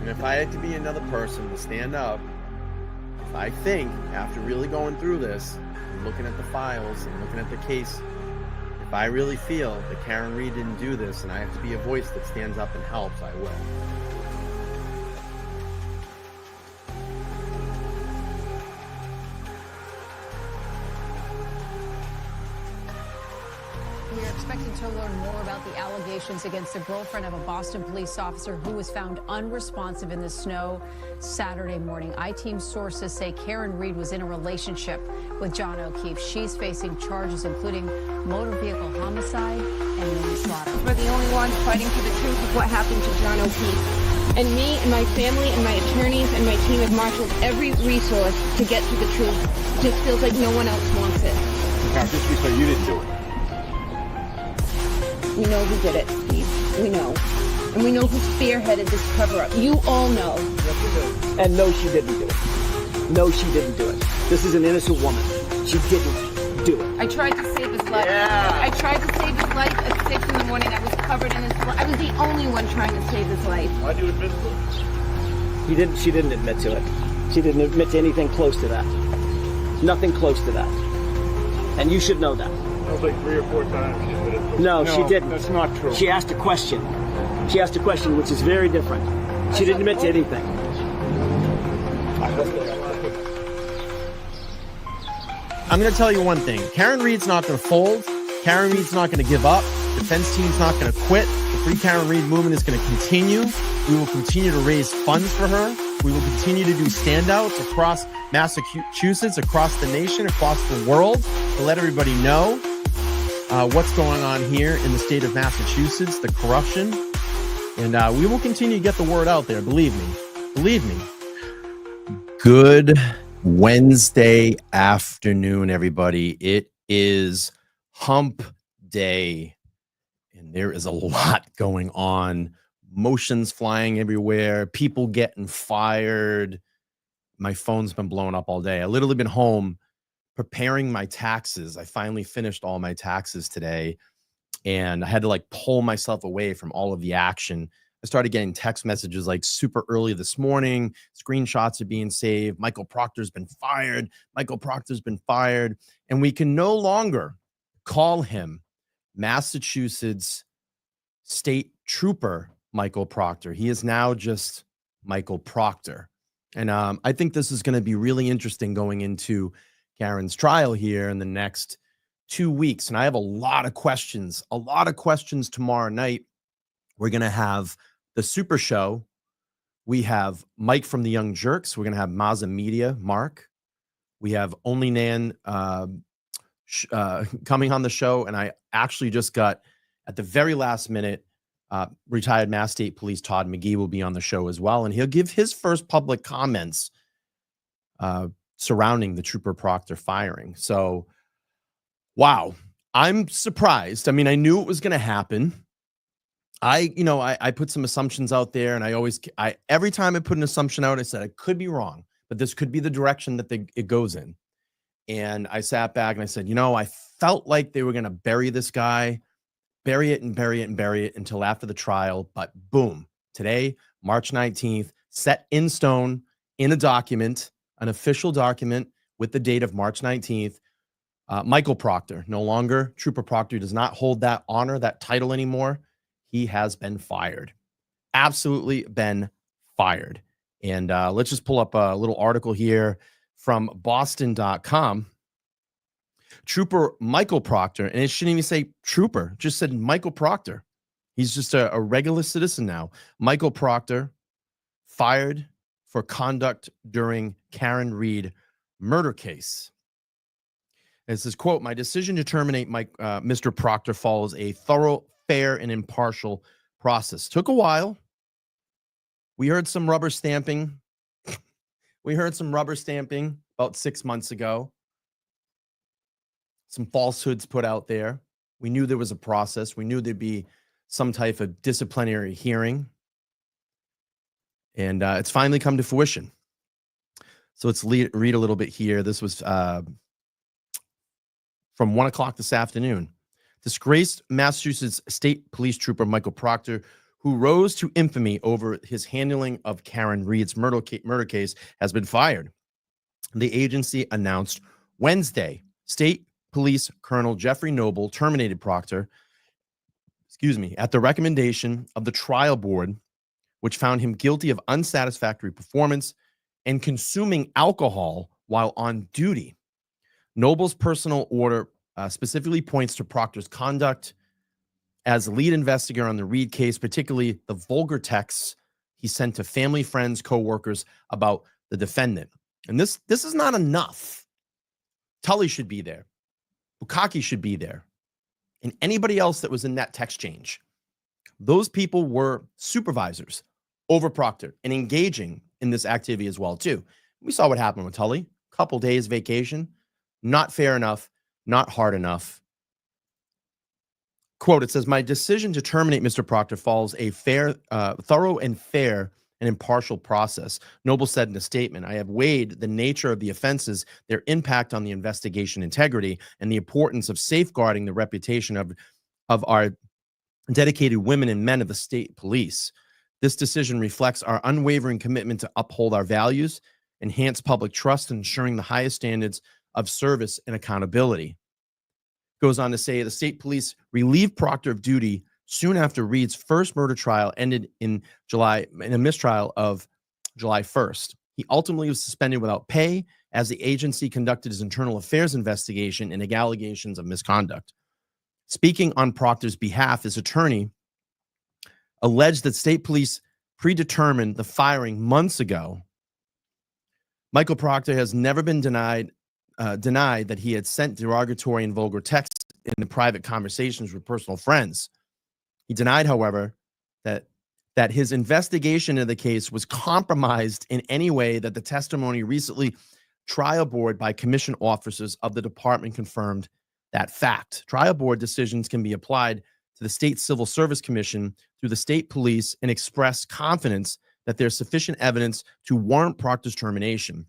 And if I had to be another person to stand up, if I think, after really going through this, and looking at the files and looking at the case, if I really feel that Karen Reed didn't do this and I have to be a voice that stands up and helps, I will. We're expecting to learn more about the allegations against the girlfriend of a Boston police officer who was found unresponsive in the snow Saturday morning. I-Team sources say Karen Reed was in a relationship with John O'Keefe. She's facing charges including motor vehicle homicide and manslaughter. We're the only ones fighting for the truth of what happened to John O'Keefe. And me and my family and my attorneys and my team have marshaled every resource to get to the truth. It just feels like no one else wants it. Now, just be clear, you didn't do it. We know who did it, Steve. We know. And we know who spearheaded this cover-up. You all know. And no, she didn't do it. No, she didn't do it. This is an innocent woman. She didn't do it. I tried to save his life. Yeah. I tried to save his life at 6 in the morning. I was covered in his blood. I was the only one trying to save his life. Why'd you admit to it? She didn't admit to it. She didn't admit to anything close to that. Nothing close to that. And you should know that. That was like 3 or 4 times she admitted to it. No, she didn't. That's not true. She asked a question. She asked a question, which is very different. She didn't admit to anything. I'm going to tell you one thing. Karen Reed's not going to fold. Karen Reed's not going to give up. Defense team's not going to quit. The Free Karen Reed movement is going to continue. We will continue to raise funds for her. We will continue to do standouts across Massachusetts, across the nation, across the world to let everybody know what's going on here in the state of Massachusetts, the corruption. And we will continue to get the word out there. Believe me. Believe me. Good Wednesday afternoon, everybody. It is hump day, and there is a lot going on. Motions flying everywhere, people getting fired. My phone's been blowing up all day. I literally been home preparing my taxes. I finally finished all my taxes today, and I had to like pull myself away from all of the action. I started getting text messages like super early this morning. Screenshots are being saved. Michael Proctor's been fired. Michael Proctor's been fired. And we can no longer call him Massachusetts State Trooper Michael Proctor. He is now just Michael Proctor. And I think this is going to be really interesting going into Karen's trial here in the next 2 weeks. And I have a lot of questions tomorrow night. We're going to have the Super Show. We have Mike from the Young Jerks. We're going to have Mazza Media, Mark. We have Only Nan coming on the show. And I actually just got, at the very last minute, retired Mass State Police Todd McGee will be on the show as well. And he'll give his first public comments surrounding the Trooper Proctor firing. So, wow, I'm surprised. I mean, I knew it was going to happen. I put some assumptions out there, and every time I put an assumption out, I said I could be wrong, but this could be the direction that it goes in. And I sat back and I said, I felt like they were going to bury this guy, bury it until after the trial. But boom, today, March 19th, set in stone in a document, an official document with the date of March 19th. Michael Proctor, no longer Trooper Proctor, does not hold that honor, that title anymore. He has been fired. Absolutely been fired. And let's just pull up a little article here from Boston.com. Trooper Michael Proctor, and it shouldn't even say Trooper, just said Michael Proctor. He's just a regular citizen now. Michael Proctor fired for conduct during Karen Reed murder case. It says, quote, "My decision to terminate Mr. Proctor follows a thorough, fair, and impartial process. Took a while. We heard some rubber stamping. About 6 months ago. Some falsehoods put out there. We knew there was a process. We knew there'd be some type of disciplinary hearing. And it's finally come to fruition. So let's read a little bit here. This was from 1 o'clock this afternoon. Disgraced Massachusetts State Police Trooper Michael Proctor, who rose to infamy over his handling of Karen Reed's murder case, has been fired. The agency announced Wednesday State Police Colonel Jeffrey Noble terminated Proctor, at the recommendation of the trial board, which found him guilty of unsatisfactory performance and consuming alcohol while on duty. Noble's personal order specifically points to Proctor's conduct as lead investigator on the Reed case, particularly the vulgar texts he sent to family, friends, co-workers about the defendant. And this is not enough. Tully should be there. Bukaki should be there. And anybody else that was in that text change. Those people were supervisors over Proctor and engaging in this activity as well, too. We saw what happened with Tully. Couple days vacation. Not fair enough. Not hard enough. Quote, it says, my decision to terminate Mr. Proctor follows a thorough and fair and impartial process. Noble said in a statement, I have weighed the nature of the offenses, their impact on the investigation integrity, and the importance of safeguarding the reputation of our dedicated women and men of the state police. This decision reflects our unwavering commitment to uphold our values, enhance public trust, and ensuring the highest standards of service and accountability. Goes on to say the state police relieved Proctor of duty soon after Reed's first murder trial ended in a mistrial of July 1st. He ultimately was suspended without pay as the agency conducted his internal affairs investigation into allegations of misconduct. Speaking on Proctor's behalf, his attorney alleged that state police predetermined the firing months ago. Michael Proctor has never been denied that he had sent derogatory and vulgar texts in the private conversations with personal friends. He denied, however, that his investigation of the case was compromised in any way that the testimony recently trial board by commission officers of the department confirmed that fact. Trial board decisions can be applied to the State Civil Service Commission through the state police and express confidence that there's sufficient evidence to warrant Proctor's termination.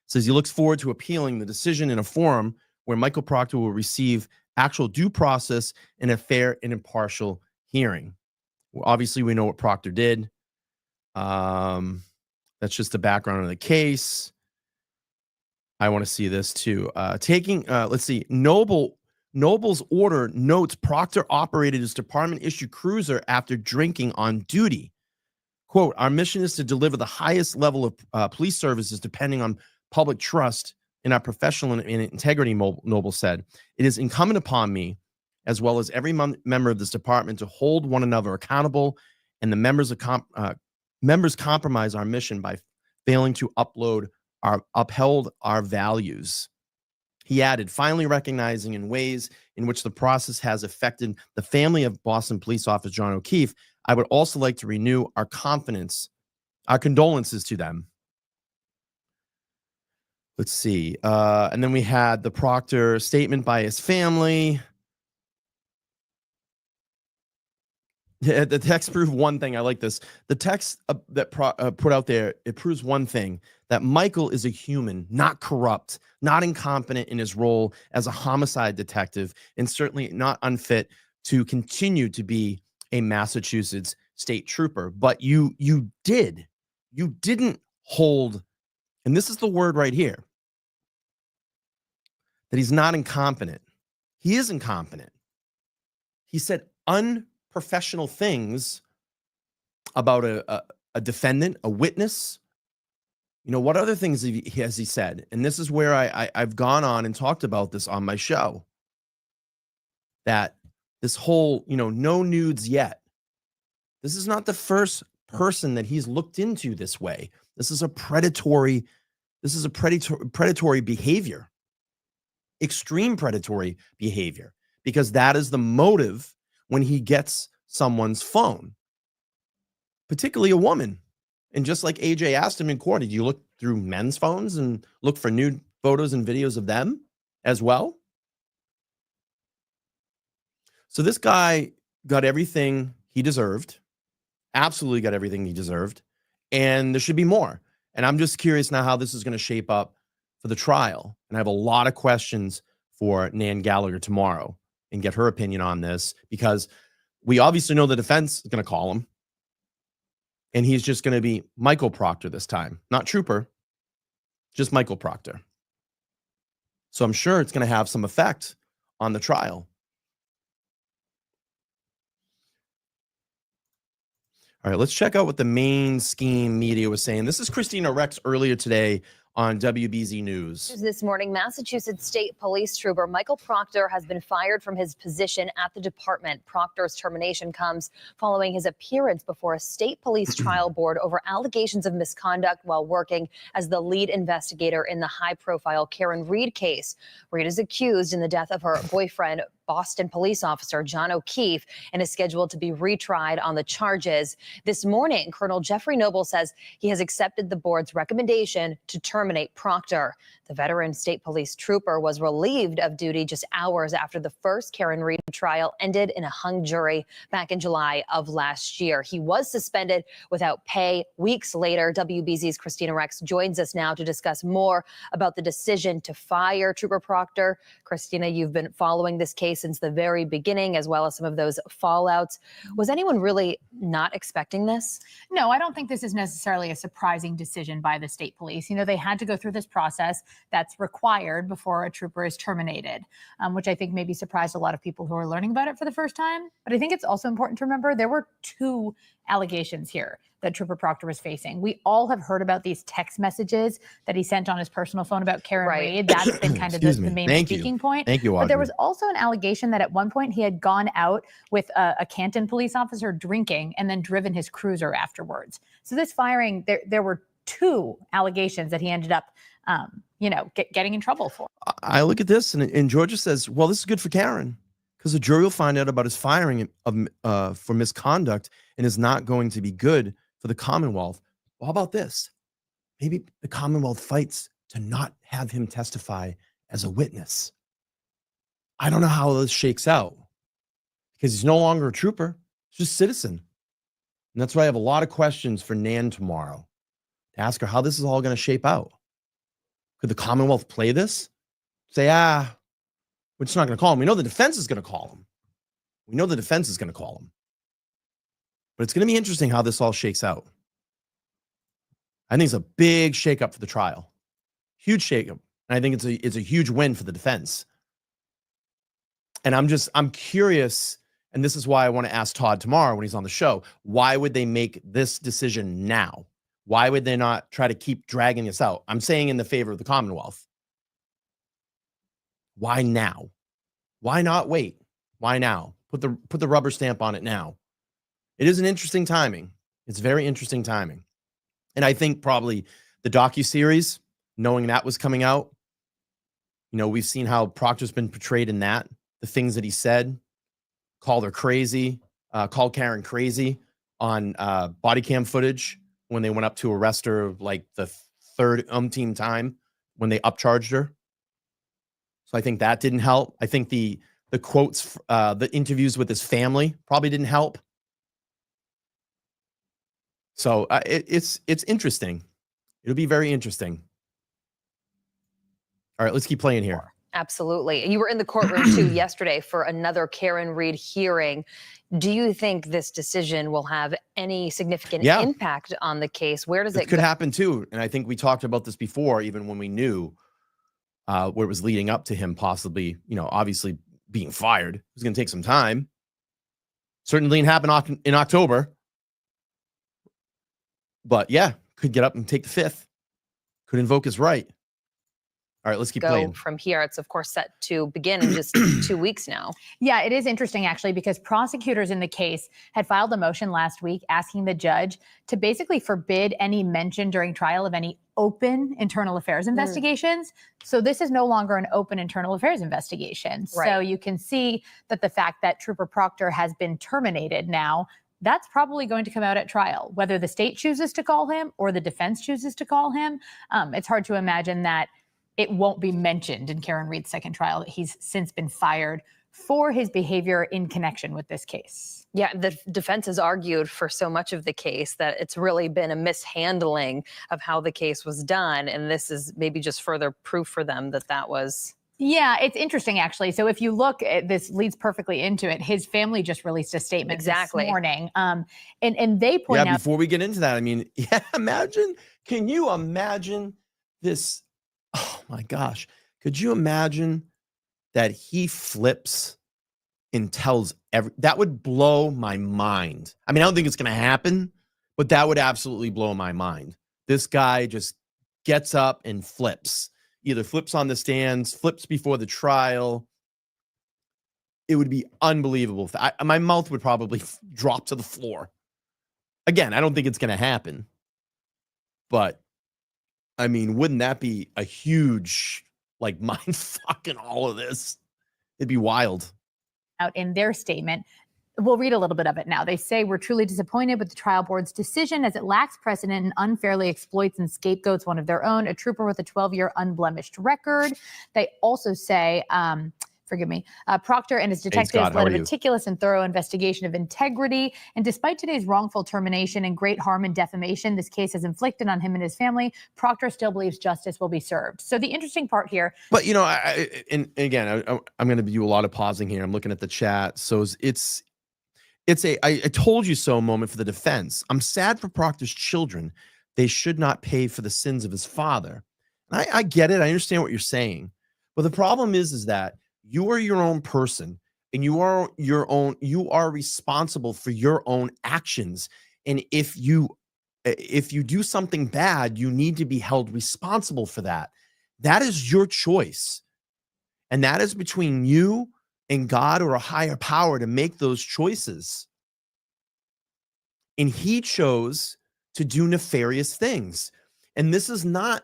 Says he looks forward to appealing the decision in a forum where Michael Proctor will receive actual due process in a fair and impartial hearing. Well, obviously, we know what Proctor did. That's just the background of the case. I want to see this too. Let's see. Noble's order notes Proctor operated his department-issued cruiser after drinking on duty. Quote, our mission is to deliver the highest level of police services depending on public trust in our professional and integrity, Noble said. It is incumbent upon me, as well as every member of this department, to hold one another accountable, and the members compromise our mission by failing to upheld our values. He added, finally recognizing in ways in which the process has affected the family of Boston Police Officer John O'Keefe, I would also like to renew our condolences to them. Let's see. And then we had the Proctor statement by his family. The text proved one thing. I like this. The text that put out there, it proves one thing, that Michael is a human, not corrupt, not incompetent in his role as a homicide detective, and certainly not unfit to continue to be a Massachusetts state trooper. But you didn't hold, and this is the word right here, that he's not incompetent. He is incompetent. He said unprofessional things about a defendant, a witness. You know, what other things has he said? And this is where I've gone on and talked about this on my show. That this whole, no nudes yet. This is not the first person that he's looked into this way. This is a predatory behavior. Extreme predatory behavior, because that is the motive when he gets someone's phone, particularly a woman. And just like AJ asked him in court, did you look through men's phones and look for nude photos and videos of them as well? So this guy got everything he deserved, absolutely got everything he deserved, and there should be more. And I'm just curious now how this is going to shape up for the trial. And I have a lot of questions for Nan Gallagher tomorrow and get her opinion on this, because We obviously know the defense is going to call him. And he's just going to be Michael Proctor this time. Not Trooper, just Michael Proctor. So I'm sure it's going to have some effect on the trial. All right, let's check out what the main scheme media was saying. This is Christina Rex earlier today on WBZ News. This morning, Massachusetts State Police Trooper Michael Proctor has been fired from his position at the department. Proctor's termination comes following his appearance before a state police trial board over allegations of misconduct while working as the lead investigator in the high-profile Karen Reed case. Reed is accused in the death of her boyfriend, Boston police officer John O'Keefe, and is scheduled to be retried on the charges. This morning, Colonel Jeffrey Noble says he has accepted the board's recommendation to terminate Proctor. The veteran state police trooper was relieved of duty just hours after the first Karen Reed trial ended in a hung jury back in July of last year. He was suspended without pay weeks later. WBZ's Christina Rex joins us now to discuss more about the decision to fire Trooper Proctor. Christina, you've been following this case since the very beginning, as well as some of those fallouts. Was anyone really not expecting this? No, I don't think this is necessarily a surprising decision by the state police. You know, they had to go through this process that's required before a trooper is terminated, which I think maybe surprised a lot of people who are learning about it for the first time. But I think it's also important to remember there were 2 allegations here that Trooper Proctor was facing. We all have heard about these text messages that he sent on his personal phone about Karen Reed. That's been kind of the main speaking point. Thank you, Audrey. But there was also an allegation that at one point he had gone out with a Canton police officer drinking and then driven his cruiser afterwards. So this firing, there were 2 allegations that he ended up getting in trouble for. I look at this and Georgia says, well, this is good for Karen because the jury will find out about his firing for misconduct and is not going to be good for the Commonwealth. Well, how about this? Maybe the Commonwealth fights to not have him testify as a witness. I don't know how this shakes out because he's no longer a trooper. He's just a citizen. And that's why I have a lot of questions for Nan tomorrow to ask her how this is all going to shape out. Could the Commonwealth play this? Say, we're just not going to call him. We know the defense is going to call him. But it's going to be interesting how this all shakes out. I think it's a big shakeup for the trial. Huge shakeup. And I think it's a huge win for the defense. And I'm curious, and this is why I want to ask Todd tomorrow when he's on the show, why would they make this decision now? Why would they not try to keep dragging this out? I'm saying in the favor of the Commonwealth. Why now? Why not wait? Why now? Put the rubber stamp on it now. It is an interesting timing. It's very interesting timing. And I think probably the docuseries, knowing that was coming out, we've seen how Proctor's been portrayed in that, the things that he said, called her crazy, called Karen crazy on body cam footage when they went up to arrest her like the third umpteen time when they upcharged her. So I think that didn't help. I think the quotes, the interviews with his family probably didn't help. So it's interesting. It'll be very interesting. All right, let's keep playing here. Absolutely. You were in the courtroom too yesterday for another Karen Reed hearing. Do you think this decision will have any significant impact on the case? Where does it could happen too. And I think we talked about this before, even when we knew where it was leading up to him possibly, obviously being fired. It was going to take some time. Certainly didn't happen in October. But yeah, could get up and take the 5th. Could invoke his right. All right, let's keep playing. From here. It's, of course, set to begin in just 2 weeks now. Yeah, it is interesting, actually, because prosecutors in the case had filed a motion last week asking the judge to basically forbid any mention during trial of any open internal affairs investigations. So this is no longer an open internal affairs investigation. Right. So you can see that the fact that Trooper Proctor has been terminated now, that's probably going to come out at trial, whether the state chooses to call him or the defense chooses to call him. It's hard to imagine that it won't be mentioned in Karen Reed's second trial that he's since been fired for his behavior in connection with this case. Yeah, the defense has argued for so much of the case that it's really been a mishandling of how the case was done. And this is maybe just further proof for them that that was Yeah, it's interesting, actually. So if you look at this, leads perfectly into it. His family just released a statement this morning. And they point out. Before we get into that, I mean, can you imagine this? Oh my gosh. Could you imagine that he flips and tells that would blow my mind. I mean, I don't think it's going to happen, but that would absolutely blow my mind. This guy just gets up and flips, either flips on the stands, flips before the trial. It would be unbelievable. My mouth would probably drop to the floor. Again, I don't think it's going to happen, but I mean, wouldn't that be a huge, like, mind fucking all of this? It'd be wild. Out in their statement. We'll read a little bit of it now. They say, we're truly disappointed with the trial board's decision as it lacks precedent and unfairly exploits and scapegoats one of their own, a trooper with a 12-year unblemished record. They also say, Proctor and his detectives led a meticulous and thorough investigation of integrity. And despite today's wrongful termination and great harm and defamation this case has inflicted on him and his family, Proctor still believes justice will be served. So the interesting part here. But, you know, I'm going to do a lot of pausing here. I'm looking at the chat. So it's a I told you so moment for the defense. I'm sad for Proctor's children. They should not pay for the sins of his father. I get it. I understand what you're saying. But the problem is that you are your own person and you are responsible for your own actions. And if you do something bad, you need to be held responsible for that. That is your choice. And that is between you and God or a higher power to make those choices. And he chose to do nefarious things. And this is not,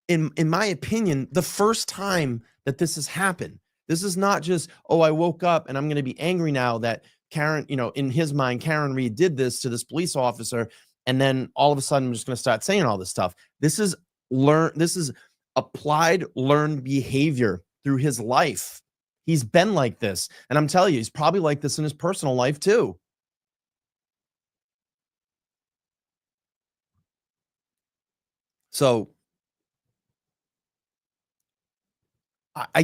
in my opinion, the first time that this has happened. This is not just, oh, I woke up and I'm going to be angry now that Karen, you know, in his mind, Karen Reed did this to this police officer. And then all of a sudden I'm just going to start saying all this stuff. This is applied learned behavior through his life. He's been like this. And I'm telling you, he's probably like this in his personal life too. So I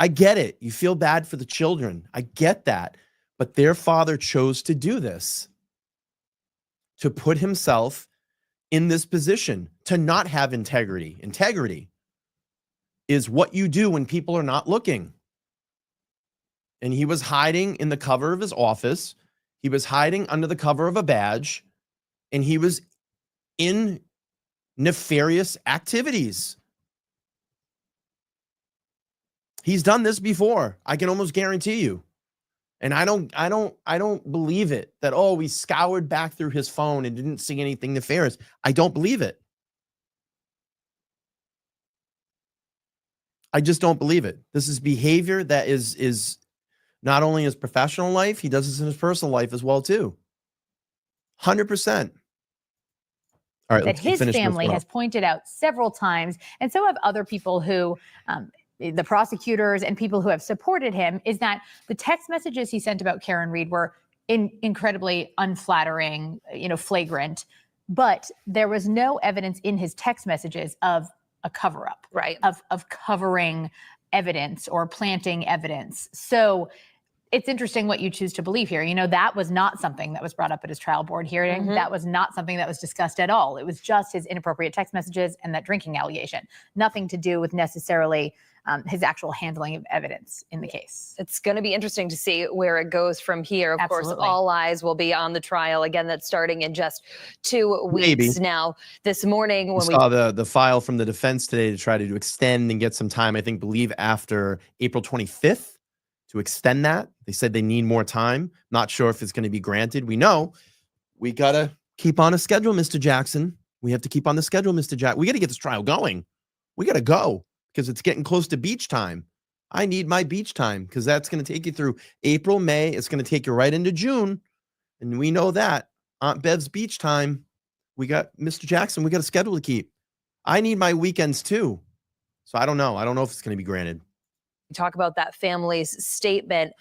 get it. You feel bad for the children. I get that. But their father chose to do this, to put himself in this position, to not have integrity. Integrity is what you do when people are not looking. And he was hiding in the cover of his office. He was hiding under the cover of a badge. And he was in nefarious activities. He's done this before. I can almost guarantee you. And I don't believe it that, oh, we scoured back through his phone and didn't see anything nefarious. I don't believe it. I just don't believe it. This is behavior that is not only his professional life, he does this in his personal life as well too. 100%. All right, that his family has pointed out several times, and so have other people who, the prosecutors and people who have supported him, is that the text messages he sent about Karen Reed were incredibly unflattering, flagrant, but there was no evidence in his text messages of a cover-up, right? Of covering evidence or planting evidence. So it's interesting what you choose to believe here. That was not something that was brought up at his trial board hearing. Mm-hmm. That was not something that was discussed at all. It was just his inappropriate text messages and that drinking allegation. Nothing to do with necessarily his actual handling of evidence in the case. It's going to be interesting to see where it goes from here. Of Absolutely. course, all eyes will be on the trial. Again, that's starting in just 2 weeks now. This morning, when we saw the file from the defense today to try to extend and get some time, I believe after April 25th to extend that. They said they need more time. Not sure if it's going to be granted. We know we got to keep on a schedule, Mr. Jackson. We have to keep on the schedule, Mr. Jackson. We got to get this trial going. We got to go, because it's getting close to beach time. I need my beach time, because that's going to take you through April, May. It's going to take you right into June. And we know that. Aunt Bev's beach time. We got Mr. Jackson. We got a schedule to keep. I need my weekends too. So I don't know. I don't know if it's going to be granted. talk about that family's statement.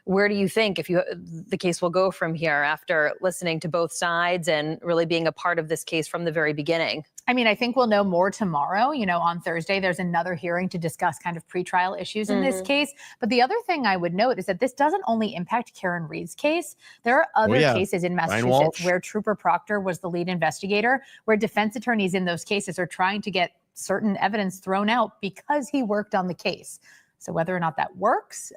Where do you think the case will go from here after listening to both sides and really being a part of this case from the very beginning? I mean, I think we'll know more tomorrow. You know, on Thursday, there's another hearing to discuss kind of pretrial issues in this case. But the other thing I would note is that this doesn't only impact Karen Reed's case. There are other cases in Massachusetts where Trooper Proctor was the lead investigator, where defense attorneys in those cases are trying to get certain evidence thrown out because he worked on the case. So whether or not that works,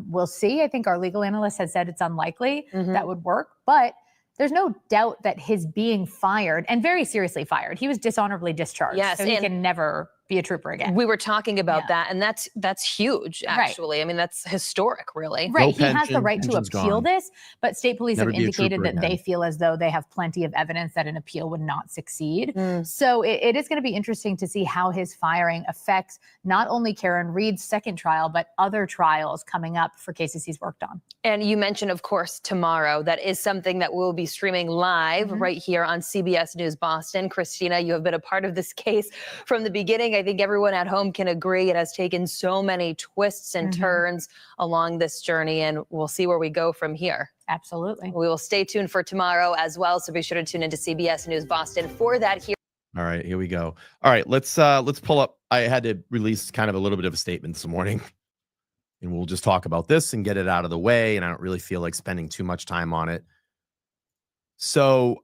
we'll see. I think our legal analyst has said it's unlikely that would work, but there's no doubt that his being fired, and very seriously fired, he was dishonorably discharged. Yes, so he can never be a trooper again. We were talking about that, and that's huge, actually. Right. I mean, that's historic, really. Right. No He has the right to appeal this, but state police have indicated that they feel as though they have plenty of evidence that an appeal would not succeed. So it is going to be interesting to see how his firing affects not only Karen Reed's second trial, but other trials coming up for cases he's worked on. And you mentioned, of course, tomorrow. That is something that we'll be streaming live right here on CBS News Boston. Christina, you have been a part of this case from the beginning. I think everyone at home can agree it has taken so many twists and turns along this journey, and we'll see where we go from here. Absolutely. We will stay tuned for tomorrow as well, so be sure to tune into CBS News Boston for that here. All right, here we go. All right, let's pull up. I had to release kind of a little bit of a statement this morning, and we'll just talk about this and get it out of the way, and I don't really feel like spending too much time on it. So,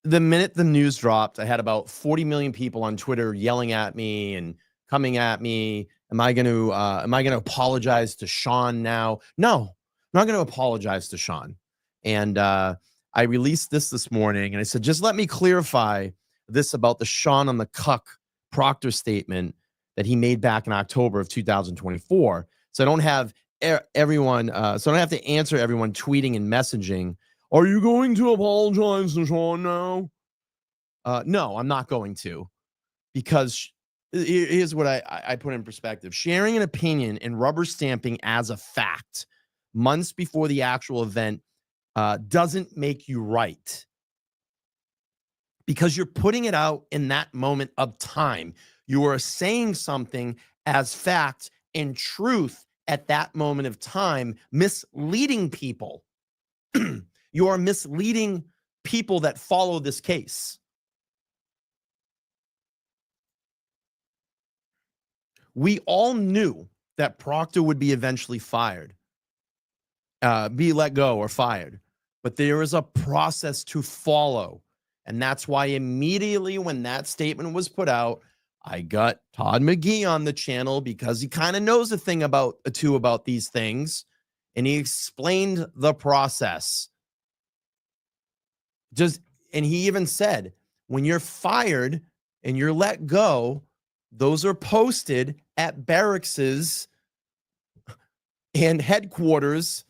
the minute the news dropped, I had about 40 million people on Twitter yelling at me and coming at me. Am I going to apologize to Sean now? No, I'm not going to apologize to Sean. And I released this morning, and I said, just let me clarify this about the Sean on the cuck Proctor statement that he made back in October of 2024. So I don't have everyone, so I don't have to answer everyone tweeting and messaging. Are you going to apologize to Sean now? No, I'm not going to, because here's what I put in perspective. Sharing an opinion and rubber stamping as a fact months before the actual event doesn't make you right, because you're putting it out in that moment of time. You are saying something as fact and truth at that moment of time, misleading people. You are misleading people that follow this case. We all knew that Proctor would be eventually fired, be let go or fired, but there is a process to follow. And that's why immediately when that statement was put out, I got Todd McGee on the channel, because he kind of knows a thing about these things, and he explained the process. And he even said, when you're fired and you're let go, those are posted at barrackses and headquarters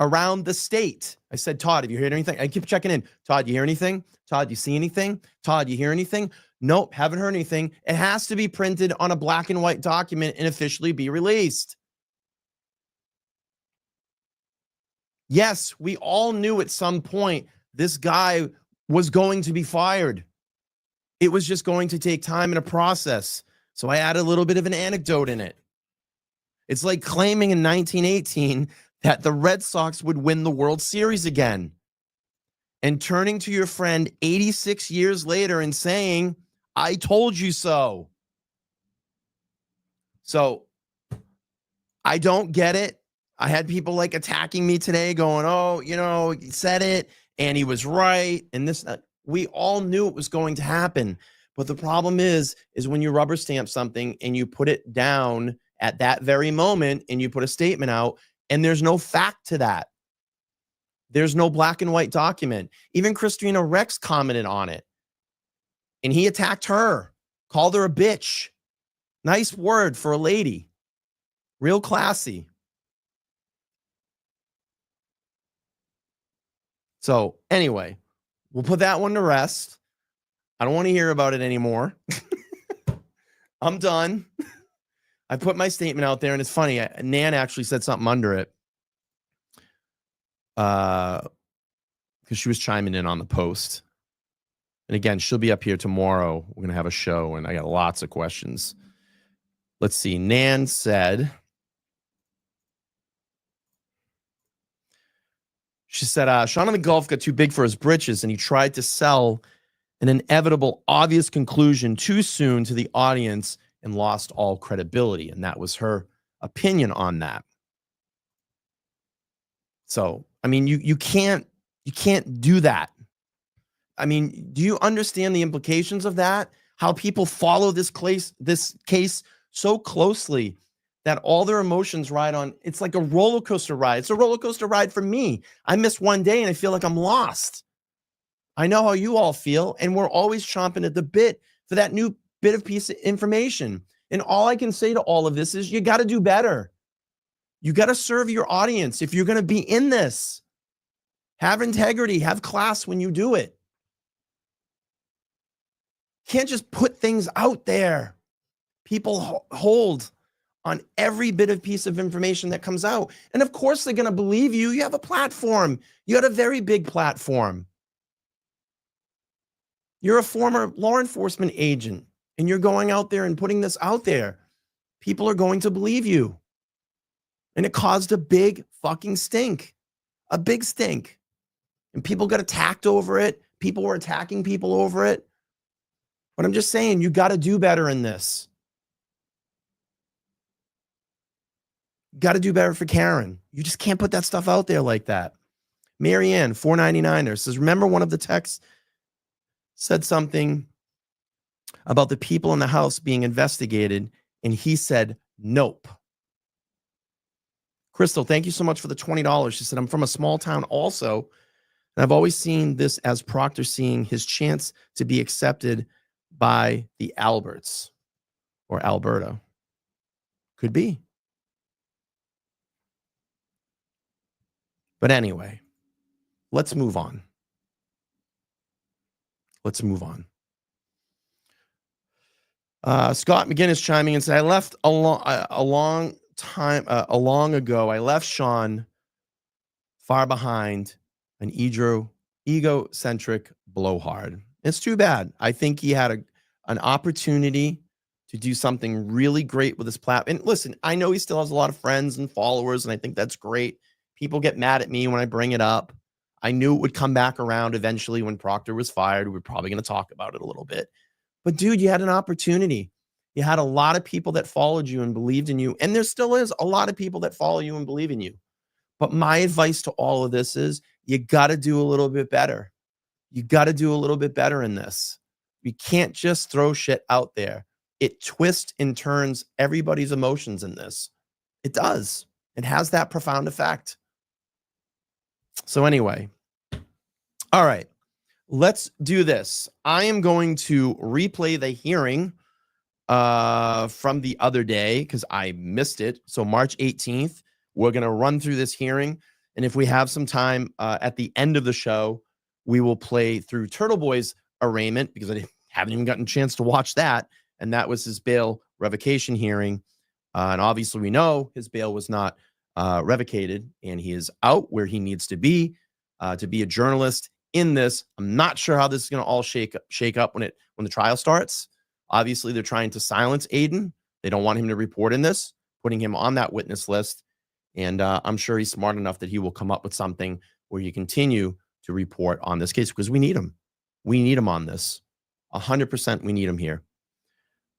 around the state. I said, Todd, have you heard anything? I keep checking in. Todd, you hear anything? Todd, you see anything? Todd, you hear anything? Nope, haven't heard anything. It has to be printed on a black and white document and officially be released. Yes, we all knew at some point this guy was going to be fired. It was just going to take time and a process. So I added a little bit of an anecdote in it. It's like claiming in 1918 that the Red Sox would win the World Series again, and turning to your friend 86 years later and saying, I told you so. So I don't get it. I had people like attacking me today going, oh, you know, he said it and he was right. And this, we all knew it was going to happen. But the problem is when you rubber stamp something and you put it down at that very moment and you put a statement out and there's no fact to that. There's no black and white document. Even Christina Rex commented on it. And he attacked her, called her a bitch. Nice word for a lady. Real classy. So anyway, we'll put that one to rest. I don't want to hear about it anymore. I'm done. I put my statement out there, and it's funny. Nan actually said something under it. Because she was chiming in on the post. And again, she'll be up here tomorrow. We're going to have a show, and I got lots of questions. Let's see. Nan said, She said, Sean in the Gulf got too big for his britches and he tried to sell an inevitable, obvious conclusion too soon to the audience and lost all credibility. And that was her opinion on that. So, I mean, you can't do that. I mean, do you understand the implications of that? How people follow this case so closely that all their emotions ride on. It's like a roller coaster ride. It's a roller coaster ride for me. I miss one day and I feel like I'm lost. I know how you all feel, and we're always chomping at the bit for that new bit of piece of information. And all I can say to all of this is you got to do better. You got to serve your audience. If you're going to be in this, have integrity, have class when you do it. Can't just put things out there. People hold on every bit of piece of information that comes out. And of course, they're going to believe you. You have a platform. You got a very big platform. You're a former law enforcement agent, and you're going out there and putting this out there. People are going to believe you. And it caused a big fucking stink. A big stink. And people got attacked over it. People were attacking people over it. But I'm just saying, you got to do better in this. Got to do better for Karen. You just can't put that stuff out there like that. Marianne, 499 there, says, remember one of the texts said something about the people in the house being investigated, and he said, nope. Crystal, thank you so much for the $20. She said, I'm from a small town also, and I've always seen this as Proctor seeing his chance to be accepted by the Alberts or Alberta. Could be. But anyway, let's move on. Let's move on. Scott McGinnis chiming in and said, I left a long ago. I left Sean far behind, an egocentric blowhard. It's too bad. I think he had an opportunity to do something really great with his platform. And listen, I know he still has a lot of friends and followers, and I think that's great. People get mad at me when I bring it up. I knew it would come back around eventually when Proctor was fired. We're probably going to talk about it a little bit. But dude, you had an opportunity. You had a lot of people that followed you and believed in you. And there still is a lot of people that follow you and believe in you. But my advice to all of this is you got to do a little bit better. You got to do a little bit better in this. You can't just throw shit out there. It twists and turns everybody's emotions in this. It does. It has that profound effect. So anyway, all right, let's do this. I am going to replay the hearing from the other day because I missed it. So March 18th, we're going to run through this hearing. And if we have some time at the end of the show, we will play through Turtle Boy's arraignment because I haven't even gotten a chance to watch that. And that was his bail revocation hearing. And obviously we know his bail was not revocated, and he is out where he needs to be a journalist in this. I'm not sure how this is going to all shake up when the trial starts. Obviously, they're trying to silence Aiden. They don't want him to report in this, putting him on that witness list. And I'm sure he's smart enough that he will come up with something where you continue to report on this case because we need him. We need him on this. 100% we need him here.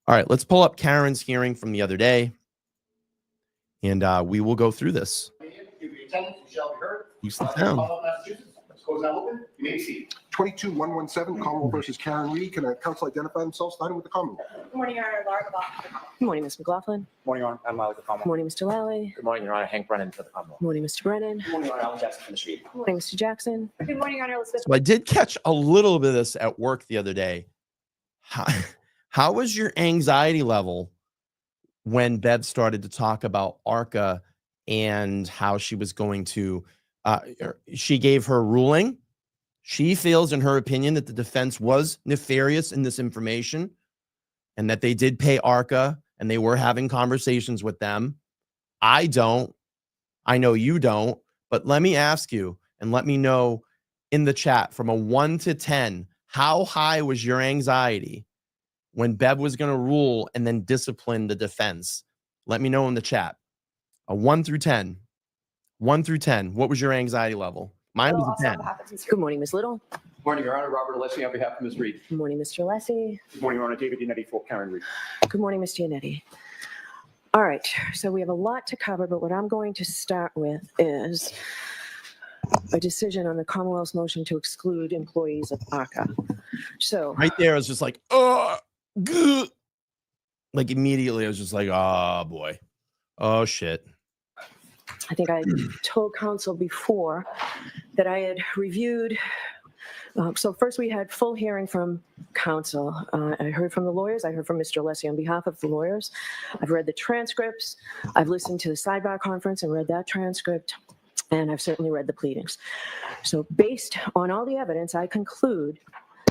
All right, let's pull up Karen's hearing from the other day. And we will go through this. Houston Town. You may see 22117 Commonwealth versus Karen Reed. Can a counsel identify themselves, starting with the Commonwealth? Good morning, Your Honor. Laura McLaughlin. Good morning, Ms. McLaughlin. Good morning, Your Honor. I'm Malik, the Commonwealth. Good morning, Mr. Lally. Good morning, Your Honor. Hank Brennan for the Commonwealth. Good morning, Mr. Brennan. Good morning, Your Honor. Alan Jackson from the street. Good morning, Mr. Jackson. Good morning, Your Honor. Elizabeth. So I did catch a little bit of this at work the other day. How was your anxiety level when Bev started to talk about ARCA and how she was going to, she gave her ruling. She feels, in her opinion, that the defense was nefarious in this information and that they did pay ARCA and they were having conversations with them. I don't. I know you don't. But let me ask you and let me know in the chat from a 1 to 10, how high was your anxiety when Bev was going to rule and then discipline the defense? Let me know in the chat. A 1 through 10. 1 through 10. What was your anxiety level? Mine was a 10. Good morning, Ms. Little. Morning, Your Honor. Robert Alessi on behalf of Ms. Reed. Good morning, Mr. Alessi. Good morning, Your Honor. David Yannetti for Karen Reed. Good morning, Ms. Giannetti. All right, so we have a lot to cover, but what I'm going to start with is a decision on the Commonwealth's motion to exclude employees of ACA. So Right there, I was just like, oh, good. Like immediately, I was just like, oh boy, oh shit. I think I told counsel before that I had reviewed. So first we had full hearing from counsel. I heard from the lawyers. I heard from Mr. Alessi on behalf of the lawyers. I've read the transcripts. I've listened to the sidebar conference and read that transcript. And I've certainly read the pleadings. So based on all the evidence, I conclude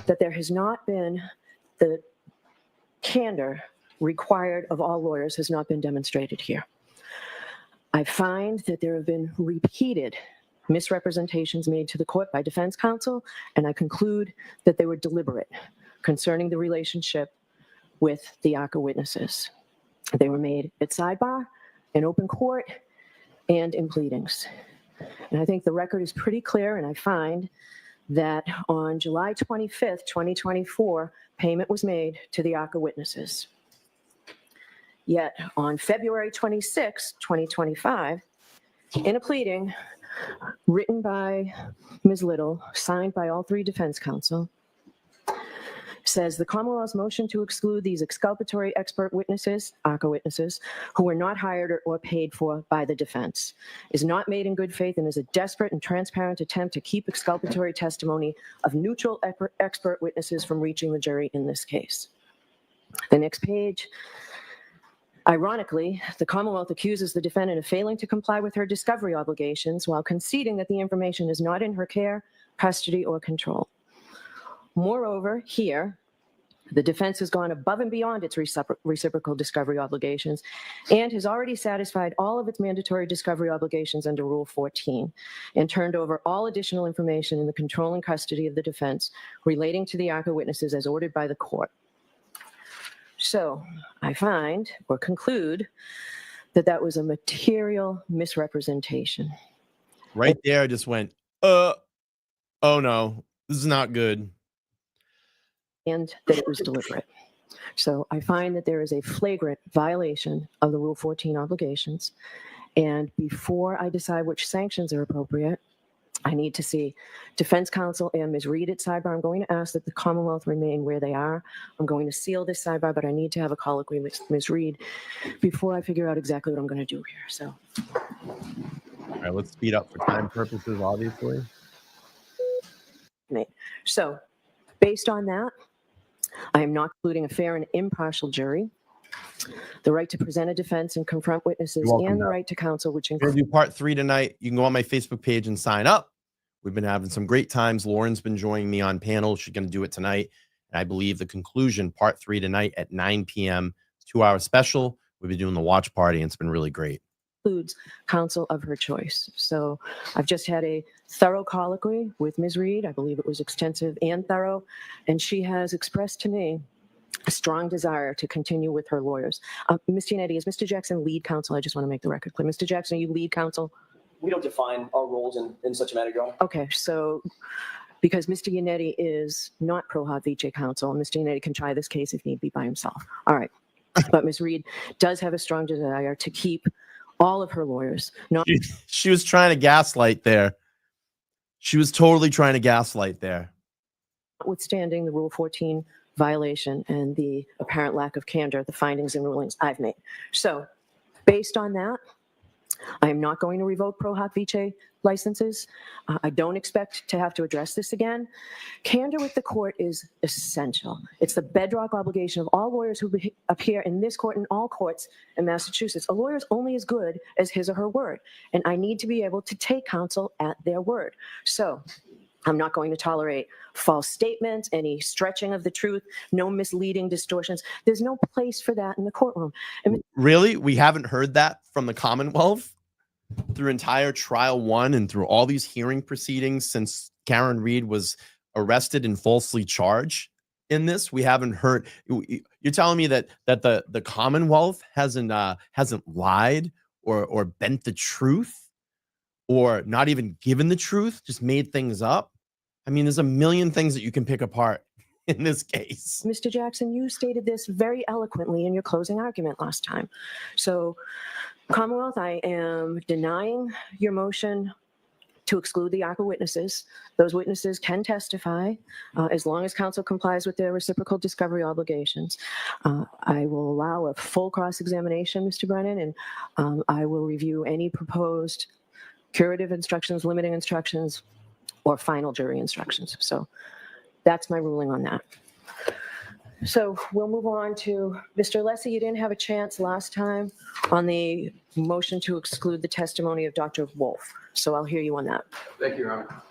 that there has not been the candor required of all lawyers has not been demonstrated here. I find that there have been repeated misrepresentations made to the court by defense counsel, and I conclude that they were deliberate concerning the relationship with the ACA witnesses. They were made at sidebar, in open court, and in pleadings. And I think the record is pretty clear, and I find that on July 25th, 2024, payment was made to the ACA witnesses. Yet on February 26, 2025, in a pleading written by Ms. Little, signed by all three defense counsel, says the Commonwealth's motion to exclude these exculpatory expert witnesses, ACA witnesses, who were not hired or paid for by the defense, is not made in good faith and is a desperate and transparent attempt to keep exculpatory testimony of neutral expert witnesses from reaching the jury in this case. The next page. Ironically, the Commonwealth accuses the defendant of failing to comply with her discovery obligations while conceding that the information is not in her care, custody, or control. Moreover, here, the defense has gone above and beyond its reciprocal discovery obligations and has already satisfied all of its mandatory discovery obligations under Rule 14 and turned over all additional information in the control and custody of the defense relating to the ACA witnesses as ordered by the court. So I find or conclude that that was a material misrepresentation. Right there, I just went, oh no, this is not good. And that it was deliberate. So I find that there is a flagrant violation of the Rule 14 obligations. And before I decide which sanctions are appropriate, I need to see defense counsel and Ms. Reed at sidebar. I'm going to ask that the Commonwealth remain where they are. I'm going to seal this sidebar, but I need to have a colloquy with Ms. Reed before I figure out exactly what I'm going to do here. So, all right, let's speed up for time purposes, obviously. So, based on that, I am not including a fair and impartial jury, the right to present a defense and confront witnesses, and the right to counsel, which includes. We're going to do part 3 tonight. You can go on my Facebook page and sign up. We've been having some great times. Lauren's been joining me on panel. She's going to do it tonight. And I believe the conclusion, part 3 tonight at 9 p.m. 2-hour special. We've been doing the watch party, and it's been really great. Includes counsel of her choice. So I've just had a thorough colloquy with Ms. Reed. I believe it was extensive and thorough. And she has expressed to me a strong desire to continue with her lawyers. Ms. Giannetti, is Mr. Jackson lead counsel? I just want to make the record clear. Mr. Jackson, are you lead counsel? We don't define our roles in such a matter, Your Honor. Okay, so because Mr. Yannetti is not pro hac vice counsel, Mr. Yannetti can try this case if need be by himself. All right. But Ms. Reed does have a strong desire to keep all of her lawyers. She was trying to gaslight there. She was totally trying to gaslight there. Notwithstanding the Rule 14 violation and the apparent lack of candor, the findings and rulings I've made. So based on that, I am not going to revoke pro hac vice licenses. I don't expect to have to address this again. Candor with the court is essential. It's the bedrock obligation of all lawyers who appear in this court and all courts in Massachusetts. A lawyer is only as good as his or her word, and I need to be able to take counsel at their word. So I'm not going to tolerate false statements, any stretching of the truth, no misleading distortions. There's no place for that in the courtroom. Really? We haven't heard that from the Commonwealth through entire trial 1 and through all these hearing proceedings since Karen Reed was arrested and falsely charged in this? We haven't heard. You're telling me that the Commonwealth hasn't lied or bent the truth or not even given the truth, just made things up. I mean, there's a million things that you can pick apart in this case. Mr. Jackson, you stated this very eloquently in your closing argument last time. So, Commonwealth, I am denying your motion to exclude the ARPA witnesses. Those witnesses can testify as long as counsel complies with their reciprocal discovery obligations. I will allow a full cross-examination, Mr. Brennan, and I will review any proposed curative instructions, limiting instructions, or final jury instructions. So that's my ruling on that. So we'll move on to Mr. Lessie. You didn't have a chance last time on the motion to exclude the testimony of Dr. Wolf. So I'll hear you on that. Thank you, Your Honor.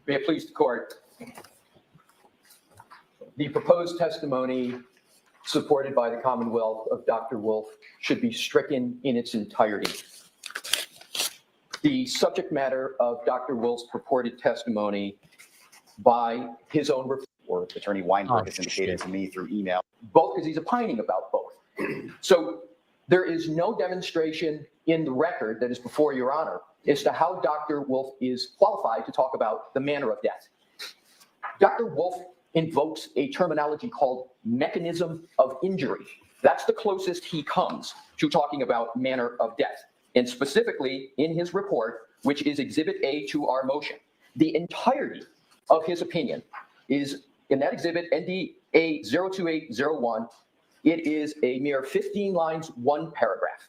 May it please the court. The proposed testimony supported by the Commonwealth of Dr. Wolf should be stricken in its entirety. The subject matter of Dr. Wolf's purported testimony by his own or Attorney Weinberg has indicated to me through email, both because he's opining about both. So there is no demonstration in the record that is before Your Honor as to how Dr. Wolf is qualified to talk about the manner of death. Dr. Wolf invokes a terminology called mechanism of injury. That's the closest he comes to talking about manner of death. And specifically in his report, which is Exhibit A to our motion, the entirety of his opinion is in that exhibit, NDA 02801. It is a mere 15 lines, one paragraph.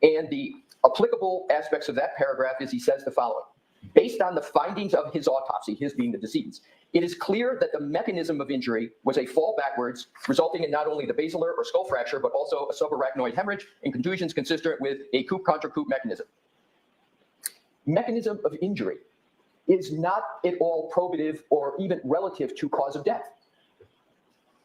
And the applicable aspects of that paragraph is he says the following: based on the findings of his autopsy, his being the decedent's, it is clear that the mechanism of injury was a fall backwards, resulting in not only the basilar or skull fracture, but also a subarachnoid hemorrhage and contusions consistent with a coup contra coup mechanism. Mechanism of injury is not at all probative or even relative to cause of death.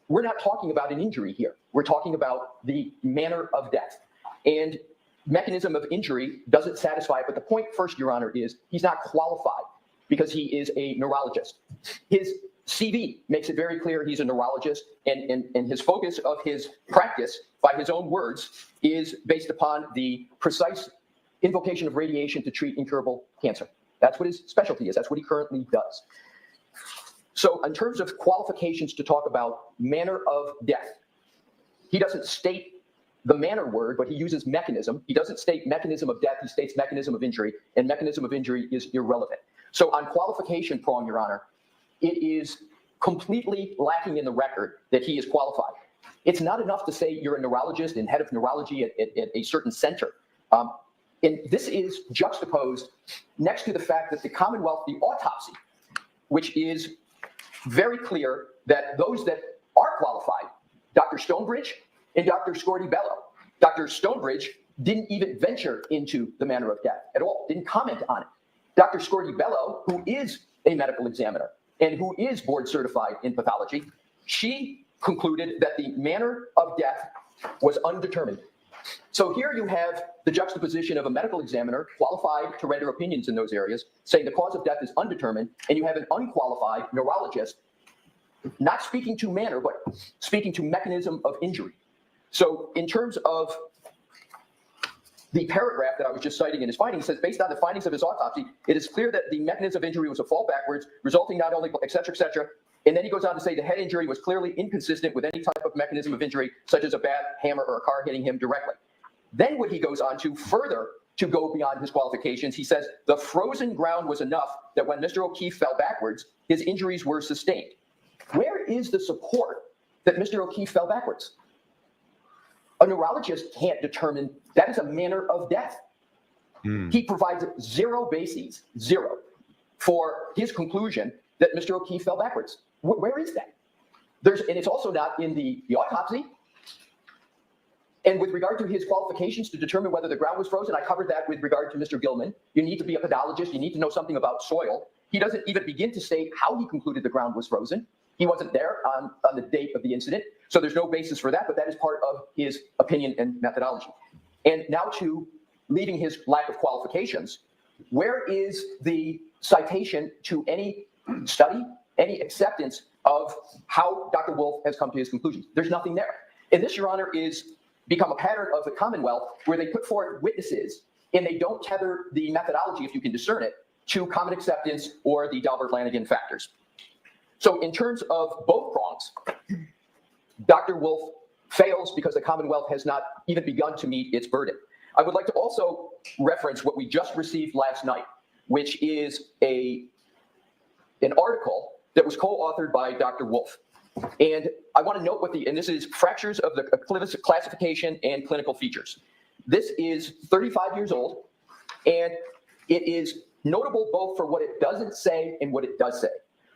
We're not talking about an injury here. We're talking about the manner of death. And mechanism of injury doesn't satisfy it. But the point first, Your Honor, is he's not qualified because he is a neurologist. His CV makes it very clear he's a neurologist, and his focus of his practice, by his own words, is based upon the precise invocation of radiation to treat incurable cancer. That's what his specialty is. That's what he currently does. So in terms of qualifications to talk about manner of death, he doesn't state the manner word, but he uses mechanism. He doesn't state mechanism of death. He states mechanism of injury, and mechanism of injury is irrelevant. So on qualification prong, Your Honor, it is completely lacking in the record that he is qualified. It's not enough to say you're a neurologist and head of neurology at a certain center. And this is juxtaposed next to the fact that the Commonwealth, the autopsy, which is very clear that those that are qualified, Dr. Stonebridge and Dr. Scordi-Bello. Dr. Stonebridge didn't even venture into the manner of death at all, didn't comment on it. Dr. Scordi-Bello, who is a medical examiner and who is board certified in pathology, she concluded that the manner of death was undetermined. So here you have the juxtaposition of a medical examiner qualified to render opinions in those areas, saying the cause of death is undetermined, and you have an unqualified neurologist not speaking to manner, but speaking to mechanism of injury. So in terms of the paragraph that I was just citing in his findings, says, based on the findings of his autopsy, it is clear that the mechanism of injury was a fall backwards, resulting not only, et cetera, and then he goes on to say the head injury was clearly inconsistent with any type of mechanism of injury, such as a bat, hammer, or a car hitting him directly. Then what he goes on to further to go beyond his qualifications, he says the frozen ground was enough that when Mr. O'Keefe fell backwards, his injuries were sustained. Where is the support that Mr. O'Keefe fell backwards? A neurologist can't determine that is a manner of death. He provides zero bases, zero, for his conclusion that Mr. O'Keefe fell backwards. Where is that? And it's also not in the autopsy. And with regard to his qualifications to determine whether the ground was frozen, I covered that with regard to Mr. Gilman. You need to be a pedologist. You need to know something about soil. he doesn't even begin to state how he concluded the ground was frozen. He wasn't there on the date of the incident, so there's no basis for that, but that is part of his opinion and methodology. And now to leaving his lack of qualifications, where is the citation to any study, any acceptance of how Dr. Wolf has come to his conclusions? There's nothing there. And this, Your Honor, is become a pattern of the Commonwealth where they put forward witnesses and they don't tether the methodology, if you can discern it, to common acceptance or the Dalbert-Lanigan factors. So in terms of both prongs, Dr. Wolf fails because the Commonwealth has not even begun to meet its burden. I would like to also reference what we just received last night, which is an article that was co-authored by Dr. Wolf. And I want to note and this is Fractures of the Classification and Clinical Features. This is 35 years old, and it is notable both for what it doesn't say and what it does say.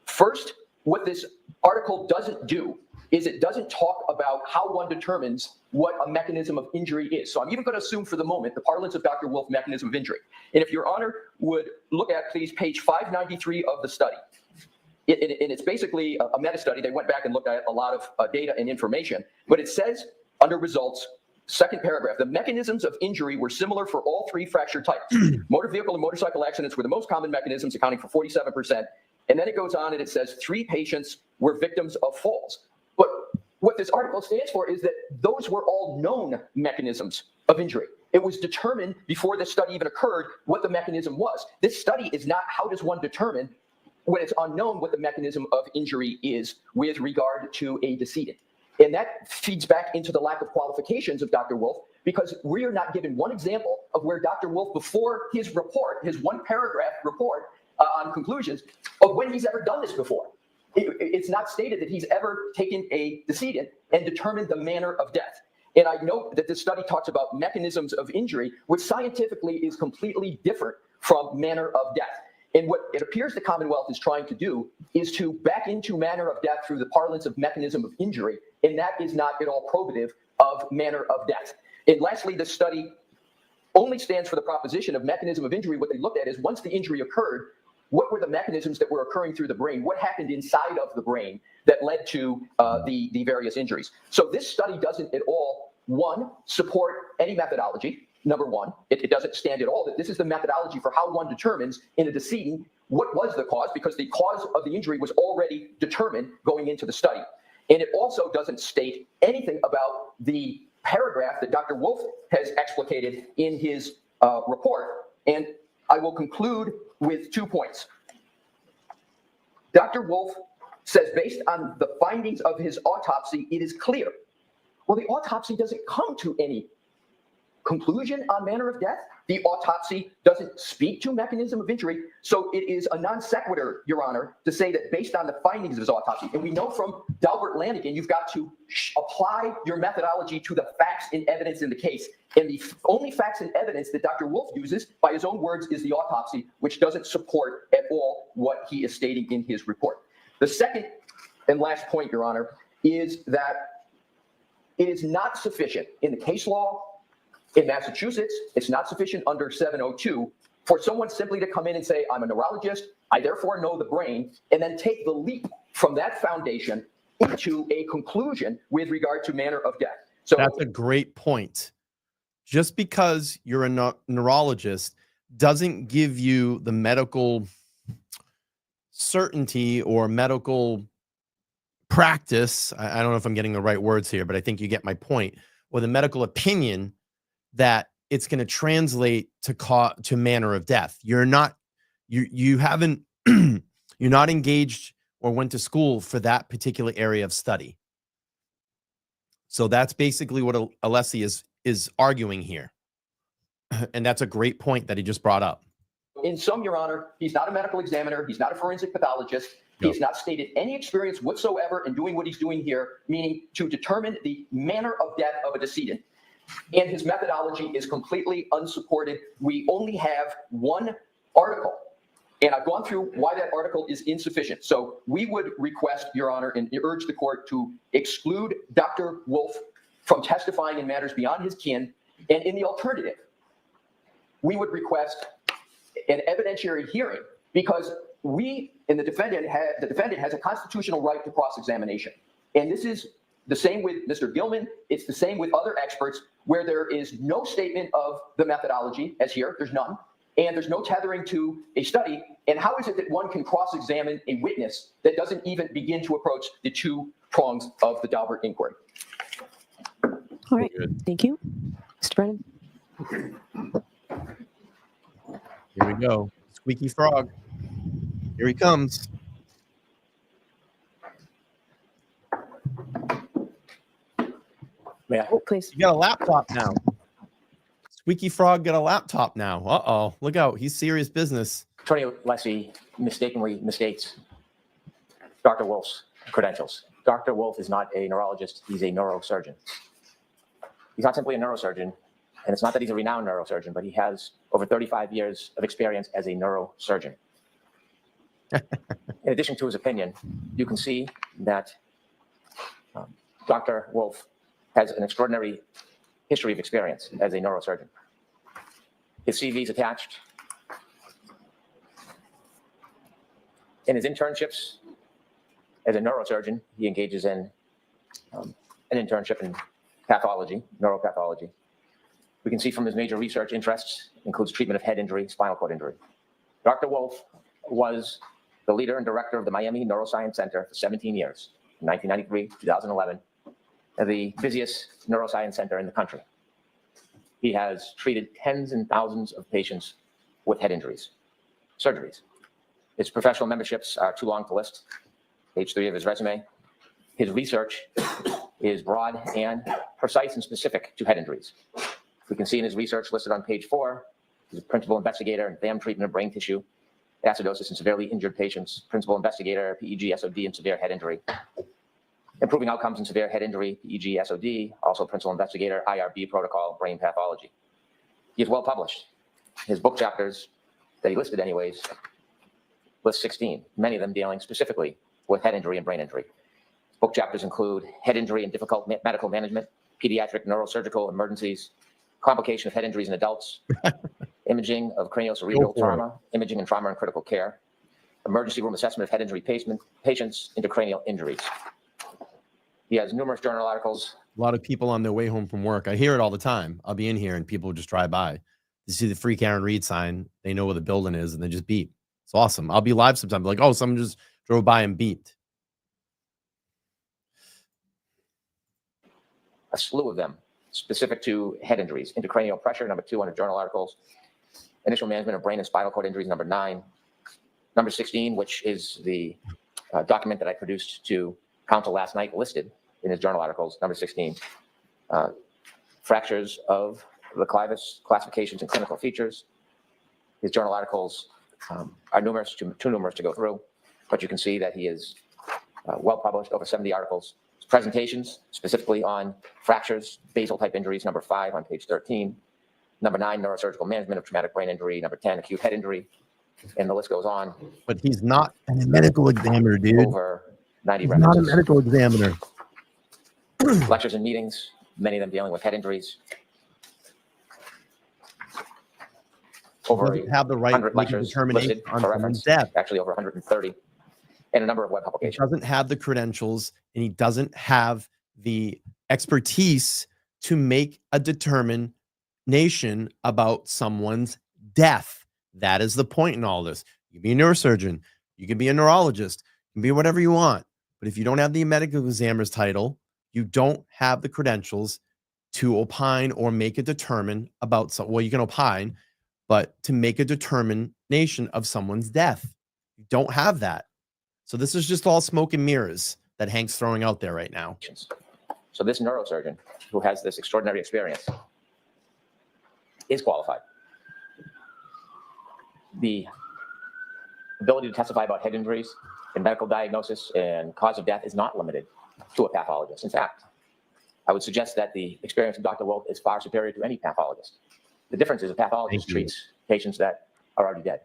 First, what this article doesn't do is it doesn't talk about how one determines what a mechanism of injury is. So I'm even going to assume for the moment the parlance of Dr. Wolf, mechanism of injury. And if Your Honor would look at, please, page 593 of the study. And it's basically a meta-study. They went back and looked at a lot of data and information. But it says, under results, second paragraph, the mechanisms of injury were similar for all three fracture types. Motor vehicle and motorcycle accidents were the most common mechanisms, accounting for 47%. And then it goes on and it says 3 patients were victims of falls. But what this article stands for is that those were all known mechanisms of injury. It was determined before this study even occurred what the mechanism was. This study is not how does one determine when it's unknown what the mechanism of injury is with regard to a decedent. And that feeds back into the lack of qualifications of Dr. Wolf, because we are not given one example of where Dr. Wolf, before his report, his 1-paragraph report on conclusions, of when he's ever done this before. It's not stated that he's ever taken a decedent and determined the manner of death. And I note that this study talks about mechanisms of injury, which scientifically is completely different from manner of death. And what it appears the Commonwealth is trying to do is to back into manner of death through the parlance of mechanism of injury, and that is not at all probative of manner of death. And lastly, this study only stands for the proposition of mechanism of injury. What they looked at is once the injury occurred, what were the mechanisms that were occurring through the brain? What happened inside of the brain that led to the various injuries? So this study doesn't at all, one, support any methodology. Number one, it doesn't stand at all that this is the methodology for how one determines in a decedent what was the cause, because the cause of the injury was already determined going into the study. And it also doesn't state anything about the paragraph that Dr. Wolf has explicated in his report. And I will conclude with 2 points. Dr. Wolf says, based on the findings of his autopsy, it is clear. Well, the autopsy doesn't come to any conclusion on manner of death. The autopsy doesn't speak to mechanism of injury. So it is a non sequitur, Your Honor, to say that based on the findings of his autopsy. And we know from Dalbert-Lanigan, you've got to apply your methodology to the facts and evidence in the case. And the only facts and evidence that Dr. Wolf uses, by his own words, is the autopsy, which doesn't support at all what he is stating in his report. The second and last point, Your Honor, is that it is not sufficient in the case law in Massachusetts. It's not sufficient under 702 for someone simply to come in and say, I'm a neurologist, I therefore know the brain, and then take the leap from that foundation into a conclusion with regard to manner of death. So that's a great point. Just because you're a neurologist doesn't give you the medical certainty or medical practice. I don't know if I'm getting the right words here, but I think you get my point. Or the medical opinion that it's going to translate to manner of death. You're not, you haven't, you're not engaged or went to school for that particular area of study. So that's basically what Alessi is arguing here. And that's a great point that he just brought up. In sum, Your Honor, he's not a medical examiner. He's not a forensic pathologist. He's not stated any experience whatsoever in doing what he's doing here, meaning to determine the manner of death of a decedent. And his methodology is completely unsupported. We only have one article, and I've gone through why that article is insufficient. So we would request, Your Honor, and urge the court to exclude Dr. Wolf from testifying in matters beyond his kin. And in the alternative, we would request an evidentiary hearing, because we and the defendant has a constitutional right to cross-examination. And this is the same with Mr. Gilman. It's the same with other experts where there is no statement of the methodology, as here, there's none, and there's no tethering to a study. And how is it that one can cross-examine a witness that doesn't even begin to approach the two prongs of the Daubert inquiry? All right. Thank you. Mr. Brennan. Here we go. Squeaky frog. Here he comes. May I? Oh, please. You got a laptop now. Squeaky frog got a laptop now. Uh-oh. Look out. He's serious business. Attorney Leslie mistakenly misstates Dr. Wolf's credentials. Dr. Wolf is not a neurologist. He's a neurosurgeon. He's not simply a neurosurgeon, and it's not that he's a renowned neurosurgeon, but he has over 35 years of experience as a neurosurgeon. In addition to his opinion, you can see that Dr. Wolf has an extraordinary history of experience as a neurosurgeon. His CV is attached. In his internships as a neurosurgeon, he engages in an internship in pathology, neuropathology. We can see from his major research interests includes treatment of head injury, spinal cord injury. Dr. Wolf was the leader and director of the Miami Neuroscience Center for 17 years, from 1993 to 2011, the busiest neuroscience center in the country. He has treated tens and thousands of patients with head injuries, surgeries. His professional memberships are too long to list. Page 3 of his resume. His research is broad and precise and specific to head injuries. We can see in his research listed on page 4, he's a principal investigator in VAM treatment of brain tissue, acidosis in severely injured patients, principal investigator, PEG, SOD, and severe head injury. Improving outcomes in severe head injury, PEG, SOD, also principal investigator, IRB protocol, brain pathology. He is well published. His book chapters that he listed anyways, list 16, many of them dealing specifically with head injury and brain injury. Book chapters include head injury and difficult medical management, pediatric neurosurgical emergencies, complication of head injuries in adults, imaging of craniocerebral trauma, imaging and trauma and critical care, emergency room assessment of head injury patients, intracranial injuries. He has numerous journal articles. A lot of people on their way home from work. I hear it all the time. I'll be in here and people just drive by. They see the free Karen Reed sign. They know where the building is and they just beep. It's awesome. I'll be live sometimes. Like, oh, someone just drove by and beeped. A slew of them specific to head injuries. Intracranial pressure, number 2 under journal articles. Initial management of brain and spinal cord injuries, number 9. Number 16, which is the document that I produced to counsel last night, listed in his journal articles, number 16. Fractures of the clivus, classifications and clinical features. His journal articles are numerous, too numerous to go through, but you can see that he is well published, over 70 articles. His presentations, specifically on fractures, basal type injuries, number 5 on page 13. Number 9, neurosurgical management of traumatic brain injury. Number 10, acute head injury. And the list goes on. But he's not a medical examiner, dude. Over 90 he's references. not a medical examiner. Lectures and meetings, many of them dealing with head injuries. Over Doesn't have the right 100 to make a lectures determination listed on for someone's reference, death. actually over 130, and a number of web He publications. doesn't have the credentials and he doesn't have the expertise to make a determination about someone's death. That is the point in all this. You can be a neurosurgeon, you can be a neurologist, you can be whatever you want. But if you don't have the medical examiner's title, you don't have the credentials to opine or make a determine about well, you can opine, but to make a determination of someone's death. You don't have that. So this is just all smoke and mirrors that Hank's throwing out there right now. So this neurosurgeon who has this extraordinary experience is qualified. The ability to testify about head injuries and medical diagnosis and cause of death is not limited to a pathologist. In fact, I would suggest that the experience of Dr. Wolf is far superior to any pathologist. The difference is a pathologist treats patients that are already dead.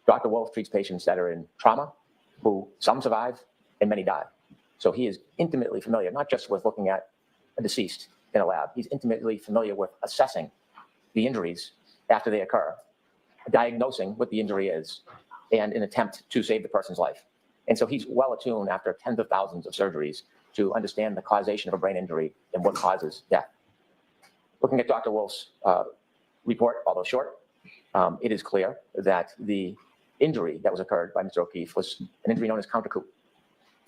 Dr. Wolf treats patients that are in trauma, who some survive and many die. So he is intimately familiar, not just with looking at a deceased in a lab. He's intimately familiar with assessing the injuries after they occur, diagnosing what the injury is, and an attempt to save the person's life. And so he's well attuned after tens of thousands of surgeries to understand the causation of a brain injury and what causes death. Looking at Dr. Wolf's report, although short, it is clear that the injury that was occurred by Mr. O'Keefe was an injury known as counter-coup.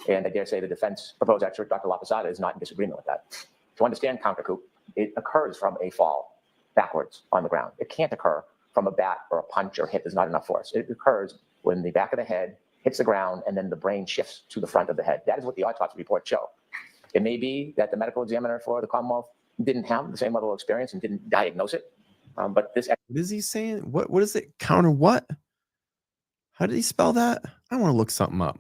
And I dare say the defense proposed expert, Dr. LaPosada, is not in disagreement with that. To understand counter-coup, it occurs from a fall backwards on the ground. It can't occur from a bat or a punch or hit. There's not enough force. It occurs when the back of the head hits the ground and then the brain shifts to the front of the head. That is what the autopsy reports show. It may be that the medical examiner for the Commonwealth didn't have the same level of experience and didn't diagnose it. But this. What is he saying? What is it? Counter what? How did he spell that? I want to look something up.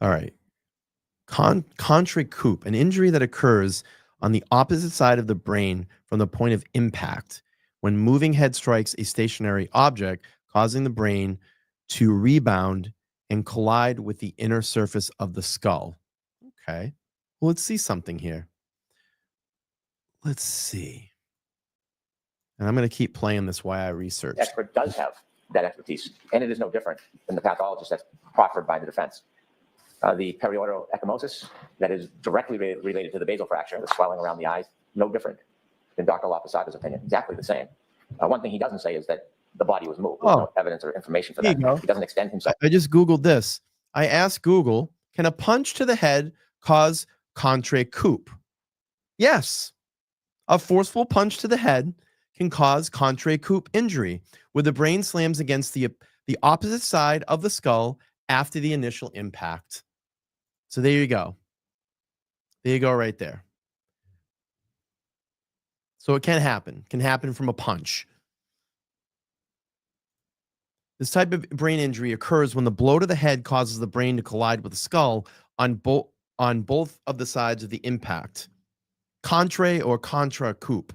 All right. Contre-coup, an injury that occurs on the opposite side of the brain from the point of impact when moving head strikes a stationary object, causing the brain to rebound and collide with the inner surface of the skull. Okay. Well, let's see something here. Let's see. And I'm going to keep playing this while I research. The expert does have that expertise, and it is no different than the pathologist that's proffered by the defense. The periorbital ecchymosis that is directly related to the basal fracture, the swelling around the eyes, no different than Dr. LaPosada's opinion, exactly the same. One thing he doesn't say is that the body was moved. There's no evidence or information for that. He doesn't extend himself. I just Googled this. I asked Google, can a punch to the head cause contre-coup? Yes. A forceful punch to the head can cause contre-coup injury, where the brain slams against the opposite side of the skull after the initial impact. So there you go. There you go right there. So it can happen from a punch. This type of brain injury occurs when the blow to the head causes the brain to collide with the skull on both of the sides of the impact. Contre or contra-coup.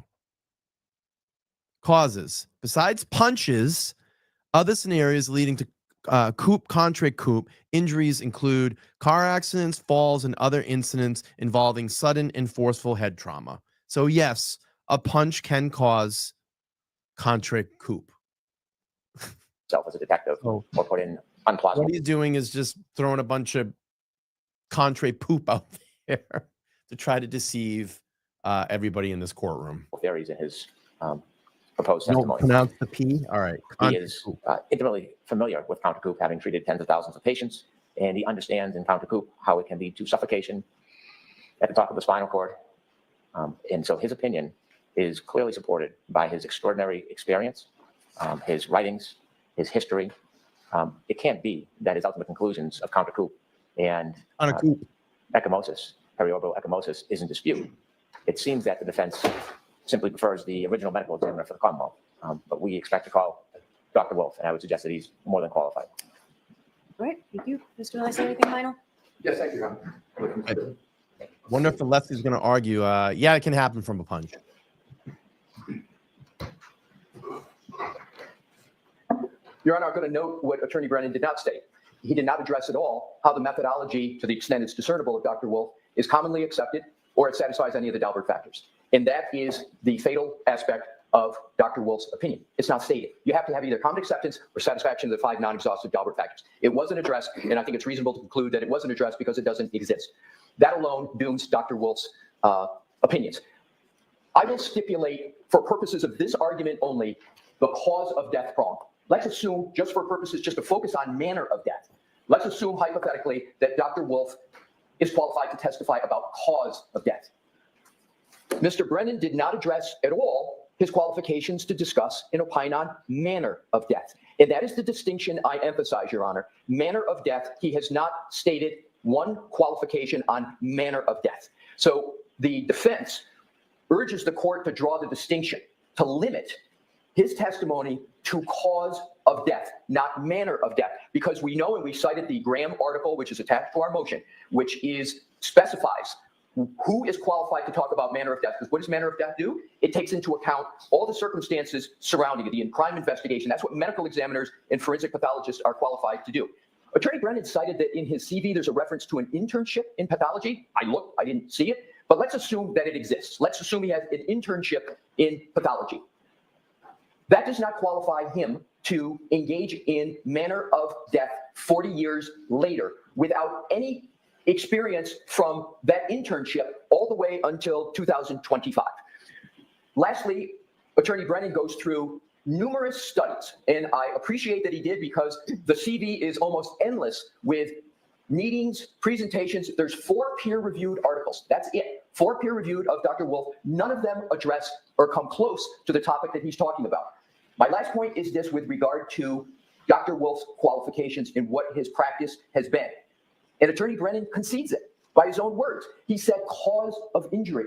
Causes. Besides punches, other scenarios leading to contre-coup injuries include car accidents, falls, and other incidents involving sudden and forceful head trauma. So yes, a punch can cause contre-coup. As a detective, or put in unplausible. What he's doing is just throwing a bunch of contre-coup out there to try to deceive everybody in this courtroom. Theories in his proposed testimony. Don't pronounce the P? All right. He is intimately familiar with counter-coup, having treated tens of thousands of patients, and he understands in counter-coup how it can lead to suffocation at the top of the spinal cord. And so his opinion is clearly supported by his extraordinary experience, his writings, his history. It can't be that his ultimate conclusions of counter-coup and ecchymosis, periorbital ecchymosis, is in dispute. It seems that the defense simply prefers the original medical examiner for the Commonwealth, but we expect to call Dr. Wolf, and I would suggest that he's more than qualified. All right, thank you. Mr. Leslie, anything final? Yes, thank you, Your Honor. I wonder if the left is going to argue, yeah, it can happen from a punch. Your Honor, I'm going to note what Attorney Brennan did not state. He did not address at all how the methodology, to the extent it's discernible of Dr. Wolf, is commonly accepted or it satisfies any of the Daubert factors. And that is the fatal aspect of Dr. Wolf's opinion. It's not stated. You have to have either common acceptance or satisfaction of the 5 non-exhaustive Daubert factors. It wasn't addressed, and I think it's reasonable to conclude that it wasn't addressed because it doesn't exist. That alone dooms Dr. Wolf's opinions. I will stipulate, for purposes of this argument only, the cause of death prong. Let's assume, just for purposes, just to focus on manner of death, let's assume hypothetically that Dr. Wolf is qualified to testify about cause of death. Mr. Brennan did not address at all his qualifications to discuss and opine on manner of death. And that is the distinction I emphasize, Your Honor. Manner of death, he has not stated one qualification on manner of death. So the defense urges the court to draw the distinction, to limit his testimony to cause of death, not manner of death, because we know, and we cited the Graham article, which is attached to our motion, which specifies who is qualified to talk about manner of death. Because what does manner of death do? It takes into account all the circumstances surrounding it, the crime investigation. That's what medical examiners and forensic pathologists are qualified to do. Attorney Brennan cited that in his CV, there's a reference to an internship in pathology. I looked, I didn't see it, but let's assume that it exists. Let's assume he has an internship in pathology. That does not qualify him to engage in manner of death 40 years later without any experience from that internship all the way until 2025. Lastly, Attorney Brennan goes through numerous studies, and I appreciate that he did because the CV is almost endless with meetings, presentations. There's 4 peer-reviewed articles. That's it. 4 peer-reviewed of Dr. Wolf. None of them address or come close to the topic that he's talking about. My last point is this with regard to Dr. Wolf's qualifications and what his practice has been. And Attorney Brennan concedes it by his own words. He said cause of injury.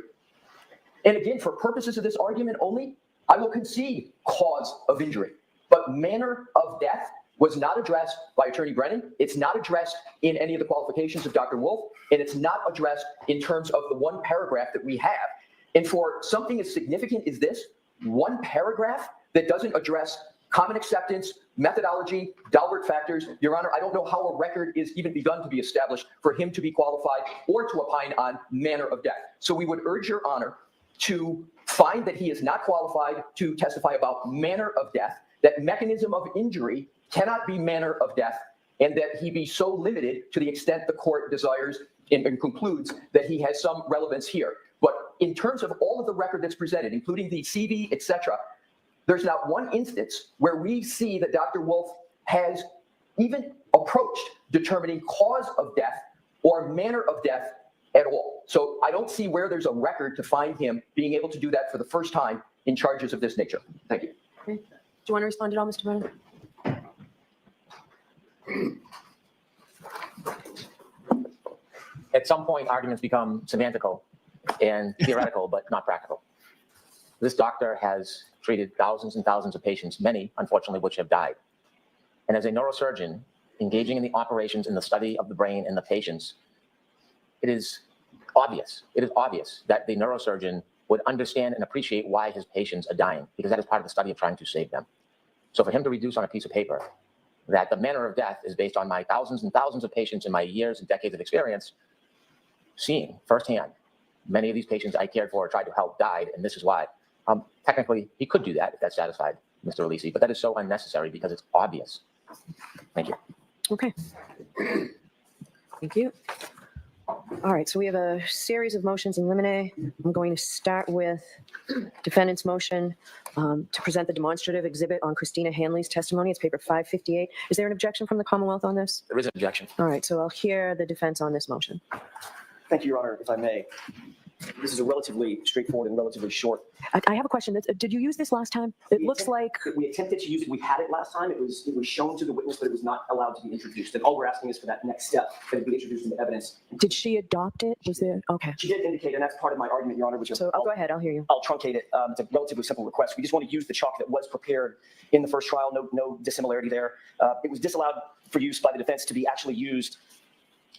And again, for purposes of this argument only, I will concede cause of injury. But manner of death was not addressed by Attorney Brennan. It's not addressed in any of the qualifications of Dr. Wolf, and it's not addressed in terms of the one paragraph that we have. And for something as significant as this, one paragraph that doesn't address common acceptance, methodology, Dalbert factors, Your Honor, I don't know how a record is even begun to be established for him to be qualified or to opine on manner of death. So we would urge Your Honor to find that he is not qualified to testify about manner of death, that mechanism of injury cannot be manner of death, and that he be so limited to the extent the court desires and concludes that he has some relevance here. But in terms of all of the record that's presented, including the CV, etc., there's not one instance where we see that Dr. Wolf has even approached determining cause of death or manner of death at all. So I don't see where there's a record to find him being able to do that for the first time in charges of this nature. Thank you. Okay. Do you want to respond at all, Mr. Brennan? At some point, arguments become semantical and theoretical, but not practical. This doctor has treated thousands and thousands of patients, many, unfortunately, which have died. And as a neurosurgeon, engaging in the operations and the study of the brain and the patients, it is obvious that the neurosurgeon would understand and appreciate why his patients are dying, because that is part of the study of trying to save them. So for him to reduce on a piece of paper that the manner of death is based on my thousands and thousands of patients in my years and decades of experience, seeing firsthand many of these patients I cared for or tried to help died, and this is why. Technically, he could do that if that satisfied Mr. Alisi, but that is so unnecessary because it's obvious. Thank you. Okay. Thank you. All right, so we have a series of motions in limine. I'm going to start with defendant's motion to present the demonstrative exhibit on Christina Hanley's testimony. It's paper 558. Is there an objection from the Commonwealth on this? There is an objection. All right, so I'll hear the defense on this motion. Thank you, Your Honor, if I may. This is a relatively straightforward and relatively short. I have a question. Did you use this last time? It looks like we attempted to use it. We had it last time. It was shown to the witness, but it was not allowed to be introduced. And all we're asking is for that next step, that it be introduced into evidence. Did she adopt it? Was there? Okay. She did indicate, and that's part of my argument, Your Honor, which is. So go ahead. I'll hear you. I'll truncate it. It's a relatively simple request. We just want to use the chalk that was prepared in the first trial. No dissimilarity there. It was disallowed for use by the defense to be actually used.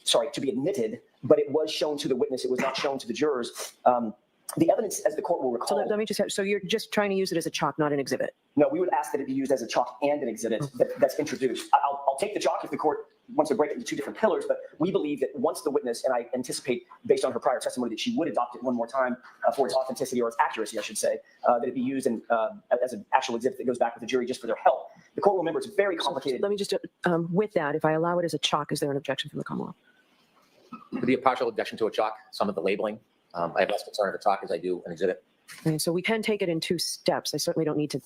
Sorry, to be admitted, but it was shown to the witness. It was not shown to the jurors. The evidence, as the court will recall. So let me just. So you're just trying to use it as a chalk, not an exhibit. No, we would ask that it be used as a chalk and an exhibit that's introduced. I'll take the chalk if the court wants to break it into 2 different pillars, but we believe that once the witness, and I anticipate based on her prior testimony that she would adopt it one more time for its authenticity or its accuracy, I should say, that it be used as an actual exhibit that goes back with the jury just for their help. The court will remember it's very complicated. So let me just, with that, if I allow it as a chalk, is there an objection from the Commonwealth? Would be a partial objection to a chalk, some of the labeling. I have less concern of a chalk as I do an exhibit. Okay, so we can take it in 2 steps. I certainly don't need to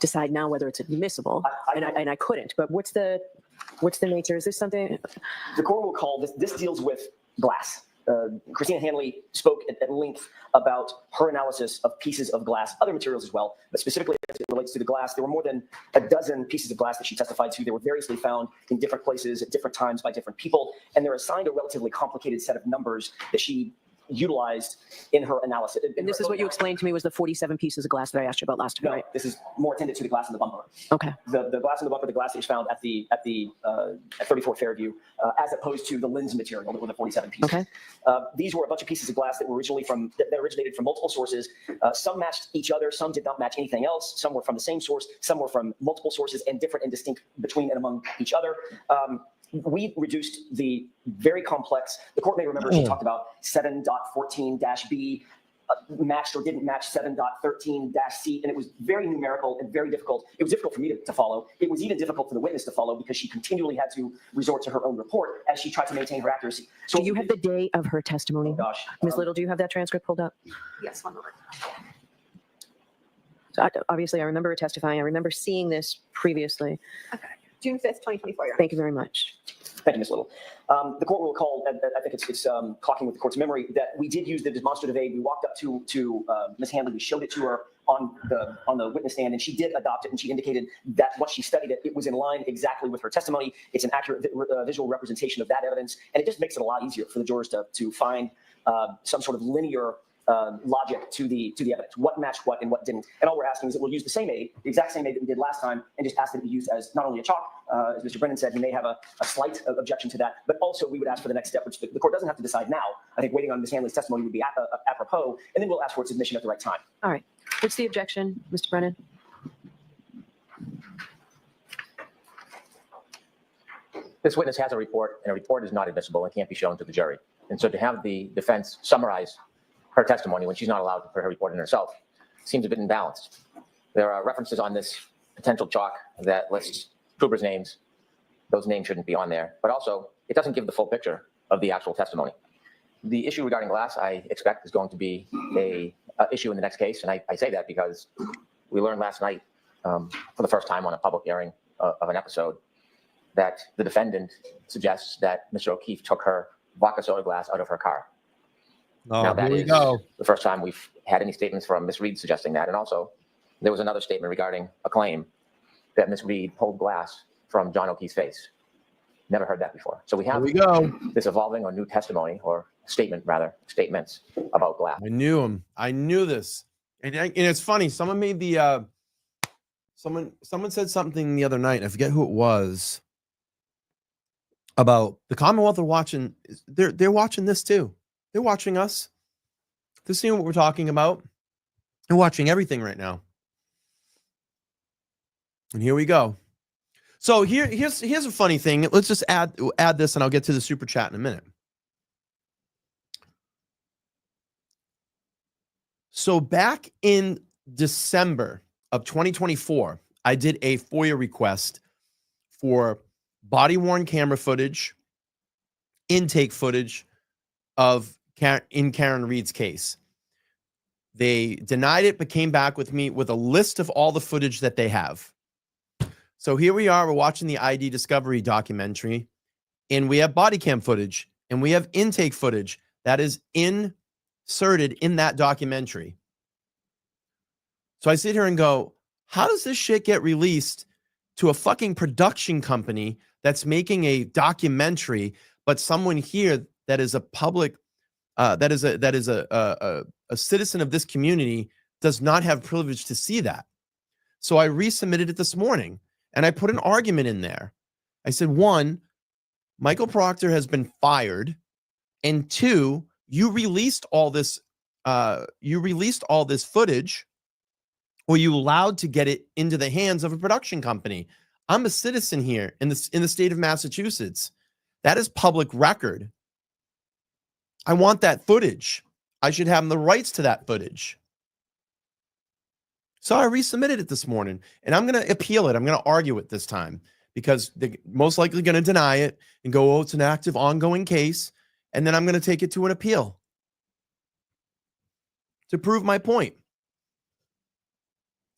decide now whether it's admissible, and I couldn't. But what's the nature? Is this something? The court will call this. This deals with glass. Christina Hanley spoke at length about her analysis of pieces of glass, other materials as well, but specifically as it relates to the glass. There were more than a dozen pieces of glass that she testified to. They were variously found in different places at different times by different people, and they're assigned a relatively complicated set of numbers that she utilized in her analysis. And this is what you explained to me was the 47 pieces of glass that I asked you about last time, No, right? this is more attended to the glass in the bumper. Okay. The glass in the bumper, the glass that is found at 34 Fairview, as opposed to the lens material that were the 47 pieces. Okay. These were a bunch of pieces of glass that were that originated from multiple sources. Some matched each other, some did not match anything else. Some were from the same source, some were from multiple sources and different and distinct between and among each other. we reduced the very complex, the court may remember she talked about 7.14-B matched or didn't match 7.13-C, and it was very numerical and very difficult. It was difficult for me to follow. It was even difficult for the witness to follow because she continually had to resort to her own report as she tried to maintain her accuracy. So Do you have the day of her testimony? Oh gosh. Ms. Little, do you have that transcript pulled up? Yes, one moment. So obviously, I remember her testifying. I remember seeing this previously. Okay. June 5th, 2024. Your Honor. Thank you very much. Thank you, Ms. Little. The court will recall, I think it's clocking with the court's memory, that we did use the demonstrative aid. We walked up to Ms. Handley. We showed it to her on the witness stand, and she did adopt it, and she indicated that once she studied it, it was in line exactly with her testimony. It's an accurate visual representation of that evidence, and it just makes it a lot easier for the jurors to find some sort of linear logic to the evidence, what matched what and what didn't. And all we're asking is that we'll use the same aid, the exact same aid that we did last time, and just ask that it be used as not only a chalk, as Mr. Brennan said, he may have a slight objection to that, but also we would ask for the next step, which the court doesn't have to decide now. I think waiting on Ms. Handley's testimony would be apropos, and then we'll ask for its admission at the right time. All right. What's the objection, Mr. Brennan? This witness has a report, and a report is not admissible and can't be shown to the jury. And so to have the defense summarize her testimony when she's not allowed to put her report in herself seems a bit imbalanced. There are references on this potential chalk that lists troopers' names. Those names shouldn't be on there. But also, it doesn't give the full picture of the actual testimony. The issue regarding glass, I expect, is going to be a issue in the next case. And I say that because we learned last night, for the first time on a public airing of an episode, that the defendant suggests that Mr. O'Keefe took her vodka soda glass out of her car. Oh, now, that here we is go. the first time we've had any statements from Ms. Reed suggesting that. And also, there was another statement regarding a claim that Ms. Reed pulled glass from John O'Keefe's face. Never heard that before. So we have this evolving or new testimony, or statement rather, statements about glass. I knew him. I knew this. And it's funny. Someone made the, someone said something the other night. I forget who it was, about the Commonwealth are watching. They're watching this too. They're watching us. They're seeing what we're talking about. They're watching everything right now. And here we go. So here's a funny thing. Let's just add this, and I'll get to the super chat in a minute. So back in December of 2024, I did a FOIA request for body-worn camera footage, intake footage of in Karen Reed's case. They denied it, but came back with me with a list of all the footage that they have. So here we are, we're watching the ID Discovery documentary, and we have body cam footage, and we have intake footage that is inserted in that documentary. So I sit here and go, how does this shit get released to a fucking production company that's making a documentary, but someone here that is a public, that is a citizen of this community does not have privilege to see that? So I resubmitted it this morning, and I put an argument in there. I said, one, Michael Proctor has been fired, and two, you released all this footage, or you allowed to get it into the hands of a production company. I'm a citizen here in the state of Massachusetts. That is public record. I want that footage. I should have the rights to that footage. So I resubmitted it this morning, and I'm going to appeal it. I'm going to argue it this time because they're most likely going to deny it and go, oh, it's an active, ongoing case. And then I'm going to take it to an appeal to prove my point.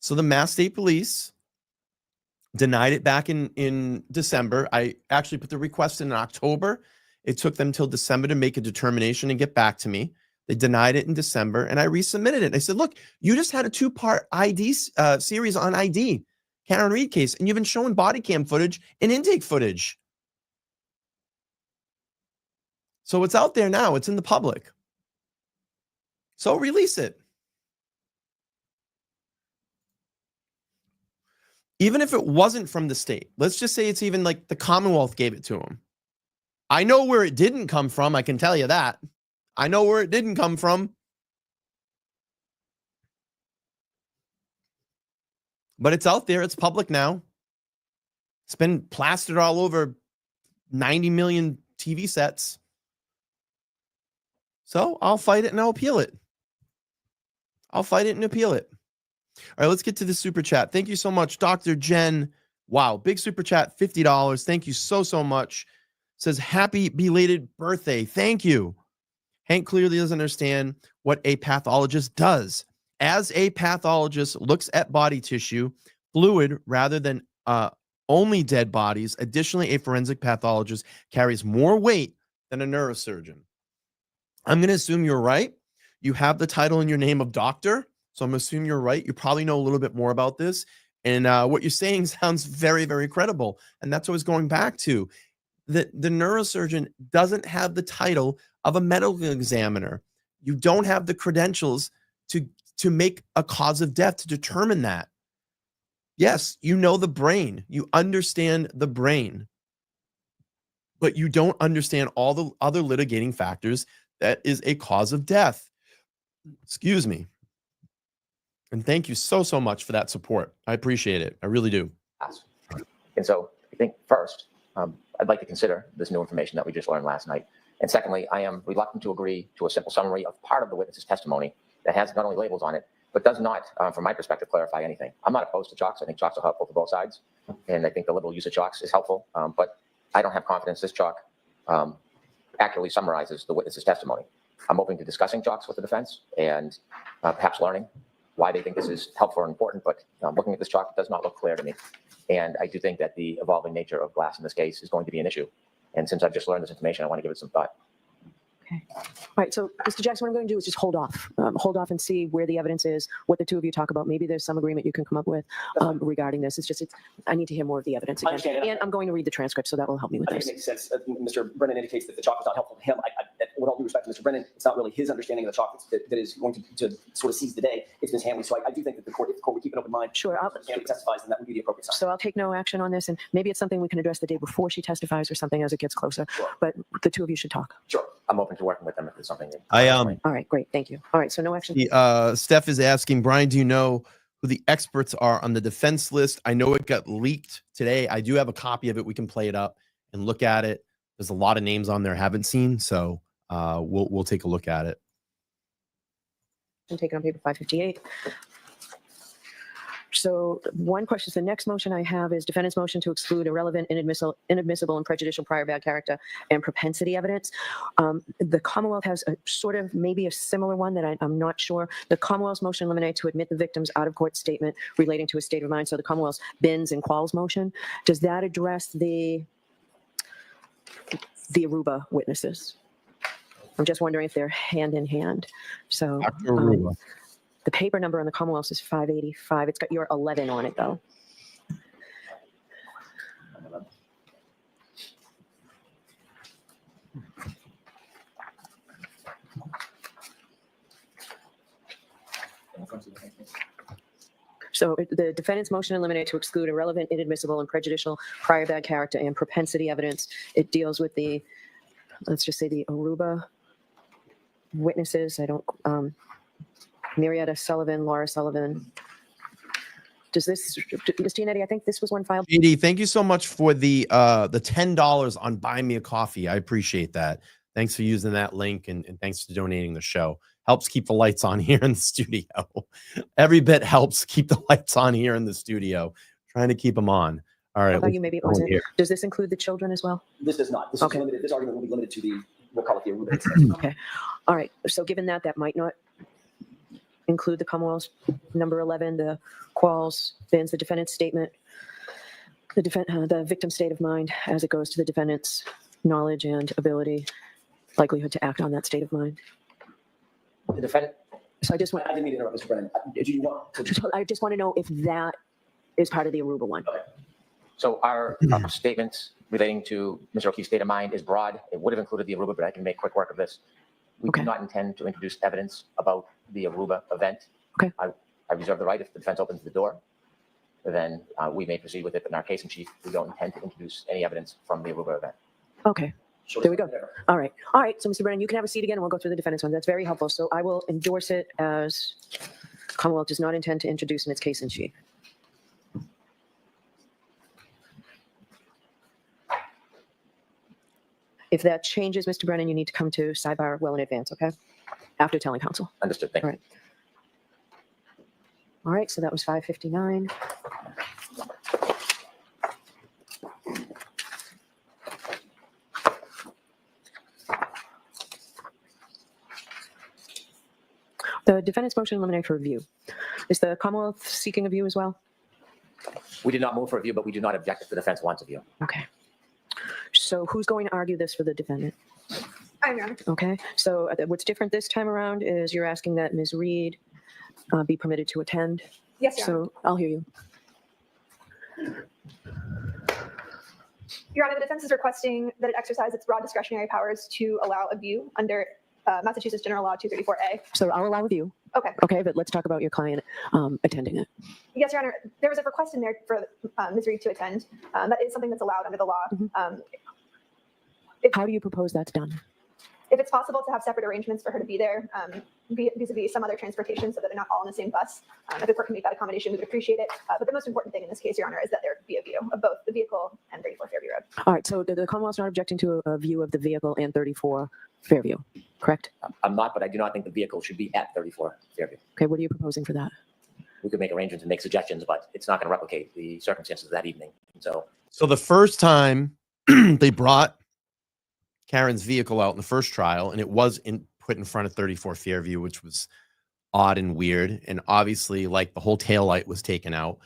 So the Mass State Police denied it back in December. I actually put the request in October. It took them till December to make a determination and get back to me. They denied it in December, and I resubmitted it. I said, look, you just had a 2-part ID series on ID, Karen Reed case, and you've been showing body cam footage and intake footage. So it's out there now. It's in the public. So release it. Even if it wasn't from the state, let's just say it's even like the Commonwealth gave it to them. I know where it didn't come from. I can tell you that. I know where it didn't come from. But it's out there. It's public now. It's been plastered all over 90 million TV sets. So I'll fight it and I'll appeal it. I'll fight it and appeal it. All right, let's get to the super chat. Thank you so much, Dr. Jen. Wow, big super chat, $50. Thank you so much. Says happy belated birthday. Thank you. Hank clearly doesn't understand what a pathologist does. As a pathologist looks at body tissue, fluid rather than only dead bodies. Additionally, a forensic pathologist carries more weight than a neurosurgeon. I'm going to assume you're right. You have the title in your name of doctor, so I'm assuming you're right. You probably know a little bit more about this. And what you're saying sounds very, very credible. And that's what I was going back to. The neurosurgeon doesn't have the title of a medical examiner. You don't have the credentials to make a cause of death, to determine that. Yes, you know the brain. You understand the brain. But you don't understand all the other litigating factors that is a cause of death. Excuse me. And thank you so much for that support. I appreciate it. I really do. And so I think first, I'd like to consider this new information that we just learned last night. And secondly, I am reluctant to agree to a simple summary of part of the witness's testimony that has not only labels on it, but does not, from my perspective, clarify anything. I'm not opposed to chalks. I think chalks are helpful to both sides. And I think the liberal use of chalks is helpful. But I don't have confidence this chalk accurately summarizes the witness's testimony. I'm open to discussing chalks with the defense and perhaps learning why they think this is helpful and important. But looking at this chalk, it does not look clear to me. And I do think that the evolving nature of glass in this case is going to be an issue. And since I've just learned this information, I want to give it some thought. Okay. All right. So, Mr. Jackson, what I'm going to do is just hold off and see where the evidence is, what the two of you talk about. Maybe there's some agreement you can come up with regarding this. I need to hear more of the evidence again. And I'm going to read the transcript, so that will help me with I this. think it makes sense. Mr. Brennan indicates that the chalk is not helpful to him. With all due respect to Mr. Brennan, it's not really his understanding of the chalk that is going to sort of seize the day. It's Ms. Hanley. So I do think that if the court would keep an open mind, Sure. Hanley testifies, then that would be the appropriate sign. So I'll take no action on this, and maybe it's something we can address the day before she testifies or something as it gets closer. Sure. But the two of you should talk. Sure. I'm open to working with them if it's something. All right, great. Thank you. All right, so no action. Steph is asking, Brian, do you know who the experts are on the defense list? I know it got leaked today. I do have a copy of it. We can play it up and look at it. There's a lot of names on there I haven't seen, so we'll take a look at it. I'm taking on paper 558. So one question, the next motion I have is defendant's motion to exclude irrelevant, inadmissible, and prejudicial prior bad character and propensity evidence. The Commonwealth has a sort of maybe a similar one that I'm not sure. The Commonwealth's motion eliminate to admit the victim's out-of-court statement relating to a state of mind. So the Commonwealth's Bins and Qualls motion. Does that address the Aruba witnesses? I'm just wondering if they're hand in hand. So the paper number on the Commonwealth is 585. It's got your 11 on it, though. So the defendant's motion eliminate to exclude irrelevant, inadmissible, and prejudicial prior bad character and propensity evidence. It deals with the, let's just say, the Aruba witnesses. I don't, Marietta Sullivan, Laura Sullivan. Does this, Ms. Giannetti, I think this was one filed. JD, thank you so much for the $10 on Buy Me a Coffee. I appreciate that. Thanks for using that link and thanks for donating the show. Helps keep the lights on here in the studio. Every bit helps keep the lights on here in the studio. Trying to keep them on. All right. You maybe it wasn't. Does this include the children as well? This does not. This is limited. This argument will be limited to the, we'll call it the Aruba. Okay. All right. So given that, that might not include the Commonwealth's number 11, the Qualls, Bins, the defendant's statement, the victim's state of mind as it goes to the defendant's knowledge and ability, likelihood to act on that state of mind. The defendant. So I just want. I didn't mean to interrupt, Mr. Brennan. Did you want to? I just want to know if that is part of the Aruba one. Okay. So our statements relating to Mr. O'Keefe's state of mind is broad. It would have included the Aruba, but I can make quick work of this. We do not intend to introduce evidence about the Aruba event. Okay. I reserve the right, if the defense opens the door, then we may proceed with it. But in our case in chief, we don't intend to introduce any evidence from the Aruba event. Okay. There we go. All right. All right. So, Mr. Brennan, you can have a seat again and we'll go through the defendant's one. That's very helpful. So I will endorse it as Commonwealth does not intend to introduce in its case in chief. If that changes, Mr. Brennan, you need to come to sidebar well in advance, okay? After telling counsel. Understood. Thank you. All right. All right, so that was 5:59. The defendant's motion to eliminate for review. Is the Commonwealth seeking a view as well? We did not move for review, but we do not object if the defense wants a view. Okay. So who's going to argue this for the defendant? I'm Your Honor. Okay, so what's different this time around is you're asking that Ms. Reed be permitted to attend. Yes, Your Honor. So I'll hear you. Your Honor, the defense is requesting that it exercise its broad discretionary powers to allow a view under Massachusetts General Law 234A. So I'll allow a view. Okay. Okay, but let's talk about your client attending it. Yes, Your Honor. There was a request in there for Ms. Reed to attend. That is something that's allowed under the law. How do you propose that's done? If it's possible to have separate arrangements for her to be there, vis-a-vis some other transportation so that they're not all in the same bus, if the court can make that accommodation, we would appreciate it. But the most important thing in this case, Your Honor, is that there be a view of both the vehicle and 34 Fairview Road. All right, so the Commonwealth's not objecting to a view of the vehicle and 34 Fairview, correct? I'm not, but I do not think the vehicle should be at 34 Fairview. Okay, what are you proposing for that? We could make arrangements and make suggestions, but it's not going to replicate the circumstances of that evening. So the first time they brought Karen's vehicle out in the first trial, and it was put in front of 34 Fairview, which was odd and weird. And obviously, like, the whole taillight was taken out.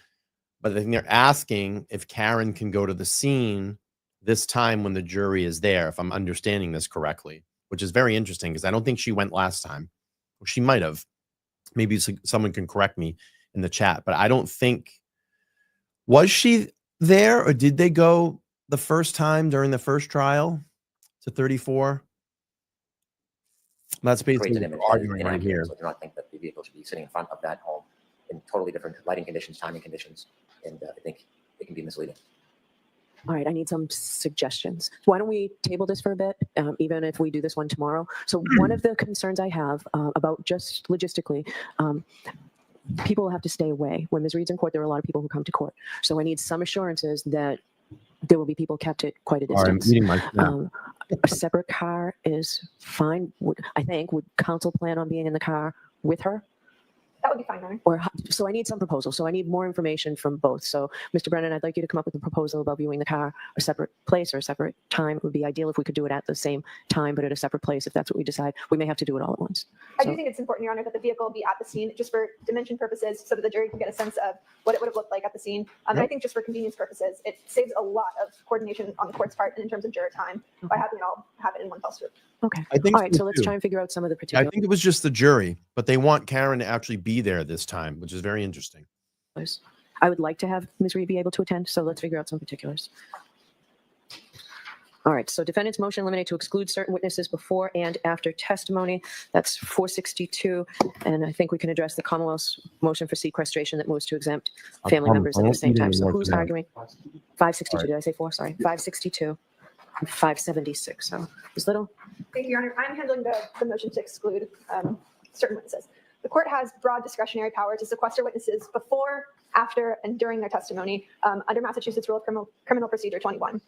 But I think they're asking if Karen can go to the scene this time when the jury is there, if I'm understanding this correctly, which is very interesting because I don't think she went last time. Well, she might have. Maybe someone can correct me in the chat, but I don't think. Was she there, or did they go the first time during the first trial to 34? That's basically what we're arguing right here. So I do not think that the vehicle should be sitting in front of that home in totally different lighting conditions, timing conditions, and I think it can be misleading. All right, I need some suggestions. Why don't we table this for a bit, even if we do this one tomorrow? So one of the concerns I have about just logistically, people will have to stay away. When Ms. Reed's in court, there are a lot of people who come to court. So I need some assurances that there will be people kept at quite a distance. A separate car is fine. Would counsel plan on being in the car with her? That would be fine, Your Honor. Or so I need some proposal. So I need more information from both. So, Mr. Brennan, I'd like you to come up with a proposal about viewing the car a separate place or a separate time. It would be ideal if we could do it at the same time, but at a separate place. If that's what we decide, we may have to do it all at once. I do think it's important, Your Honor, that the vehicle be at the scene just for dimension purposes so that the jury can get a sense of what it would have looked like at the scene. And I think just for convenience purposes, it saves a lot of coordination on the court's part and in terms of juror time by having it all happen in one fell swoop. Okay. I think all right, so let's try and figure out some of the particulars. I think it was just the jury, but they want Karen to actually be there this time, which is very interesting. I would like to have Ms. Reed be able to attend, so let's figure out some particulars. All right, so defendant's motion eliminate to exclude certain witnesses before and after testimony. That's 462, and I think we can address the Commonwealth's motion for sequestration that moves to exempt family members at the same time. So who's arguing? 562, did I say 4? Sorry, 562 and 576. So Ms. Little? Thank you, Your Honor. I'm handling the motion to exclude certain witnesses. The court has broad discretionary power to sequester witnesses before, after, and during their testimony under Massachusetts Rule of Criminal Procedure 21.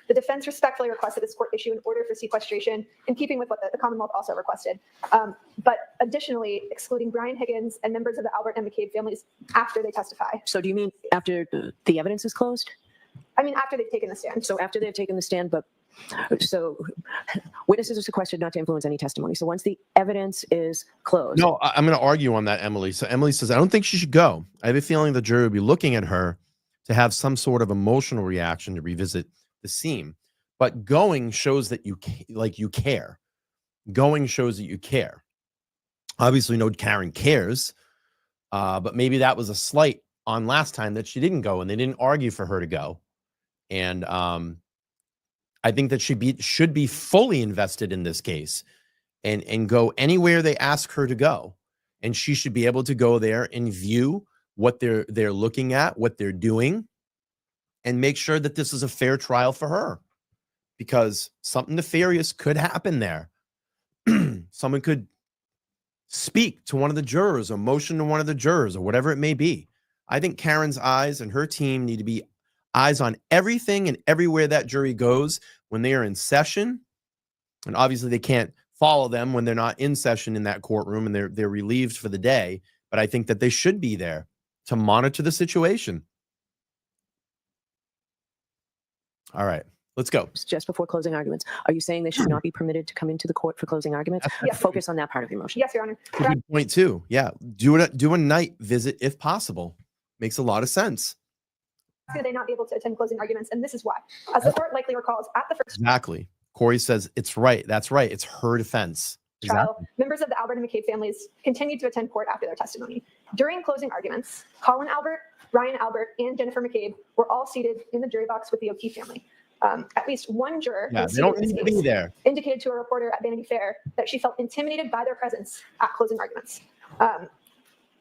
The defense respectfully requests that this court issue an order for sequestration in keeping with what the Commonwealth also requested, but additionally excluding Brian Higgins and members of the Albert and McCabe families after they testify. So do you mean after the evidence is closed? I mean after they've taken the stand. So after they've taken the stand, but so witnesses are sequestered not to influence any testimony. So once the evidence is closed. No, I'm going to argue on that, Emily. So Emily says, I don't think she should go. I have a feeling the jury will be looking at her to have some sort of emotional reaction to revisit the scene. But going shows that you care. Going shows that you care. Obviously, no, Karen cares. But maybe that was a slight on last time that she didn't go and they didn't argue for her to go. And I think that she should be fully invested in this case and go anywhere they ask her to go. And she should be able to go there and view what they're looking at, what they're doing, and make sure that this is a fair trial for her. Because something nefarious could happen there. Someone could speak to one of the jurors or motion to one of the jurors or whatever it may be. I think Karen's eyes and her team need to be eyes on everything and everywhere that jury goes when they are in session And obviously they can't follow them when they're not in session in that courtroom and they're relieved for the day. But I think that they should be there to monitor the situation. All right, let's go. Just before closing arguments, are you saying they should not be permitted to come into the court for closing arguments? Yes. Focus on that part of your motion. Yes, Your Honor. That's a good point too. Yeah, do a night visit if possible. Makes a lot of sense. They not be able to attend closing arguments, and this is why. As the court likely recalls, at the first Exactly. Corey says it's right. That's right. It's her defense. trial, Exactly. members of the Albert and McCabe families continued to attend court after their testimony. During closing arguments, Colin Albert, Ryan Albert, and Jennifer McCabe were all seated in the jury box with the O'Keefe family. At least one juror Yeah, who they don't seated in need to this be case there. indicated to a reporter at Vanity Fair that she felt intimidated by their presence at closing arguments.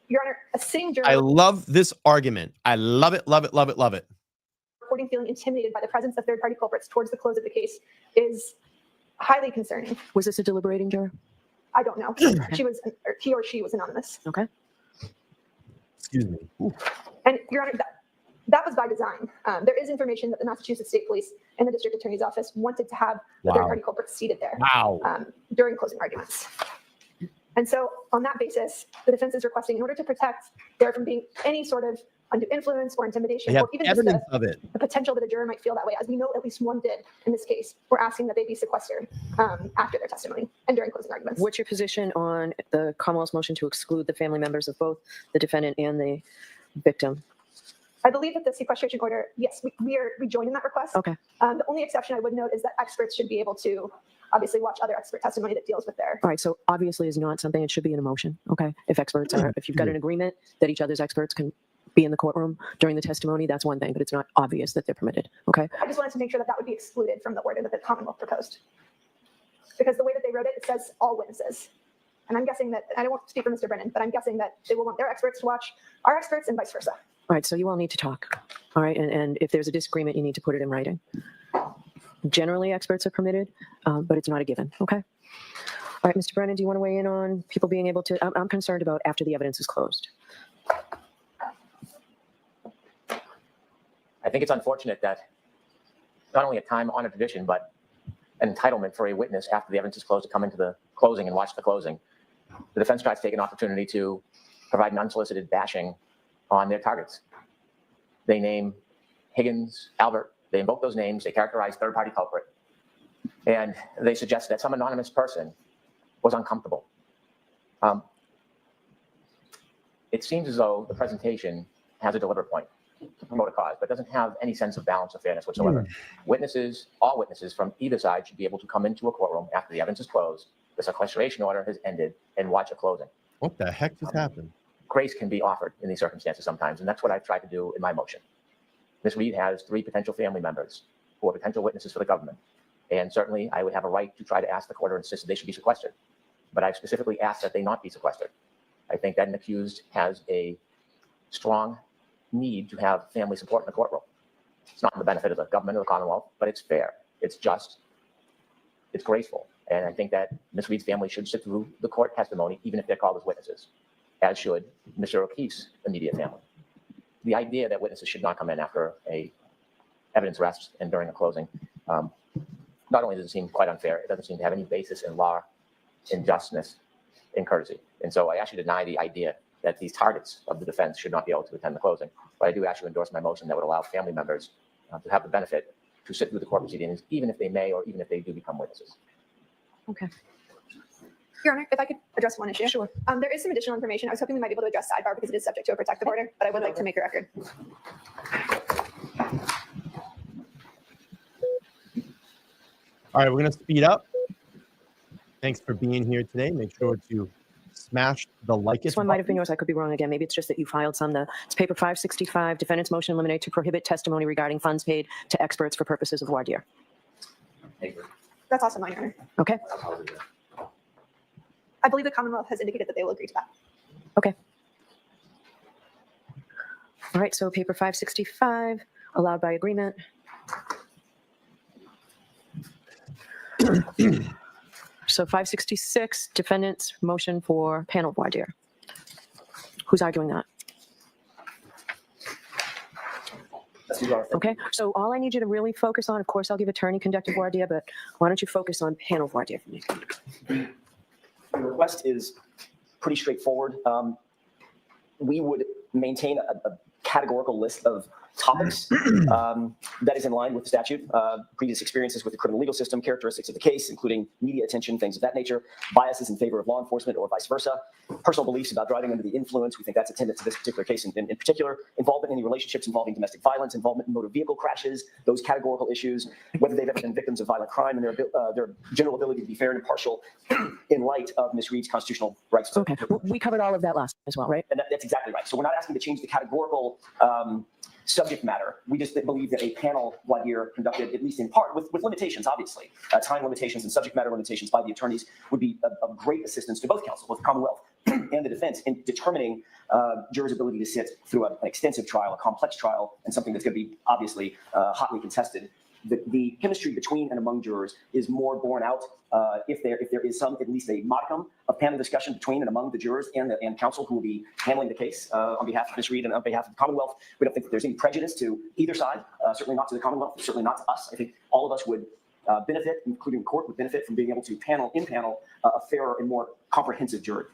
Your Honor, a sitting juror I love this argument. I love it, love it, love it, love it. reporting feeling intimidated by the presence of third-party culprits towards the close of the case is highly concerning. Was this a deliberating juror? I don't know. He or she was anonymous. Okay. Excuse me. Ooh. And Your Honor, that was by design. There is information that the Massachusetts State Police and the District Attorney's Office wanted to have the Wow. third-party culprits seated there Wow. during closing arguments. And so on that basis, the defense is requesting, in order to protect there from being any sort of undue influence or intimidation, They have or even just evidence of it. the potential that a juror might feel that way, as we know at least one did in this case, we're asking that they be sequestered after their testimony and during closing arguments. What's your position on the Commonwealth's motion to exclude the family members of both the defendant and the victim? I believe that the sequestration order, yes, we join in that request. Okay. The only exception I would note is that experts should be able to obviously watch other expert testimony that deals with their. All right. So obviously is not something, it should be in a motion. Okay. If experts are, if you've got an agreement that each other's experts can be in the courtroom during the testimony, that's one thing, but it's not obvious that they're permitted. Okay. I just wanted to make sure that that would be excluded from the order that the Commonwealth proposed. Because the way that they wrote it, it says all witnesses. And I'm guessing that, I don't want to speak for Mr. Brennan, but I'm guessing that they will want their experts to watch our experts and vice versa. All right. So you all need to talk. All right. And if there's a disagreement, you need to put it in writing. Generally, experts are permitted, but it's not a given. Okay. All right, Mr. Brennan, do you want to weigh in on people being able to? I'm concerned about after the evidence is closed. I think it's unfortunate that not only a time-honored tradition, but an entitlement for a witness after the evidence is closed to come into the closing and watch the closing. The defense tries to take an opportunity to provide an unsolicited bashing on their targets. They name Higgins, Albert. They invoke those names. They characterize third-party culprit. And they suggest that some anonymous person was uncomfortable. It seems as though the presentation has a deliberate point to promote a cause, but doesn't have any sense of balance or fairness whatsoever. Witnesses, all witnesses from either side should be able to come into a courtroom after the evidence is closed, the sequestration order has ended, and watch a closing. What the heck just happened? Grace can be offered in these circumstances sometimes, and that's what I've tried to do in my motion. Ms. Reed has 3 potential family members who are potential witnesses for the government. And certainly I would have a right to try to ask the court or insist that they should be sequestered. But I've specifically asked that they not be sequestered. I think that an accused has a strong need to have family support in the courtroom. It's not in the benefit of the government or the Commonwealth, but it's fair, it's just, it's graceful. And I think that Ms. Reed's family should sit through the court testimony, even if they're called as witnesses, as should Mr. O'Keefe's immediate family. The idea that witnesses should not come in after a evidence rests and during a closing, not only does it seem quite unfair, it doesn't seem to have any basis in law, in justness, in courtesy. And so I actually deny the idea that these targets of the defense should not be able to attend the closing. But I do actually endorse my motion that would allow family members to have the benefit to sit through the court proceedings, even if they may or even if they do become witnesses. Okay. Your Honor, if I could address one issue. Sure. There is some additional information. I was hoping we might be able to address sidebar because it is subject to a protective order, but I would like to make a record. All right, we're going to speed up. Thanks for being here today. Make sure to smash the like. This one might have been yours. I could be wrong again. Maybe it's just that you filed some. It's paper 565, defendant's motion eliminate to prohibit testimony regarding funds paid to experts for purposes of voir dire. That's also mine, Your Honor. Okay. I believe the Commonwealth has indicated that they will agree to that. Okay. All right, so paper 565, allowed by agreement. So 566, defendant's motion for panel voir dire. Who's arguing that? do our thing. Okay, so all I need you to really focus on, of course, I'll give attorney conducted voir dire, but why don't you focus on panel voir dire for me? The request is pretty straightforward. We would maintain a categorical list of topics that is in line with the statute, previous experiences with the criminal legal system, characteristics of the case, including media attention, things of that nature, biases in favor of law enforcement or vice versa, personal beliefs about driving under the influence. We think that's attendant to this particular case in particular, involvement in any relationships involving domestic violence, involvement in motor vehicle crashes, those categorical issues, whether they've ever been victims of violent crime, and their general ability to be fair and impartial in light of Ms. Reed's constitutional rights. Okay, well, we covered all of that last as well, right? And that's exactly right. So we're not asking to change the categorical subject matter. We just believe that a panel voir dire conducted, at least in part, with limitations, obviously, time limitations and subject matter limitations by the attorneys would be of great assistance to both counsel, both the Commonwealth and the defense, in determining jurors' ability to sit through an extensive trial, a complex trial, and something that's going to be obviously hotly contested. The chemistry between and among jurors is more borne out if there is some, at least a modicum of panel discussion between and among the jurors and counsel who will be handling the case on behalf of Ms. Reed and on behalf of the Commonwealth. We don't think that there's any prejudice to either side, certainly not to the Commonwealth, certainly not to us. I think all of us would benefit, including the court, would benefit from being able to panel a fairer and more comprehensive jury.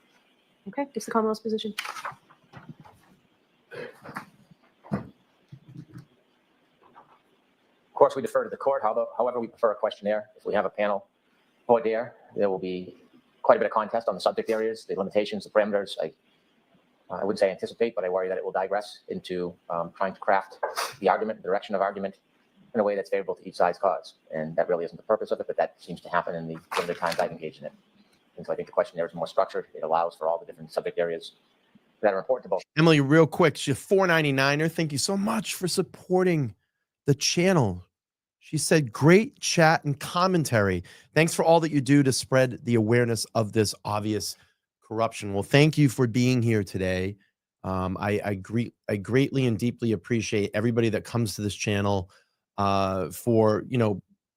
Okay, just the Commonwealth's position. Of course, we defer to the court. However, we prefer a questionnaire. If we have a panel voir dire, there will be quite a bit of contest on the subject areas, the limitations, the parameters. I wouldn't say anticipate, but I worry that it will digress into trying to craft the argument, the direction of argument, in a way that's favorable to each side's cause. And that really isn't the purpose of it, but that seems to happen in the limited times I've engaged in it. And so I think the questionnaire is more structured. It allows for all the different subject areas that are important to both. Emily, real quick, she's a $4.99er. Thank you so much for supporting the channel. She said, great chat and commentary. Thanks for all that you do to spread the awareness of this obvious corruption. Well, thank you for being here today. I greatly and deeply appreciate everybody that comes to this channel for,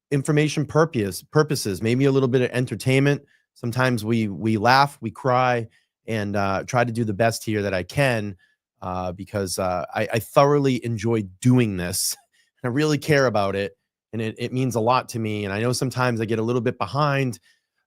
information purposes, maybe a little bit of entertainment. Sometimes we laugh, we cry, and try to do the best here that I can because I thoroughly enjoy doing this. I really care about it. And it means a lot to me. And I know sometimes I get a little bit behind,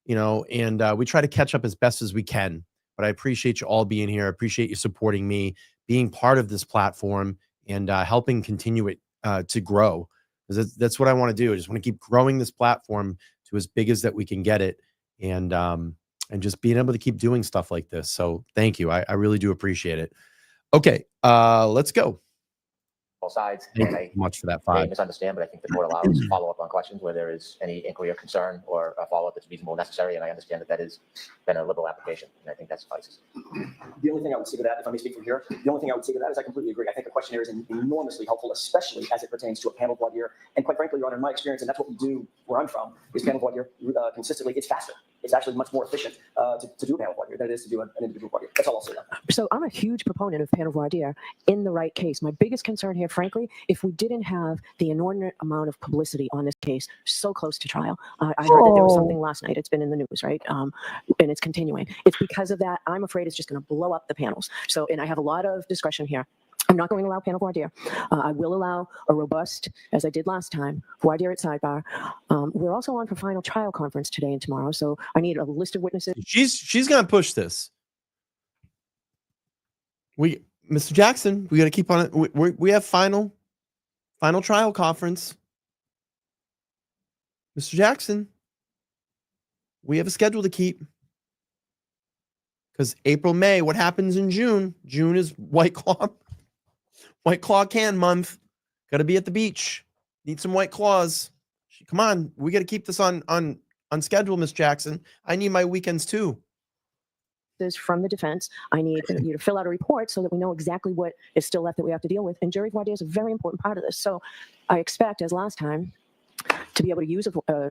and we try to catch up as best as we can. But I appreciate you all being here. I appreciate you supporting me, being part of this platform, and helping continue it to grow. Because that's what I want to do. I just want to keep growing this platform to as big as that we can get it, and just being able to keep doing stuff like this. So thank you. I really do appreciate it. Okay, let's go. Both sides. Thank you so much for that, Five. Misunderstand, but I think the court allows follow-up on questions where there is any inquiry or concern or a follow-up that's reasonable and necessary, and I understand that has been a liberal application, and I think that suffices. The only thing I would say to that, if I may speak from here, the only thing I would say to that is I completely agree. I think a questionnaire is enormously helpful, especially as it pertains to a panel voir dire. And quite frankly, Your Honor, in my experience, and that's what we do where I'm from, is panel voir dire consistently. It's faster. It's actually much more efficient to do a panel voir dire than it is to do an individual voir dire. That's all I'll say about that. So I'm a huge proponent of panel voir dire in the right case. My biggest concern here, frankly, if we didn't have the inordinate amount of publicity on this case so close to trial. I heard that there was something last night. It's been in the news, right? And it's continuing. It's because of that. I'm afraid it's just going to blow up the panels. So, and I have a lot of discretion here. I'm not going to allow panel voir dire. I will allow a robust, as I did last time, voir dire at sidebar. We're also on for final trial conference today and tomorrow, so I need a list of witnesses. She's gonna push this. Mr. Jackson, we got to keep on it. We have final trial conference. Mr. Jackson, we have a schedule to keep. Because April, May, what happens in June? June is White Claw can month. Got to be at the beach. Need some White Claws. Come on, we got to keep this on schedule, Miss Jackson. I need my weekends too. From the defense. I need you to fill out a report so that we know exactly what is still left that we have to deal with. And jury voir dire is a very important part of this. So I expect, as last time, to be able to use a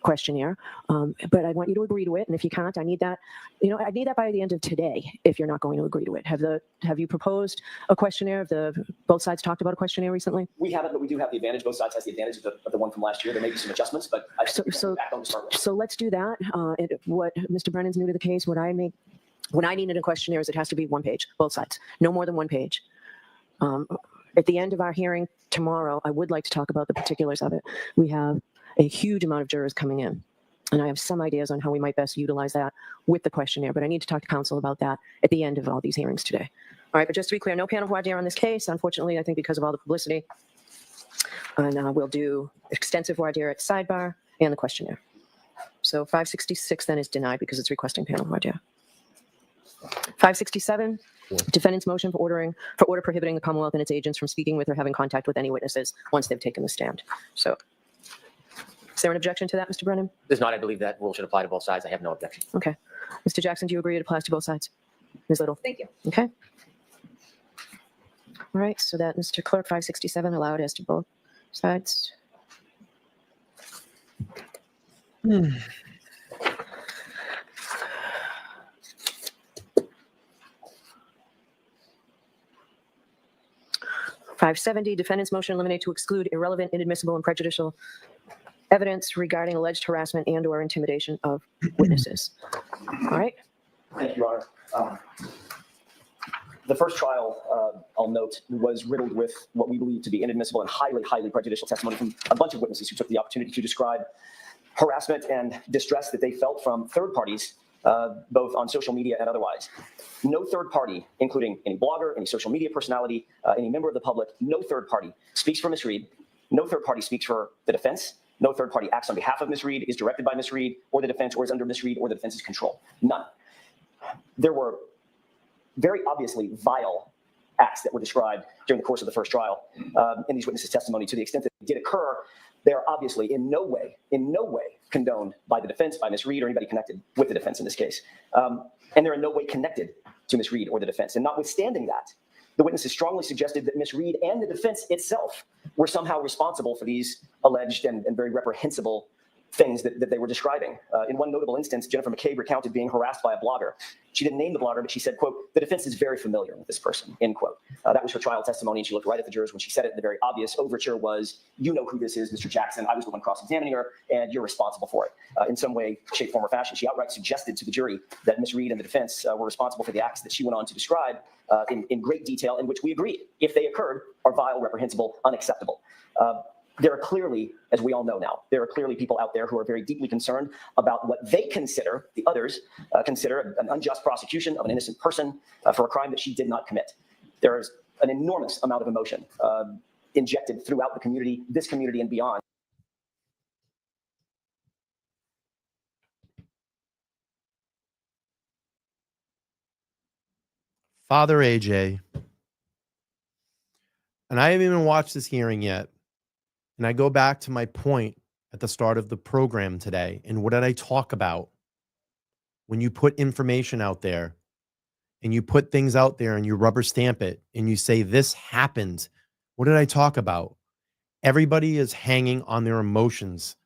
questionnaire, but I want you to agree to it. And if you can't, I need that. I need that by the end of today. If you're not going to agree to it, have you proposed a questionnaire? Have both sides talked about a questionnaire recently? We haven't, but we do have the advantage. Both sides has the advantage of the one from last year. There may be some adjustments, but so let's do that. What Mr. Brennan's new to the case. What I need in a questionnaire is it has to be one page, both sides, no more than one page. At the end of our hearing tomorrow, I would like to talk about the particulars of it. We have a huge amount of jurors coming in, and I have some ideas on how we might best utilize that with the questionnaire, but I need to talk to counsel about that at the end of all these hearings today. All right, but just to be clear, no panel voir dire on this case, unfortunately, I think because of all the publicity. And we'll do extensive voir dire at sidebar and the questionnaire. So 566 then is denied because it's requesting panel voir dire. 567, defendant's motion for order prohibiting the Commonwealth and its agents from speaking with or having contact with any witnesses once they've taken the stand. So is there an objection to that, Mr. Brennan? There's not. I believe that rule should apply to both sides. I have no objection. Okay. Mr. Jackson, do you agree it applies to both sides? Ms. Little? Thank you. Okay. All right, so that, Mr. Clerk, 567 allowed as to both sides. Hmm. $570, defendant's motion eliminate to exclude irrelevant, inadmissible, and prejudicial evidence regarding alleged harassment and/or intimidation of witnesses. All right. Thank you, Your Honor. The first trial, I'll note, was riddled with what we believe to be inadmissible and highly, highly prejudicial testimony from a bunch of witnesses who took the opportunity to describe harassment and distress that they felt from third parties, both on social media and otherwise. No third party, including any blogger, any social media personality, any member of the public, no third party speaks for Ms. Reed. No third party speaks for the defense. No third party acts on behalf of Ms. Reed, is directed by Ms. Reed, or the defense, or is under Ms. Reed or the defense's control. None. There were very obviously vile acts that were described during the course of the first trial in these witnesses' testimony. To the extent that it did occur, they are obviously in no way condoned by the defense, by Ms. Reed, or anybody connected with the defense in this case. And they're in no way connected to Ms. Reed or the defense. And notwithstanding that, the witnesses strongly suggested that Ms. Reed and the defense itself were somehow responsible for these alleged and very reprehensible things that they were describing. In one notable instance, Jennifer McCabe recounted being harassed by a blogger. She didn't name the blogger, but she said, quote, "The defense is very familiar with this person," end quote. That was her trial testimony, and she looked right at the jurors when she said it. The very obvious overture was, "You know who this is, Mr. Jackson. I was the one cross-examining her, and you're responsible for it." In some way, shape, form, or fashion, she outright suggested to the jury that Ms. Reed and the defense were responsible for the acts that she went on to describe in great detail, in which we agreed, if they occurred, are vile, reprehensible, unacceptable. There are clearly, as we all know now, there are clearly people out there who are very deeply concerned about what they consider, the others consider, an unjust prosecution of an innocent person for a crime that she did not commit. There is an enormous amount of emotion injected throughout the community, this community and beyond. Father AJ, and I haven't even watched this hearing yet. And I go back to my point at the start of the program today. And what did I talk about? When you put information out there and you put things out there and you rubber stamp it and you say, this happened. What did I talk about? Everybody is hanging on their emotions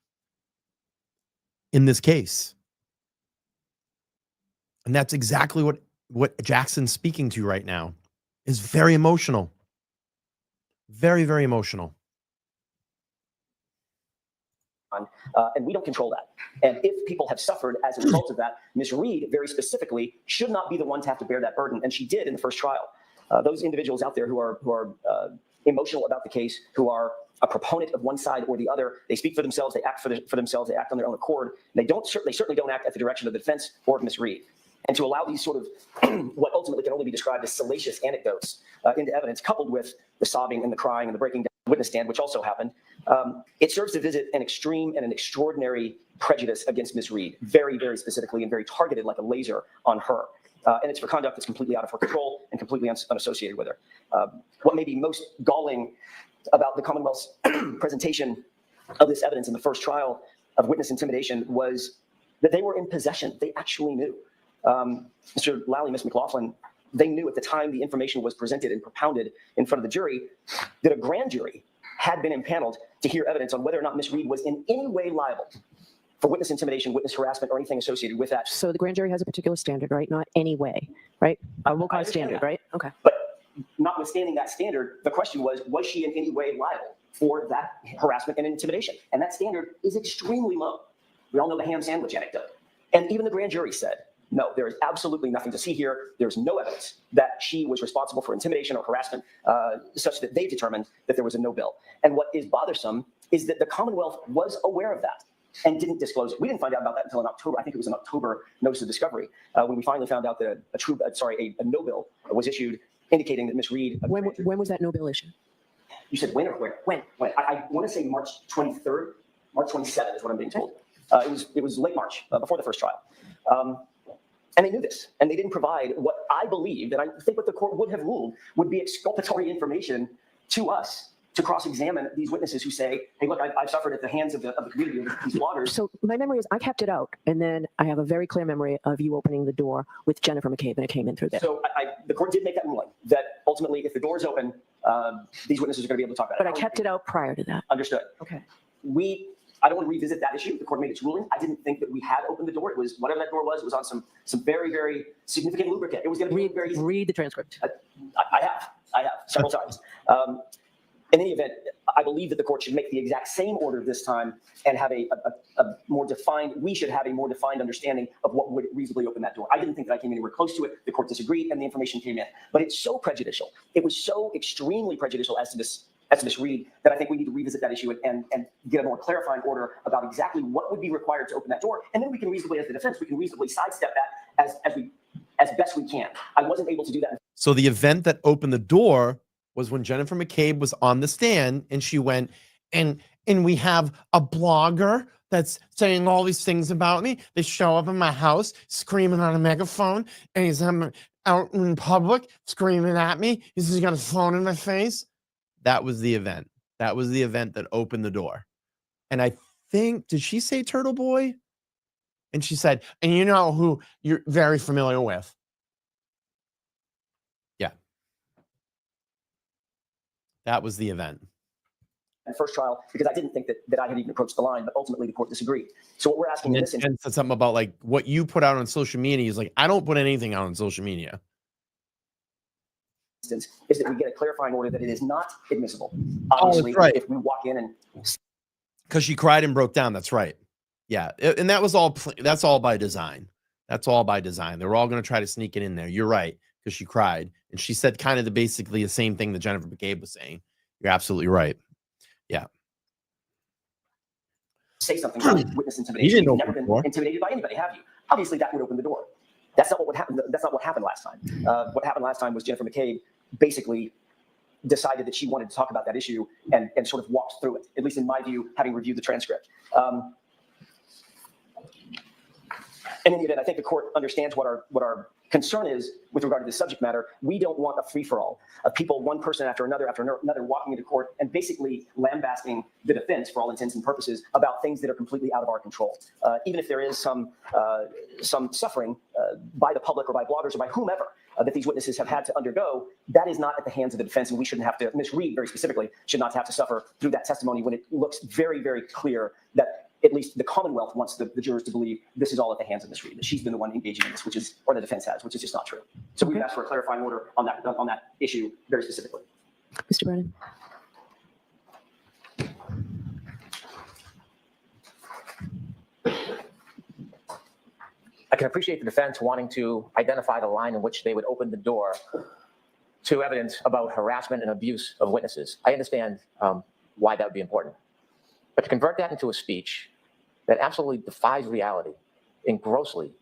in this case. And that's exactly what Jackson's speaking to right now is very emotional. Very, very emotional. And we don't control that. And if people have suffered as a result of that, Ms. Reed, very specifically, should not be the one to have to bear that burden. And she did in the first trial. Those individuals out there who are emotional about the case, who are a proponent of one side or the other, they speak for themselves, they act for themselves, they act on their own accord. They certainly don't act at the direction of the defense or of Ms. Reed. And to allow these sort of what ultimately can only be described as salacious anecdotes into evidence, coupled with the sobbing and the crying and the breaking down of the witness stand, which also happened, it serves to visit an extreme and an extraordinary prejudice against Ms. Reed, very, very specifically and very targeted like a laser on her. And it's for conduct that's completely out of her control and completely unassociated with her. What may be most galling about the Commonwealth's presentation of this evidence in the first trial of witness intimidation was that they were in possession. They actually knew. Mr. Lally, Ms. McLaughlin, they knew at the time the information was presented and propounded in front of the jury that a grand jury had been impaneled to hear evidence on whether or not Ms. Reed was in any way liable for witness intimidation, witness harassment, or anything associated with that. So the grand jury has a particular standard, right? Not any way, right? We'll call it standard, right? Okay. But notwithstanding that standard, the question was she in any way liable for that harassment and intimidation? And that standard is extremely low. We all know the ham sandwich anecdote. And even the grand jury said No, there is absolutely nothing to see here. There's no evidence that she was responsible for intimidation or harassment such that they determined that there was a no bill. And what is bothersome is that the Commonwealth was aware of that and didn't disclose it. We didn't find out about that until in October. I think it was an October notice of discovery when we finally found out that a no bill was issued indicating that Ms. Reed. When was that no bill issue? You said when or where? When? I want to say March 23rd, March 27th is what I'm being told. It was late March, before the first trial. And they knew this, and they didn't provide what I believed, and I think what the court would have ruled would be exculpatory information to us to cross-examine these witnesses who say, hey, look, I've suffered at the hands of the community of these bloggers. So my memory is I kept it out, and then I have a very clear memory of you opening the door with Jennifer McCabe, and it came in through there. So the court did make that ruling, that ultimately, if the door is open, these witnesses are going to be able to talk about it. But I kept it out prior to that. Understood. Okay. I don't want to revisit that issue. The court made its ruling. I didn't think that we had opened the door. It was whatever that door was. It was on some very, very significant lubricant. It was going to be very. Read the transcript. I have several times. In any event, I believe that the court should make the exact same order this time and have a more defined. We should have a more defined understanding of what would reasonably open that door. I didn't think that I came anywhere close to it. The court disagreed, and the information came in. But it's so prejudicial. It was so extremely prejudicial as to Ms. Reed that I think we need to revisit that issue and get a more clarifying order about exactly what would be required to open that door. And then we can reasonably, as the defense, we can reasonably sidestep that as best we can. I wasn't able to do that. So the event that opened the door was when Jennifer McCabe was on the stand and she went, and we have a blogger that's saying all these things about me. They show up in my house screaming on a megaphone, and he's out in public screaming at me. He's got a phone in my face. That was the event. That was the event that opened the door. And I think, did she say Turtle Boy? And she said, and you know who you're very familiar with. Yeah. That was the event. And first trial, because I didn't think that I had even approached the line, but ultimately the court disagreed. So what we're asking in this instance, said something about like what you put out on social media. He's like, I don't put anything out on social media. Is that we get a clarifying order that it is not admissible. Obviously, right. If we walk in and because she cried and broke down. That's right. Yeah, and that was all. That's all by design. That's all by design. They're all going to try to sneak it in there. You're right, because she cried and she said kind of basically the same thing that Jennifer McCabe was saying. You're absolutely right. Yeah. Say something about witness intimidation. You've never been intimidated by anybody, have you? Obviously, that would open the door. That's not what would happen. That's not what happened last time. What happened last time was Jennifer McCabe basically decided that she wanted to talk about that issue and sort of walked through it, at least in my view, having reviewed the transcript. In any event, I think the court understands what our concern is with regard to this subject matter. We don't want a free-for-all of people, one person after another, walking into court and basically lambasting the defense, for all intents and purposes, about things that are completely out of our control. Even if there is some suffering by the public or by bloggers or by whomever that these witnesses have had to undergo, that is not at the hands of the defense, and we shouldn't have to, Ms. Reed very specifically, should not have to suffer through that testimony when it looks very, very clear that at least the Commonwealth wants the jurors to believe this is all at the hands of Ms. Reed, that she's been the one engaging in this, or the defense has, which is just not true. So we've asked for a clarifying order on that issue very specifically. Mr. Brennan. I can appreciate the defense wanting to identify the line in which they would open the door to evidence about harassment and abuse of witnesses. I understand why that would be important. But to convert that into a speech that absolutely defies reality and grossly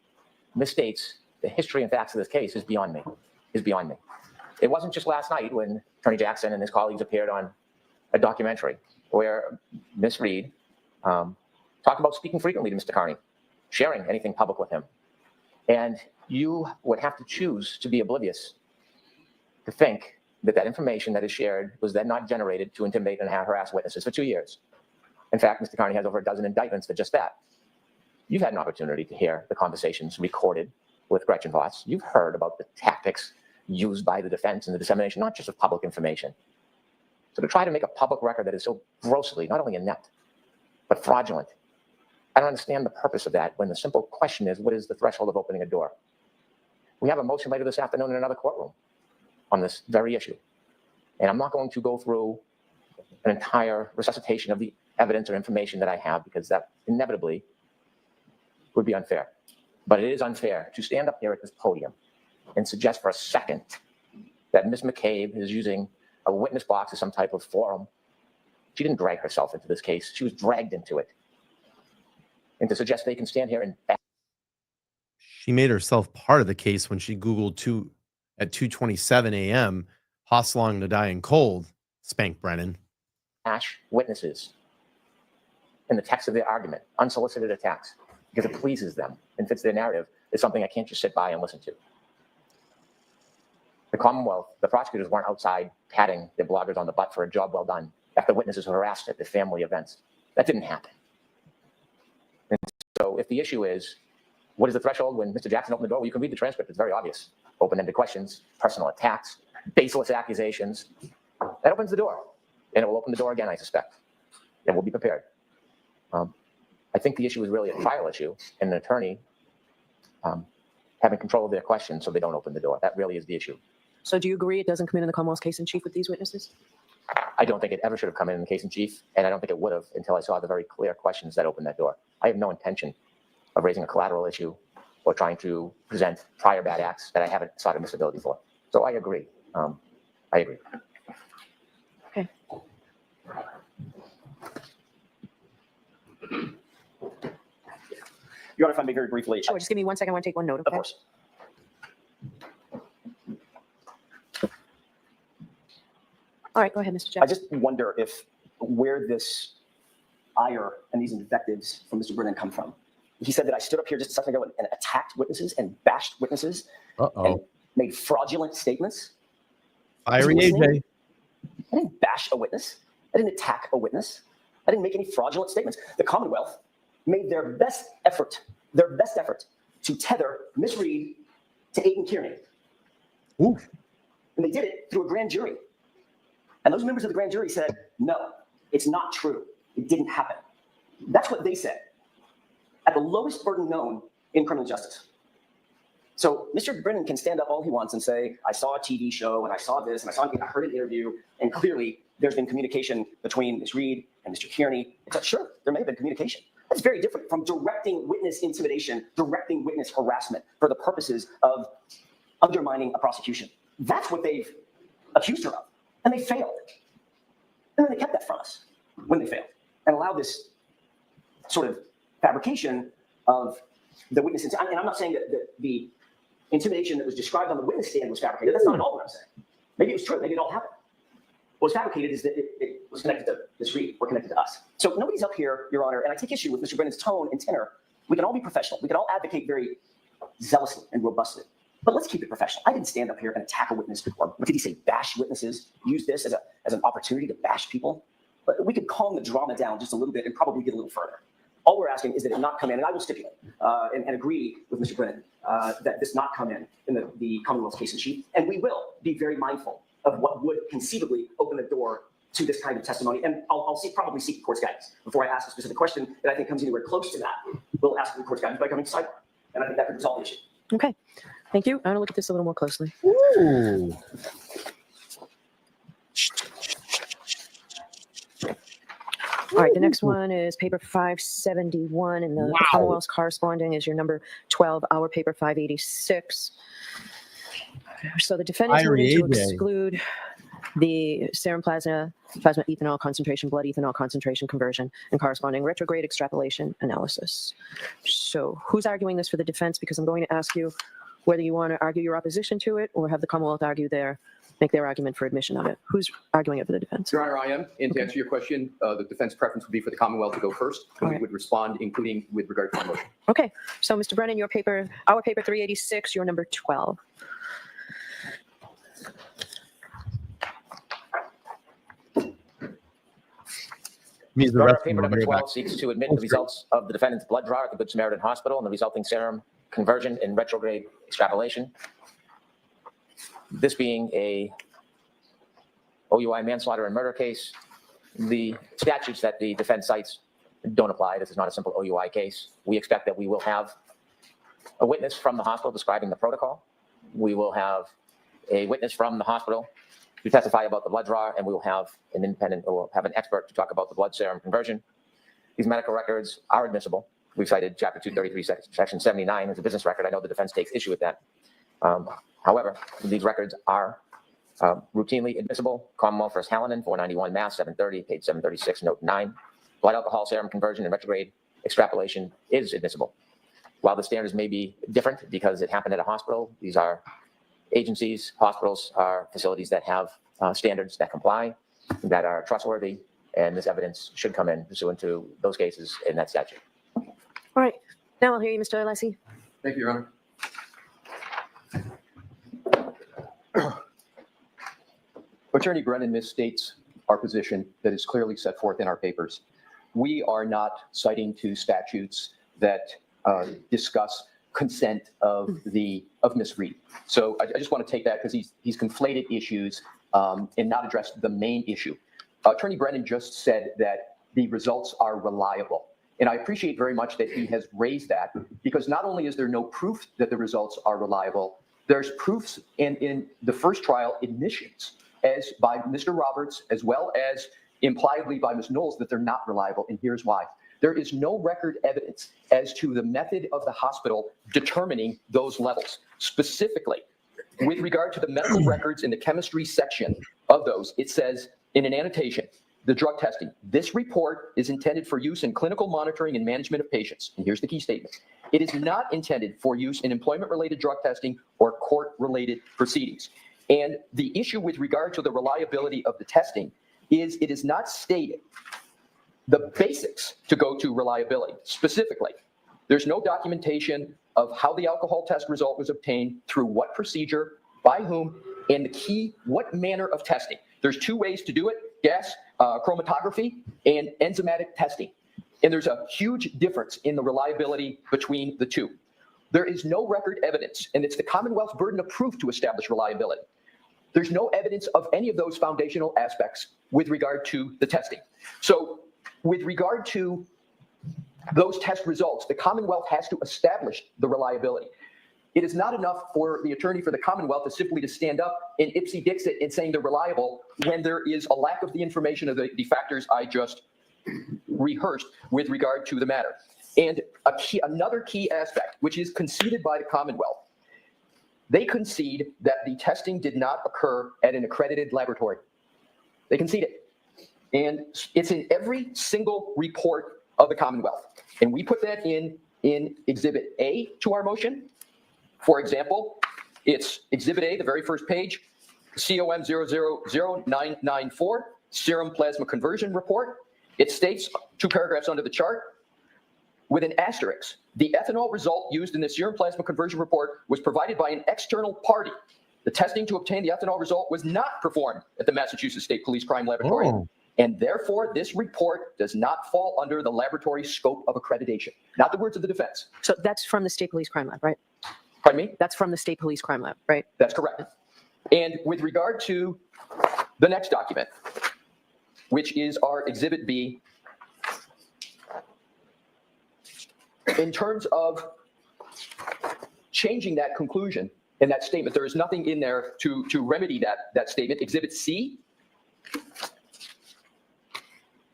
misstates the history and facts of this case is beyond me. It wasn't just last night when Attorney Jackson and his colleagues appeared on a documentary where Ms. Reed talked about speaking frequently to Mr. Carney, sharing anything public with him. And you would have to choose to be oblivious to think that that information that is shared was then not generated to intimidate and harass witnesses for 2 years. In fact, Mr. Carney has over a dozen indictments for just that. You've had an opportunity to hear the conversations recorded with Gretchen Voss. You've heard about the tactics used by the defense in the dissemination, not just of public information. So to try to make a public record that is so grossly, not only inept, but fraudulent, I don't understand the purpose of that when the simple question is, what is the threshold of opening a door? We have a motion later this afternoon in another courtroom on this very issue. And I'm not going to go through an entire resuscitation of the evidence or information that I have, because that inevitably would be unfair. But it is unfair to stand up here at this podium and suggest for a second that Ms. McCabe is using a witness box as some type of forum. She didn't drag herself into this case. She was dragged into it. And to suggest they can stand here and She made herself part of the case when she Googled at 2:27 a.m. Hosslong to dying cold, Spank Brennan. bash witnesses in the text of their argument, unsolicited attacks, because it pleases them and fits their narrative, is something I can't just sit by and listen to. The Commonwealth, the prosecutors weren't outside patting their bloggers on the butt for a job well done after witnesses were harassed at their family events. That didn't happen. And so if the issue is, what is the threshold when Mr. Jackson opened the door? Well, you can read the transcript. It's very obvious. Open-ended questions, personal attacks, baseless accusations. That opens the door. And it will open the door again, I suspect. And we'll be prepared. I think the issue is really a trial issue and an attorney having control of their questions so they don't open the door. That really is the issue. So do you agree it doesn't come in the Commonwealth's case in chief with these witnesses? I don't think it ever should have come in the case in chief, and I don't think it would have until I saw the very clear questions that opened that door. I have no intention of raising a collateral issue or trying to present prior bad acts that I haven't sought admissibility for. So I agree. I agree. Okay. Your Honor, if I may very briefly. Sure, just give me 1 second. I want to take one note, Of okay? course. All right, go ahead, Mr. I Jackson. just wonder if where this ire and these invectives from Mr. Brennan come from. He said that I stood up here just a second ago and attacked witnesses and bashed witnesses and made fraudulent statements. Fiery Was he listening? AJ. I didn't bash a witness. I didn't attack a witness. I didn't make any fraudulent statements. The Commonwealth made their best effort to tether Ms. Reed to Aiden Carney. Ooh. And they did it through a grand jury. And those members of the grand jury said, no, it's not true. It didn't happen. That's what they said at the lowest burden known in criminal justice. So Mr. Brennan can stand up all he wants and say, I saw a TV show and I saw this and I heard an interview, and clearly there's been communication between Ms. Reed and Mr. Carney. It's like, sure, there may have been communication. That's very different from directing witness intimidation, directing witness harassment for the purposes of undermining a prosecution. That's what they've accused her of. And they failed. And then they kept that from us when they failed and allowed this sort of fabrication of the witness. And I'm not saying that the intimidation that was described on the witness stand was fabricated. That's not at all what I'm saying. Maybe it was true. Maybe it all happened. What was fabricated is that it was connected to Ms. Reed or connected to us. So nobody's up here, Your Honor, and I take issue with Mr. Brennan's tone and tenor. We can all be professional. We can all advocate very zealously and robustly. But let's keep it professional. I didn't stand up here and attack a witness, or what did he say, bash witnesses, use this as an opportunity to bash people. But we could calm the drama down just a little bit and probably get a little further. All we're asking is that it not come in, and I will stipulate and agree with Mr. Brennan that this not come in the Commonwealth's case in chief. And we will be very mindful of what would conceivably open the door to this kind of testimony. And I'll probably seek the court's guidance before I ask a specific question that I think comes anywhere close to that. We'll ask the court's guidance by coming to sidebar. And I think that could resolve the issue. Okay, thank you. I want to look at this a little more closely. Ooh. All right, the next one is paper 571, and the Commonwealth's corresponding is your number 12, our paper 586. So the defendant's moving to exclude the serum plasma ethanol concentration, blood ethanol concentration conversion, and corresponding retrograde extrapolation analysis. So who's arguing this for the defense? Because I'm going to ask you whether you want to argue your opposition to it or have the Commonwealth make their argument for admission of it. Who's arguing it for the defense? Your Honor, I am. And to answer your question, the defense preference would be for the Commonwealth to go first, and we would respond, including with regard to the motion. Okay, so Mr. Brennan, our paper 386, your number 12. Paper number 12 seeks to admit the results of the defendant's blood draw at the Good Samaritan Hospital and the resulting serum conversion and retrograde extrapolation. This being a OUI manslaughter and murder case, the statutes that the defense cites don't apply. This is not a simple OUI case. We expect that we will have a witness from the hospital describing the protocol. We will have a witness from the hospital to testify about the blood draw, and we will have an independent, or have an expert to talk about the blood serum conversion. These medical records are admissible. We've cited Chapter 233, Section 79 as a business record. I know the defense takes issue with that. However, these records are routinely admissible. Commonwealth vs. Hallinan, 491 Mass, 730, page 736, note 9. Blood alcohol serum conversion and retrograde extrapolation is admissible. While the standards may be different because it happened at a hospital, these are agencies, hospitals are facilities that have standards that comply, that are trustworthy, and this evidence should come in pursuant to those cases in that statute. All right. Now I'll hear you, Mr. Alessi. Thank you, Your Honor. Attorney Brennan misstates our position that is clearly set forth in our papers. We are not citing to statutes that discuss consent of Ms. Reed. So I just want to take that because he's conflated issues and not addressed the main issue. Attorney Brennan just said that the results are reliable. And I appreciate very much that he has raised that, because not only is there no proof that the results are reliable, there's proofs in the first trial admissions as by Mr. Roberts, as well as impliedly by Ms. Knowles, that they're not reliable. And here's why. There is no record evidence as to the method of the hospital determining those levels. Specifically, with regard to the medical records in the chemistry section of those, it says in an annotation, the drug testing, this report is intended for use in clinical monitoring and management of patients. And here's the key statement. It is not intended for use in employment-related drug testing or court-related proceedings. And the issue with regard to the reliability of the testing is it is not stated the basics to go to reliability. Specifically, there's no documentation of how the alcohol test result was obtained, through what procedure, by whom, and the key, what manner of testing. There's two ways to do it: gas chromatography and enzymatic testing. And there's a huge difference in the reliability between the two. There is no record evidence, and it's the Commonwealth's burden of proof to establish reliability. There's no evidence of any of those foundational aspects with regard to the testing. So with regard to those test results, the Commonwealth has to establish the reliability. It is not enough for the attorney for the Commonwealth to simply stand up and ipsy-dixit in saying they're reliable when there is a lack of the information of the factors I just rehearsed with regard to the matter. And another key aspect, which is conceded by the Commonwealth, they concede that the testing did not occur at an accredited laboratory. They concede it. And it's in every single report of the Commonwealth. And we put that in Exhibit A to our motion. For example, it's Exhibit A, the very first page, COM 000994, serum plasma conversion report. It states, 2 paragraphs under the chart, with an asterisk, the ethanol result used in the serum plasma conversion report was provided by an external party. The testing to obtain the ethanol result was not performed at the Massachusetts State Police Crime Laboratory. Oh. And therefore, this report does not fall under the laboratory scope of accreditation. Not the words of the defense. So that's from the State Police Crime Lab, right? Pardon me? That's from the State Police Crime Lab, right? That's correct. And with regard to the next document, which is our Exhibit B, in terms of changing that conclusion in that statement, there is nothing in there to remedy that statement. Exhibit C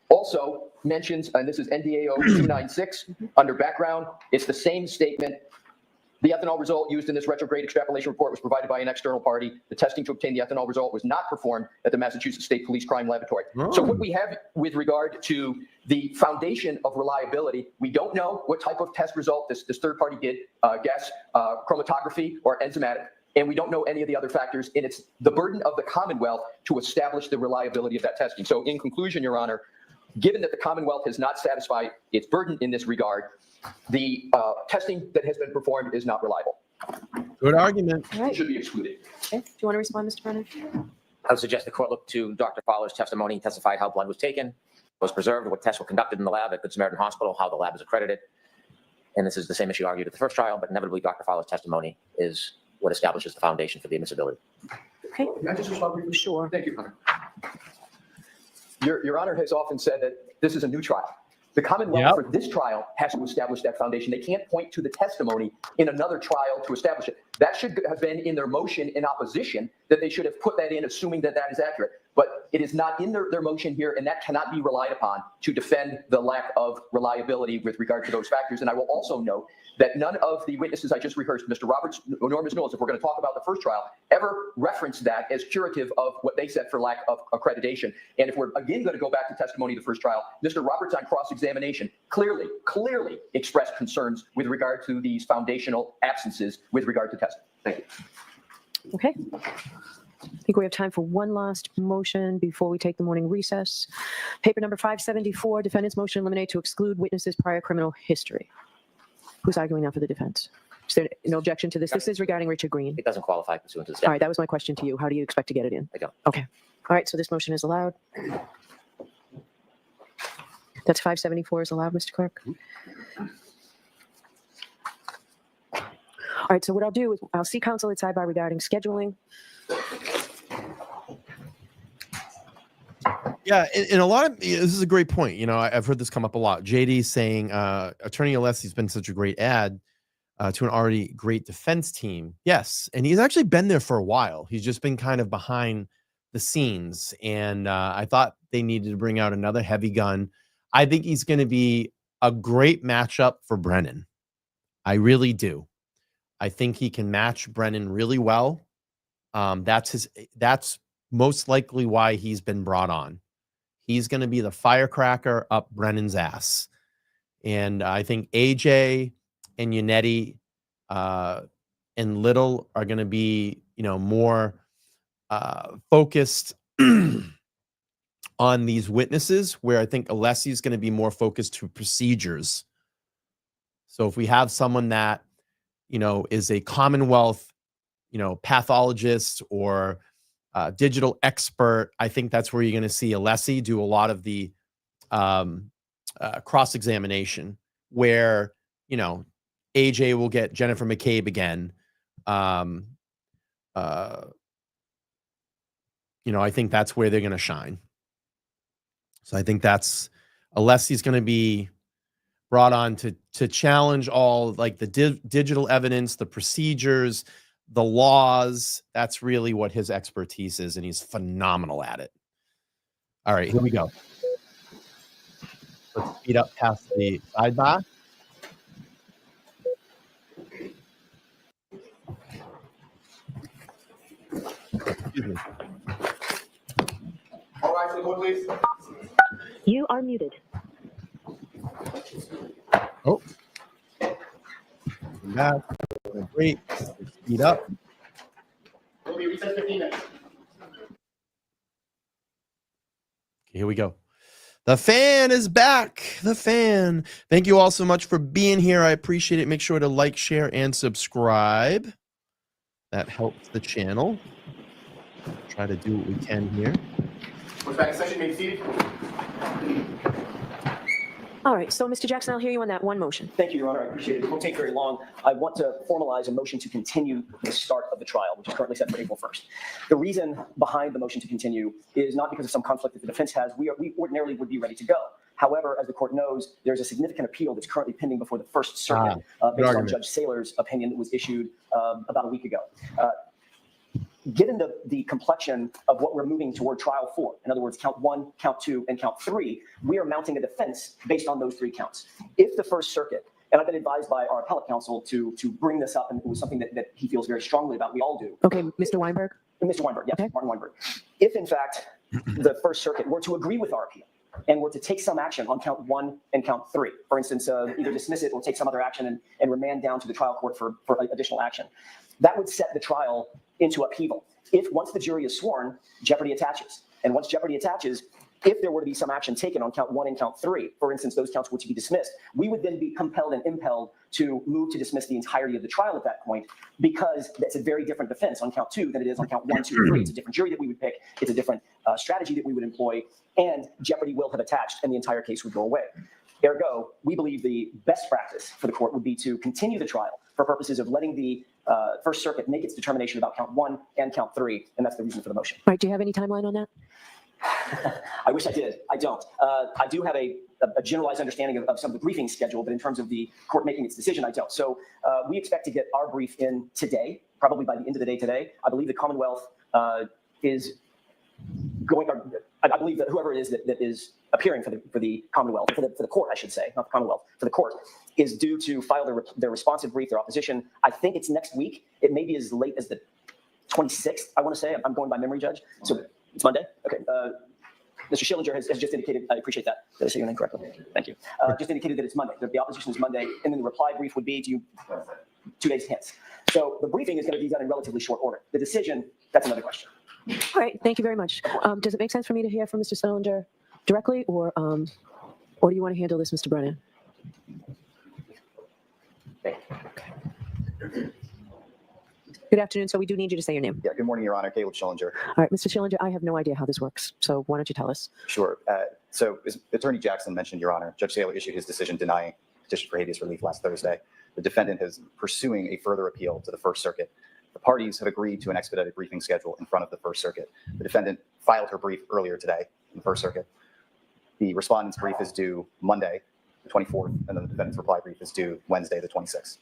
also mentions, and this is NDAO 296, under background, it's the same statement. The ethanol result used in this retrograde extrapolation report was provided by an external party. The testing to obtain the ethanol result was not performed at the Massachusetts State Police Crime Laboratory. Oh. So what we have with regard to the foundation of reliability, we don't know what type of test result this third party did, gas chromatography or enzymatic, and we don't know any of the other factors, and it's the burden of the Commonwealth to establish the reliability of that testing. So in conclusion, Your Honor, given that the Commonwealth has not satisfied its burden in this regard, the testing that has been performed is not reliable. Good argument. All right. It should be excluded. Okay. Do you want to respond, Mr. Brennan? I would suggest the court look to Dr. Fowler's testimony. He testified how blood was taken, was preserved, what tests were conducted in the lab at Good Samaritan Hospital, how the lab is accredited. And this is the same issue argued at the first trial, but inevitably Dr. Fowler's testimony is what establishes the foundation for the admissibility. Okay. Can I just respond briefly? Sure. Thank you, Your Honor. Your Honor has often said that this is a new trial. The Commonwealth for this trial has to establish that foundation. They can't point to the testimony in another trial to establish it. That should have been in their motion in opposition, that they should have put that in, assuming that that is accurate. but it is not in their motion here, and that cannot be relied upon to defend the lack of reliability with regard to those factors. And I will also note that none of the witnesses I just rehearsed, Mr. Roberts nor Ms. Knowles, if we're going to talk about the first trial, ever referenced that as curative of what they said for lack of accreditation. And if we're again going to go back to testimony of the first trial, Mr. Roberts on cross-examination clearly expressed concerns with regard to these foundational absences with regard to testing. Thank you. Okay. I think we have time for one last motion before we take the morning recess. Paper number 574, defendant's motion eliminate to exclude witnesses' prior criminal history. Who's arguing that for the defense? Is there no objection to this? This is regarding Richard Green. It doesn't qualify pursuant to the All statute. right, that was my question to you. How do you expect to get it in? I don't. Okay. All right, so this motion is allowed. That's 574 is allowed, Mr. Clerk? All right, so what I'll do is I'll see counsel at sidebar regarding scheduling. Yeah, and a lot of this is a great point. You know, I've heard this come up a lot. JD saying Attorney Alessi's been such a great add to an already great defense team. Yes, and he's actually been there for a while. He's just been kind of behind the scenes, and I thought they needed to bring out another heavy gun. I think he's going to be a great matchup for Brennan. I really do. I think he can match Brennan really well. That's most likely why he's been brought on. He's going to be the firecracker up Brennan's ass. And I think AJ and Yannetti and Little are going to be, more focused on these witnesses, where I think Alessi is going to be more focused to procedures. So if we have someone that, is a Commonwealth, pathologist or digital expert, I think that's where you're going to see Alessi do a lot of the cross-examination, where, AJ will get Jennifer McCabe again. I think that's where they're going to shine. So I think that's Alessi's going to be brought on to challenge all like the digital evidence, the procedures, the laws. That's really what his expertise is, and he's phenomenal at it. All right, here we go. Let's speed up past the sidebar. Excuse me. All right, so please. You are muted. Oh. Back. Great. Speed up. We'll be recessed 15 minutes. Here we go. The fan is back. The fan. Thank you all so much for being here. I appreciate it. Make sure to like, share, and subscribe. That helps the channel. Try to do what we can here. What's back in session? May be seated. All right, so Mr. Jackson, I'll hear you on that one motion. Thank you, Your Honor. I appreciate it. It won't take very long. I want to formalize a motion to continue the start of the trial, which is currently set for April 1st. The reason behind the motion to continue is not because of some conflict that the defense has. We ordinarily would be ready to go. However, as the court knows, there's a significant appeal that's currently pending before the First Circuit based on Judge Saylor's opinion that was issued about a week ago. Given the complexion of what we're moving toward trial for, in other words, count 1, count 2, and count 3, we are mounting a defense based on those 3 counts. If the First Circuit, and I've been advised by our appellate counsel to bring this up, and it was something that he feels very strongly about, we all do. Okay, Mr. Weinberg? Mr. Weinberg, yes, Okay. Martin Weinberg. If, in fact, the First Circuit were to agree with our appeal and were to take some action on count 1 and count 3, for instance, either dismiss it or take some other action and remand down to the trial court for additional action, that would set the trial into upheaval. If once the jury is sworn, jeopardy attaches. And once jeopardy attaches, if there were to be some action taken on count 1 and count 3, for instance, those counts were to be dismissed, we would then be compelled and impelled to move to dismiss the entirety of the trial at that point, because that's a very different defense on count 2 than it is on count 1, 2, and 3. It's a different jury that we would pick. It's a different strategy that we would employ, and jeopardy will have attached, and the entire case would go away. Ergo, we believe the best practice for the court would be to continue the trial for purposes of letting the First Circuit make its determination about count 1 and count 3, and that's the reason for the motion. All right, do you have any timeline on that? I wish I did. I don't. I do have a generalized understanding of some of the briefing schedule, but in terms of the court making its decision, I don't. So we expect to get our brief in today, probably by the end of the day today. I believe the Commonwealth is I believe that whoever it is that is appearing for the Commonwealth, for the court, I should say, not the Commonwealth, for the court, is due to file their responsive brief, their opposition. I think it's next week. It may be as late as the 26th, I want to say. I'm going by memory, Judge. So it's Monday? Okay. Mr. Schillinger has just indicated, I appreciate that. Did I say your name correctly? Thank you. Just indicated that it's Monday, that the opposition is Monday, and then the reply brief would be to you 2 days hence. So the briefing is going to be done in relatively short order. The decision, that's another question. All right, thank you very much. Does it make sense for me to hear from Mr. Schillinger directly, or do you want to handle this, Mr. Brennan? Good afternoon. So we do need you to say your name. Yeah, good morning, Your Honor. Caleb Schillinger. All right, Mr. Schillinger, I have no idea how this works, so why don't you tell us? Sure. So as Attorney Jackson mentioned, Your Honor, Judge Saylor issued his decision denying petition for habeas relief last Thursday. The defendant is pursuing a further appeal to the First Circuit. The parties have agreed to an expedited briefing schedule in front of the First Circuit. The defendant filed her brief earlier today in the First Circuit. The respondent's brief is due Monday, the 24th, and then the defendant's reply brief is due Wednesday, the 26th.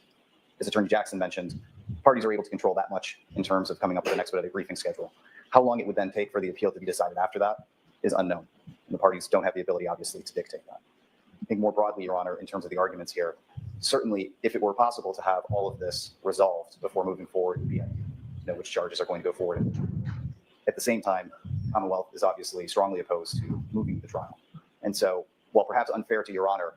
As Attorney Jackson mentioned, parties are able to control that much in terms of coming up with an expedited briefing schedule. How long it would then take for the appeal to be decided after that is unknown. And the parties don't have the ability, obviously, to dictate that. I think more broadly, Your Honor, in terms of the arguments here, certainly if it were possible to have all of this resolved before moving forward, you know which charges are going to go forward. At the same time, Commonwealth is obviously strongly opposed to moving the trial. And so, while perhaps unfair to Your Honor,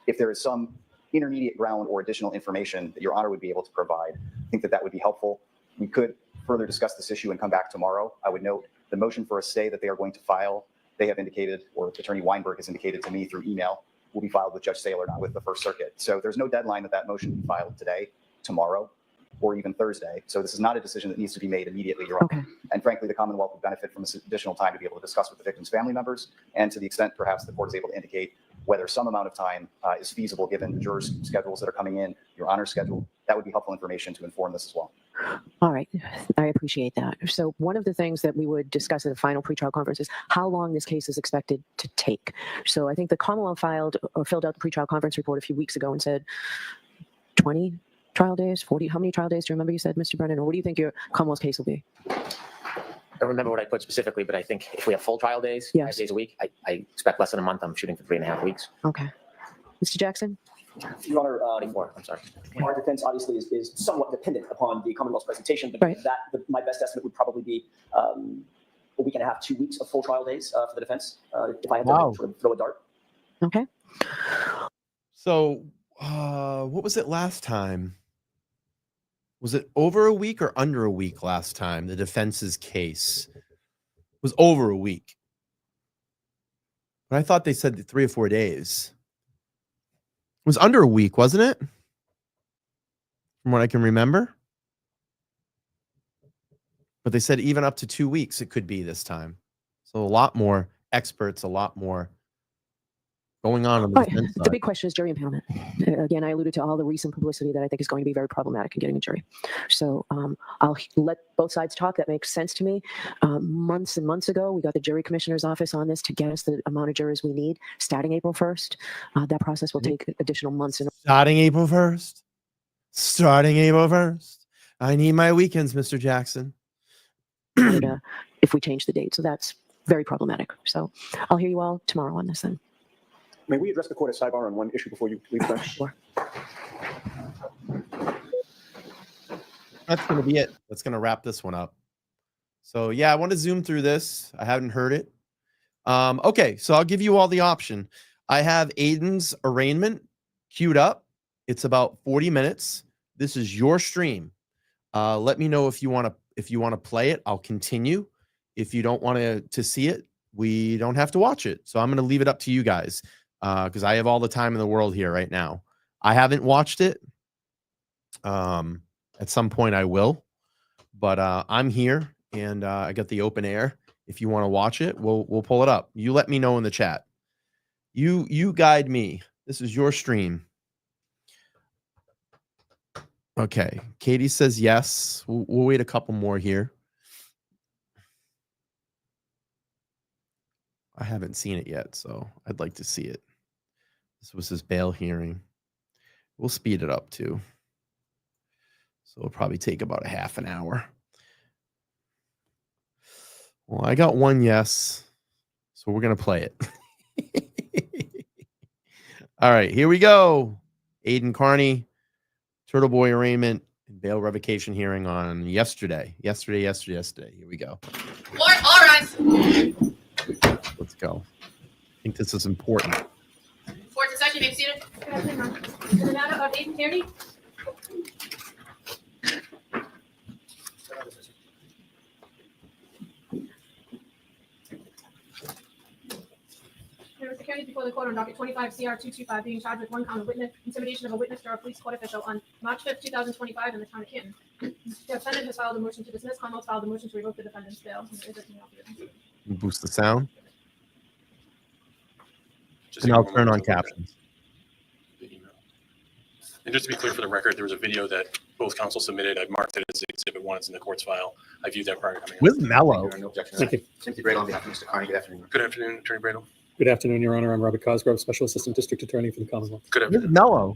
if there is some intermediate ground or additional information that Your Honor would be able to provide, I think that that would be helpful. We could further discuss this issue and come back tomorrow. I would note the motion for a stay that they are going to file, they have indicated, or Attorney Weinberg has indicated to me through email, will be filed with Judge Saylor, not with the First Circuit. So there's no deadline that that motion will be filed today, tomorrow, or even Thursday. So this is not a decision that needs to be made immediately, Your Honor. Okay. And frankly, the Commonwealth would benefit from this additional time to be able to discuss with the victim's family members, and to the extent perhaps the court is able to indicate whether some amount of time is feasible given the jurors' schedules that are coming in, Your Honor's schedule. That would be helpful information to inform this as well. All right, I appreciate that. So one of the things that we would discuss at the final pretrial conference is how long this case is expected to take. So I think the Commonwealth filled out the pretrial conference report a few weeks ago and said 20 trial days, 40, how many trial days do you remember you said, Mr. Brennan, or what do you think your Commonwealth case will be? I don't remember what I put specifically, but I think if we have full trial days, Yes. 5 days a week, I expect less than a month. I'm shooting for 3.5 weeks. Okay. Mr. Jackson? Your Honor, 24, I'm sorry. our defense obviously is somewhat dependent upon the Commonwealth's presentation, but Right. my best estimate would probably be a week and a half, 2 weeks of full trial days for the defense, if I had to Wow. sort of throw a dart. Okay. So, what was it last time? Was it over a week or under a week last time? The defense's case was over a week. But I thought they said 3 or 4 days. It was under a week, wasn't it? From what I can remember. But they said even up to 2 weeks it could be this time. So a lot more experts, a lot more going on the All right. defense The side. big question is jury impoundment. Again, I alluded to all the recent publicity that I think is going to be very problematic in getting a jury. So I'll let both sides talk. That makes sense to me. Months and months ago, we got the jury commissioner's office on this to get us the amount of jurors we need starting April 1st. That process will take additional months. Starting April 1st. Starting April 1st. I need my weekends, Mr. Jackson. If we change the date. So that's very problematic. So I'll hear you all tomorrow on this then. May we address the court at sidebar on one issue before you leave the bench? Sure. That's going to be it. That's going to wrap this one up. So yeah, I want to zoom through this. I haven't heard it. Okay, so I'll give you all the option. I have Aiden's arraignment queued up. It's about 40 minutes. This is your stream. Let me know if you want to play it. I'll continue. If you don't want to see it, we don't have to watch it. So I'm going to leave it up to you guys because I have all the time in the world here right now. I haven't watched it. At some point I will, but I'm here and I got the open air. If you want to watch it, we'll pull it up. You let me know in the chat. You guide me. This is your stream. Okay. Katie says yes. We'll wait a couple more here. I haven't seen it yet, so I'd like to see it. This was his bail hearing. We'll speed it up too. So it'll probably take about a half an hour. Well, I got one yes, so we're going to play it. All right, here we go. Aiden Carney, Turtle Boy arraignment and bail revocation hearing on yesterday. Yesterday. Here we go. All rise. Let's go. I think this is important. Court in session, you may be seated. In the matter of Aiden Carney. Mr. Carney before the court on docket 25 CR 225 being charged with one count of witness, intimidation of a witness or a police court official on March 5th, 2025 in the town of Canton. The defendant has filed a motion to dismiss. Commonwealth filed a motion to revoke the defendant's bail. Boost the sound. Just And I'll turn on captions. And just to be clear for the record, there was a video that both counsel submitted. I've marked it as Exhibit 1. It's in the court's file. I viewed that prior to coming With Mello. No objection. Thank you. Timothy Bradle on behalf of Mr. Carney. Good afternoon. Good afternoon, Attorney Bradle. Good afternoon, Your Honor. I'm Robert Cosgrove, Special Assistant District Attorney for the Commonwealth. Good With afternoon. Mello.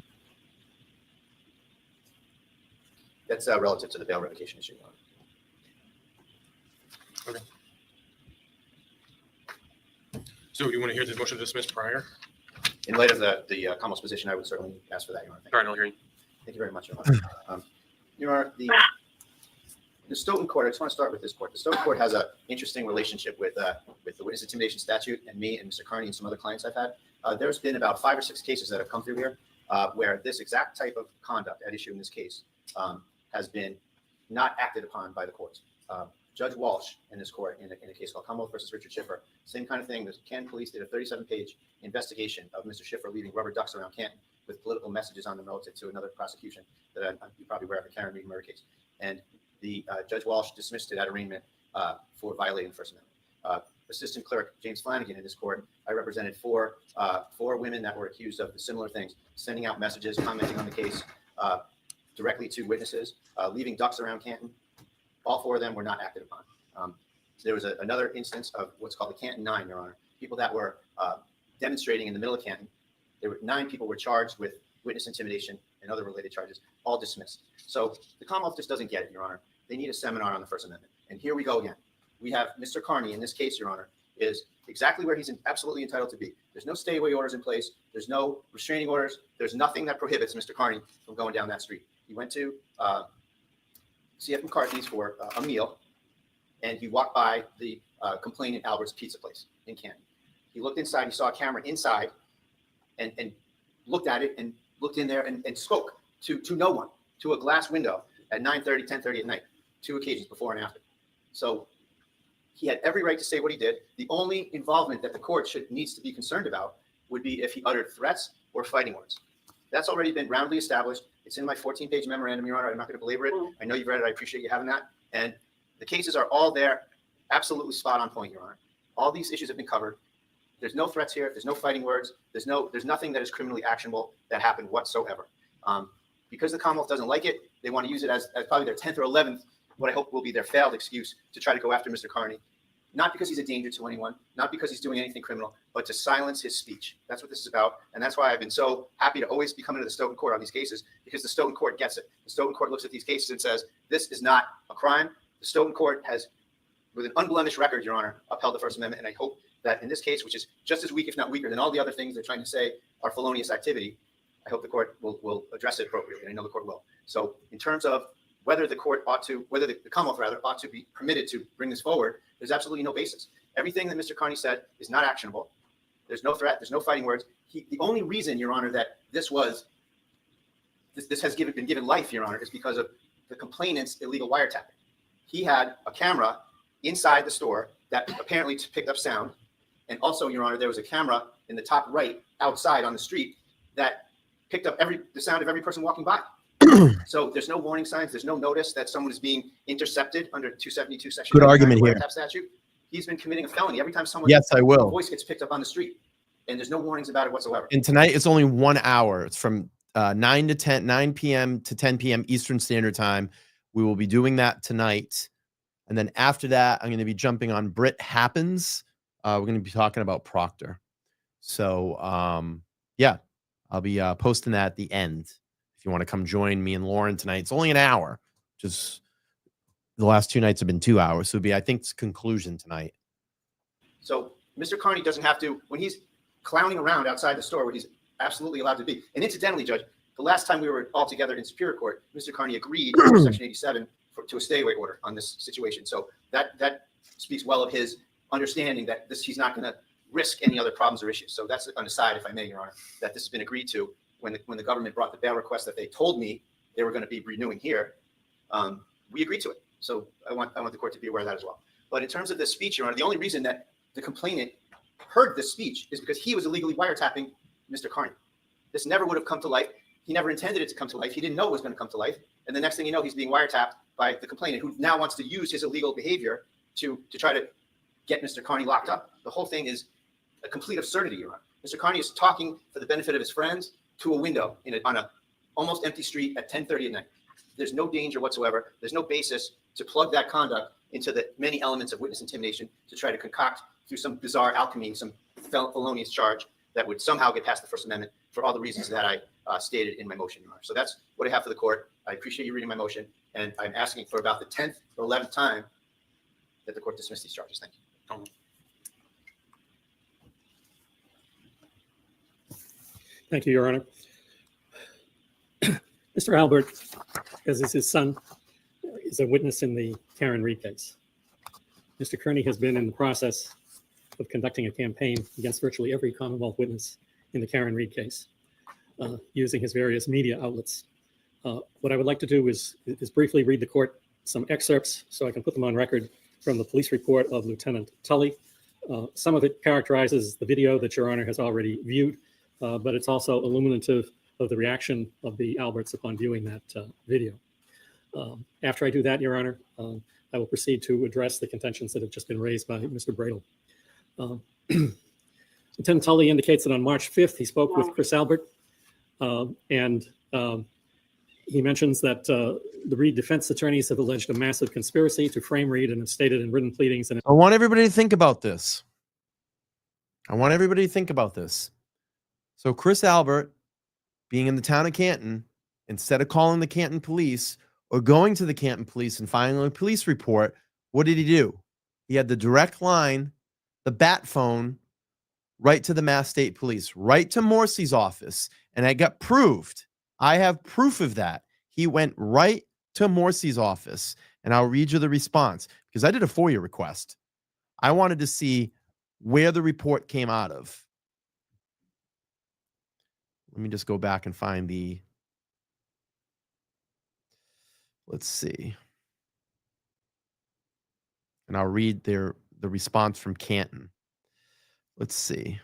That's relative to the bail revocation issue. Okay. So do you want to hear the motion to dismiss prior? In light of the Commonwealth's position, I would certainly ask for that, Your Honor. All right, I'll hear you. Thank you very much, Your Honor. Your Honor, the Stoughton Court, I just want to start with this court. The Stoughton Court has an interesting relationship with the witness intimidation statute and me and Mr. Carney and some other clients I've had. There's been about 5 or 6 cases that have come through here where this exact type of conduct at issue in this case has been not acted upon by the courts. Judge Walsh in this court, in a case called Commonwealth versus Richard Schiffer, same kind of thing. The Canton police did a 37-page investigation of Mr. Schiffer leaving rubber ducks around Canton with political messages on them relative to another prosecution that you're probably aware of, a Karen Reed murder case. And the Judge Walsh dismissed it at arraignment for violating the First Amendment. Assistant Clerk James Flanagan in this court, I represented four women that were accused of similar things, sending out messages, commenting on the case directly to witnesses, leaving ducks around Canton. All 4 of them were not acted upon. There was another instance of what's called the Canton 9, Your Honor. People that were demonstrating in the middle of Canton. There were 9 people were charged with witness intimidation and other related charges, all dismissed. So the Commonwealth just doesn't get it, Your Honor. They need a seminar on the First Amendment. And here we go again. We have Mr. Carney in this case, Your Honor, is exactly where he's absolutely entitled to be. There's no stay away orders in place. There's no restraining orders. There's nothing that prohibits Mr. Carney from going down that street. He went to C.F. McCarthy's for a meal, and he walked by the complainant Albert's Pizza Place in Canton. He looked inside. He saw a camera inside and looked at it and looked in there and spoke to no one, to a glass window at 9:30, 10:30 at night, 2 occasions before and after. So he had every right to say what he did. The only involvement that the court needs to be concerned about would be if he uttered threats or fighting words. That's already been roundly established. It's in my 14-page memorandum, Your Honor. I'm not going to belabor it. I know you've read it. I appreciate you having that. And the cases are all there, absolutely spot on point, Your Honor. All these issues have been covered. There's no threats here. There's no fighting words. There's nothing that is criminally actionable that happened whatsoever. Because the Commonwealth doesn't like it, they want to use it as probably their 10th or 11th, what I hope will be their failed excuse to try to go after Mr. Carney. Not because he's a danger to anyone, not because he's doing anything criminal, but to silence his speech. That's what this is about. And that's why I've been so happy to always be coming to the Stoughton Court on these cases, because the Stoughton Court gets it. The Stoughton Court looks at these cases and says, this is not a crime. The Stoughton Court has, with an unblemished record, Your Honor, upheld the First Amendment. And I hope that in this case, which is just as weak, if not weaker, than all the other things they're trying to say are felonious activity, I hope the court will address it appropriately. And I know the court will. So in terms of whether the court ought to, whether the Commonwealth rather ought to be permitted to bring this forward, there's absolutely no basis. Everything that Mr. Carney said is not actionable. There's no threat. There's no fighting words. The only reason, Your Honor, that this has been given life, Your Honor, is because of the complainant's illegal wiretapping. He had a camera inside the store that apparently picked up sound. And also, Your Honor, there was a camera in the top right outside on the street that picked up the sound of every person walking by. So there's no warning signs. There's no notice that someone is being intercepted under 272 section. Good argument here. Statute. He's been committing a felony every time someone voice gets picked up on the street, and there's no warnings about it whatsoever. And tonight it's only 1 hour. It's from 9 p.m. to 10 p.m. Eastern Standard Time. We will be doing that tonight. And then after that, I'm going to be jumping on Brit Happens. We're going to be talking about Proctor. So, yeah, I'll be posting that at the end. If you want to come join me and Lauren tonight, it's only an hour. Just the last 2 nights have been 2 hours. So it'd be, I think, it's conclusion tonight. So Mr. Carney doesn't have to, when he's clowning around outside the store where he's absolutely allowed to be. And incidentally, Judge, the last time we were all together in Superior Court, Mr. Carney agreed under Section 87 to a stay-away order on this situation. So that speaks well of his understanding that he's not going to risk any other problems or issues. So that's an aside, if I may, Your Honor, that this has been agreed to when the government brought the bail request that they told me they were going to be renewing here. We agreed to it. So I want the court to be aware of that as well. But in terms of this speech, Your Honor, the only reason that the complainant heard this speech is because he was illegally wiretapping Mr. Carney. This never would have come to life. He never intended it to come to life. He didn't know it was going to come to life. And the next thing you know, he's being wiretapped by the complainant, who now wants to use his illegal behavior to try to get Mr. Carney locked up. The whole thing is a complete absurdity, Your Honor. Mr. Carney is talking for the benefit of his friends to a window on a almost empty street at 10:30 at night. There's no danger whatsoever. There's no basis to plug that conduct into the many elements of witness intimidation to try to concoct through some bizarre alchemy, some felonious charge that would somehow get past the First Amendment for all the reasons that I stated in my motion, Your Honor. So that's what I have for the court. I appreciate you reading my motion, and I'm asking for about the 10th or 11th time that the court dismiss these charges. Thank you. Thank you, Your Honor. Mr. Albert, as is his son, is a witness in the Karen Reed case. Mr. Carney has been in the process of conducting a campaign against virtually every Commonwealth witness in the Karen Reed case, using his various media outlets. What I would like to do is briefly read the court some excerpts so I can put them on record from the police report of Lieutenant Tully. Some of it characterizes the video that Your Honor has already viewed, but it's also illuminative of the reaction of the Alberts upon viewing that video. After I do that, Your Honor, I will proceed to address the contentions that have just been raised by Mr. Bradel. Lieutenant Tully indicates that on March 5th, he spoke with Chris Albert, and he mentions that the Reed defense attorneys have alleged a massive conspiracy to frame Reed and have stated in written pleadings. And I want everybody to think about this. So Chris Albert, being in the town of Canton, instead of calling the Canton police or going to the Canton police and filing a police report, what did he do? He had the direct line, the bat phone, right to the Mass State Police, right to Morrissey's office. And I got proved. I have proof of that. He went right to Morrissey's office. And I'll read you the response because I did a FOIA request. I wanted to see where the report came out of. Let me just go back and find the, let's see. And I'll read the response from Canton. Let's see.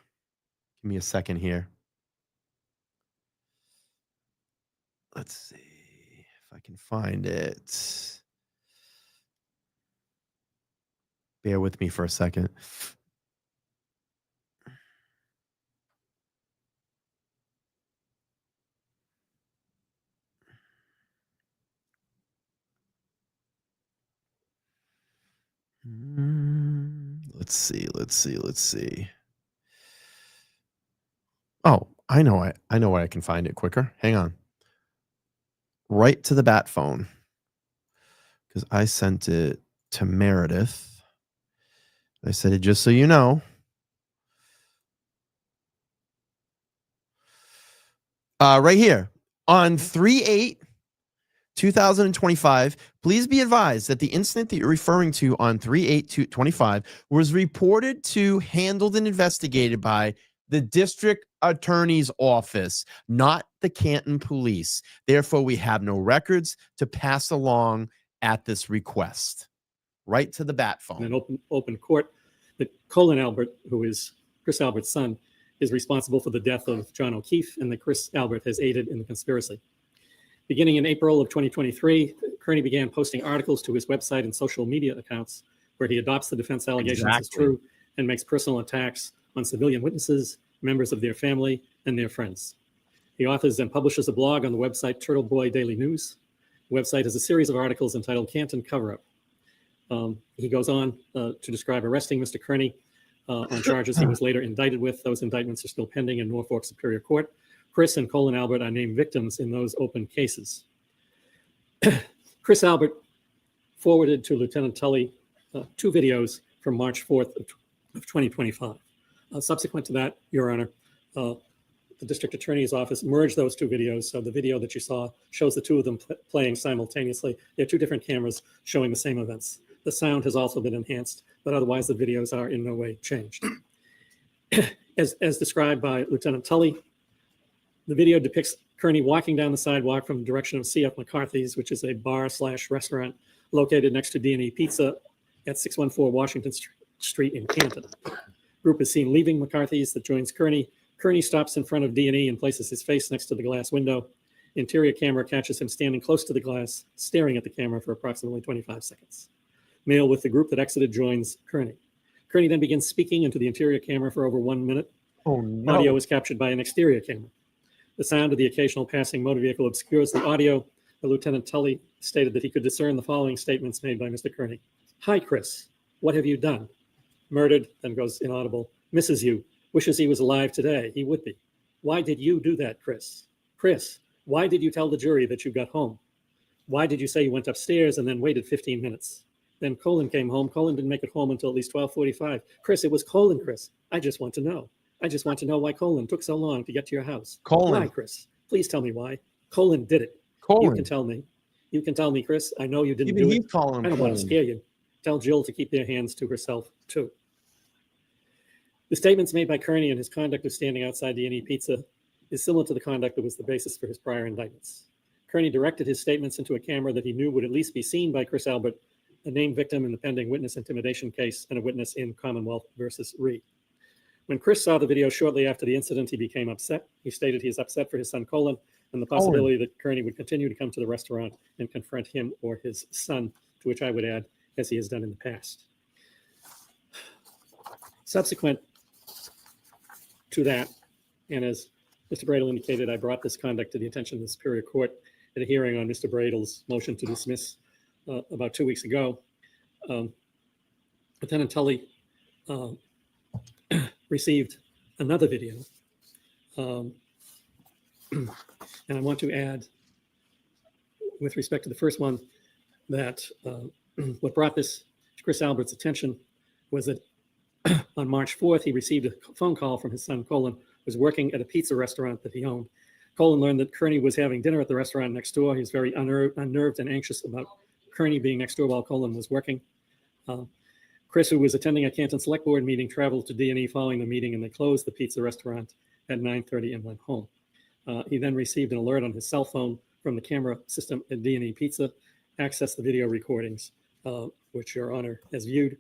Give me a second here. Let's see if I can find it. Bear with me for a second. Let's see. Oh, I know where I can find it quicker. Hang on. Right to the bat phone. Because I sent it to Meredith. I said, just so you know. Right here. On 3/8/2025, please be advised that the incident that you're referring to on 3/8/25 was reported to, handled, and investigated by the district attorney's office, not the Canton police. Therefore, we have no records to pass along at this request. Right to the bat phone. In an open court, that Colin Albert, who is Chris Albert's son, is responsible for the death of John O'Keefe, and that Chris Albert has aided in the conspiracy. Beginning in April of 2023, Carney began posting articles to his website and social media accounts where he adopts the defense allegations as true and makes personal attacks on civilian witnesses, members of their family, and their friends. He authors and publishes a blog on the website Turtle Boy Daily News. The website has a series of articles entitled Canton Cover-Up. He goes on to describe arresting Mr. Carney on charges he was later indicted with. Those indictments are still pending in Norfolk Superior Court. Chris and Colin Albert are named victims in those open cases. Chris Albert forwarded to Lieutenant Tully 2 videos from March 4th of 2025. Subsequent to that, Your Honor, the District Attorney's Office merged those 2 videos. So the video that you saw shows the 2 of them playing simultaneously. They're 2 different cameras showing the same events. The sound has also been enhanced, but otherwise the videos are in no way changed. As described by Lieutenant Tully, the video depicts Kearney walking down the sidewalk from the direction of C.F. McCarthy's, which is a bar/restaurant located next to D&E Pizza at 614 Washington Street in Canton. Group is seen leaving McCarthy's that joins Kearney. Kearney stops in front of D&E and places his face next to the glass window. Interior camera catches him standing close to the glass, staring at the camera for approximately 25 seconds. Male with the group that exited joins Kearney. Kearney then begins speaking into the interior camera for over 1 minute. Oh, no. Audio is captured by an exterior camera. The sound of the occasional passing motor vehicle obscures the audio. The Lieutenant Tully stated that he could discern the following statements made by Mr. Kearney. Hi, Chris. What have you done? Murdered, then goes inaudible. Misses you. Wishes he was alive today. He would be. Why did you do that, Chris? Chris, why did you tell the jury that you got home? Why did you say you went upstairs and then waited 15 minutes? Then Colin came home. Colin didn't make it home until at least 12:45. Chris, it was Colin, Chris. I just want to know. I just want to know why Colin took so long to get to your house. Colin. Why, Chris? Please tell me why. Colin did it. Colin. You can tell me. You can tell me, Chris. I know you didn't Even do he's it. calling him I don't want to Colin. scare you. Tell Jill to keep their hands to herself, too. The statements made by Kearney and his conduct of standing outside D&E Pizza is similar to the conduct that was the basis for his prior indictments. Kearney directed his statements into a camera that he knew would at least be seen by Chris Albert, a named victim in the pending witness intimidation case and a witness in Commonwealth versus Reed. When Chris saw the video shortly after the incident, he became upset. He stated he is upset for his son, Colin, and the possibility that Kearney would continue to come to the restaurant and confront him or his son, to which I would add, as he has done in the past. Subsequent to that, and as Mr. Bradle indicated, I brought this conduct to the attention of the Superior Court at a hearing on Mr. Bradle's motion to dismiss about 2 weeks ago. Lieutenant Tully received another video. And I want to add, with respect to the first one, that what brought this to Chris Albert's attention was that on March 4th, he received a phone call from his son, Colin, who was working at a pizza restaurant that he owned. Colin learned that Kearney was having dinner at the restaurant next door. He was very unnerved and anxious about Kearney being next door while Colin was working. Chris, who was attending a Canton Select Board meeting, traveled to D&E following the meeting, and they closed the pizza restaurant at 9:30 and went home. He then received an alert on his cell phone from the camera system at D&E Pizza, accessed the video recordings, which Your Honor has viewed.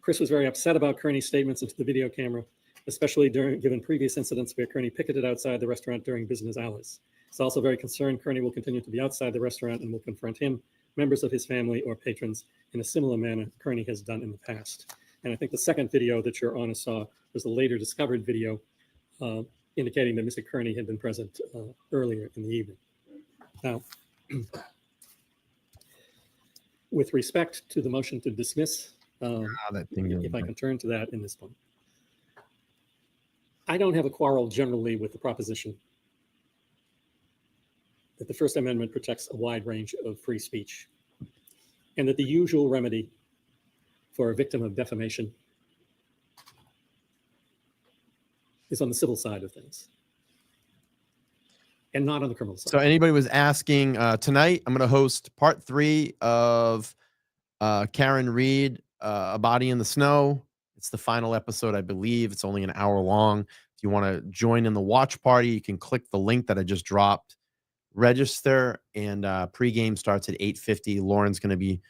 Chris was very upset about Kearney's statements into the video camera, especially given previous incidents where Kearney picketed outside the restaurant during business hours. He's also very concerned Kearney will continue to be outside the restaurant and will confront him, members of his family, or patrons in a similar manner Kearney has done in the past. And I think the second video that Your Honor saw was the later discovered video indicating that Mr. Kearney had been present earlier in the evening. Now, with respect to the motion to dismiss, if I can turn to that in this point. I don't have a quarrel generally with the proposition that the First Amendment protects a wide range of free speech, and that the usual remedy for a victim of defamation is on the civil side of things and not on the criminal side. So anybody was asking, tonight I'm going to host part 3 of Karen Reed, A Body in the Snow. It's the final episode, I believe. It's only an hour long. If you want to join in the watch party, you can click the link that I just dropped. Register, and pregame starts at 8:50. Lauren's going to be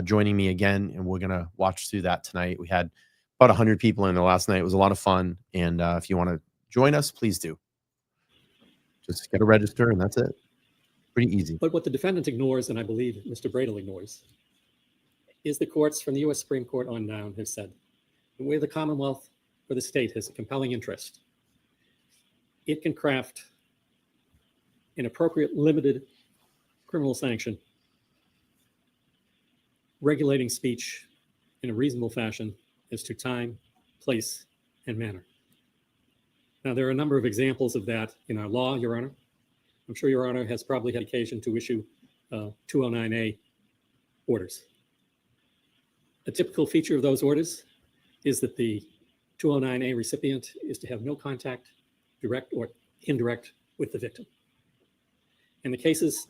joining me again, and we're going to watch through that tonight. We had about 100 people in there last night. It was a lot of fun, and if you want to join us, please do. Just get a register, and that's it. Pretty easy. But what the defendant ignores, and I believe Mr. Bradle ignores, is the courts from the U.S. Supreme Court on down have said that where the Commonwealth or the state has a compelling interest, it can craft an appropriate limited criminal sanction regulating speech in a reasonable fashion as to time, place, and manner. Now, there are a number of examples of that in our law, Your Honor. I'm sure Your Honor has probably had occasion to issue 209A orders. A typical feature of those orders is that the 209A recipient is to have no contact, direct or indirect, with the victim. And the cases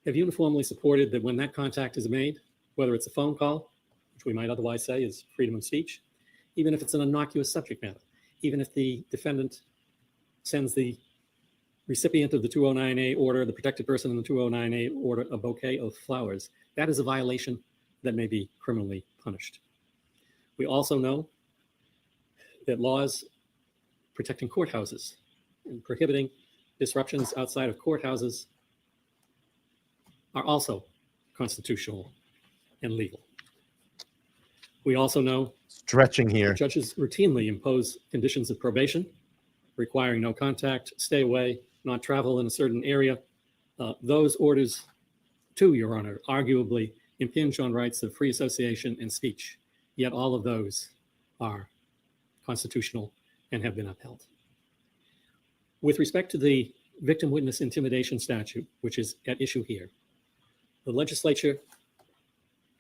have uniformly supported that when that contact is made, whether it's a phone call, which we might otherwise say is freedom of speech, even if it's an innocuous subject matter, even if the defendant sends the recipient of the 209A order, the protected person in the 209A order, a bouquet of flowers, that is a violation that may be criminally punished. We also know that laws protecting courthouses and prohibiting disruptions outside of courthouses are also constitutional and legal. We also know Stretching here. judges routinely impose conditions of probation, requiring no contact, stay away, not travel in a certain area. Those orders, too, Your Honor, arguably impinge on rights of free association and speech. Yet all of those are constitutional and have been upheld. With respect to the victim witness intimidation statute, which is at issue here, the legislature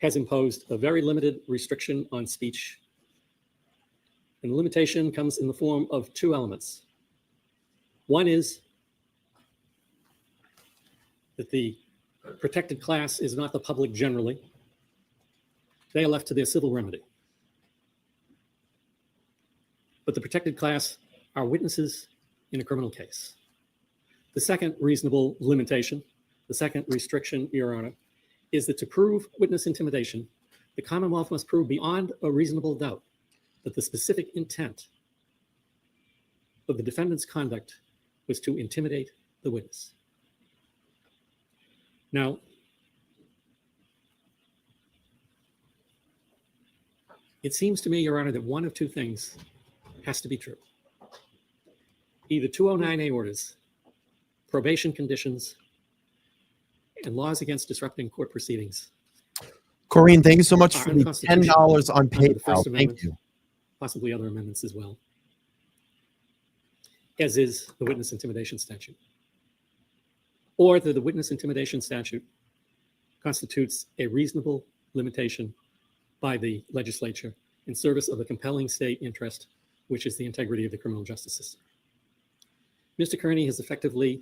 has imposed a very limited restriction on speech. And the limitation comes in the form of two elements. One is that the protected class is not the public generally. They are left to their civil remedy. But the protected class are witnesses in a criminal case. The second reasonable limitation, the second restriction, Your Honor, is that to prove witness intimidation, the Commonwealth must prove beyond a reasonable doubt that the specific intent of the defendant's conduct was to intimidate the witness. Now, it seems to me, Your Honor, that one of two things has to be true. Either 209A orders, probation conditions, and laws against disrupting court proceedings. Corinne, thank you so much are for the unconstitutional $10 on under the PayPal. First Thank Amendment, you. possibly other amendments as well, as is the witness intimidation statute. Or that the witness intimidation statute constitutes a reasonable limitation by the legislature in service of a compelling state interest, which is the integrity of the criminal justice system. Mr. Carney has effectively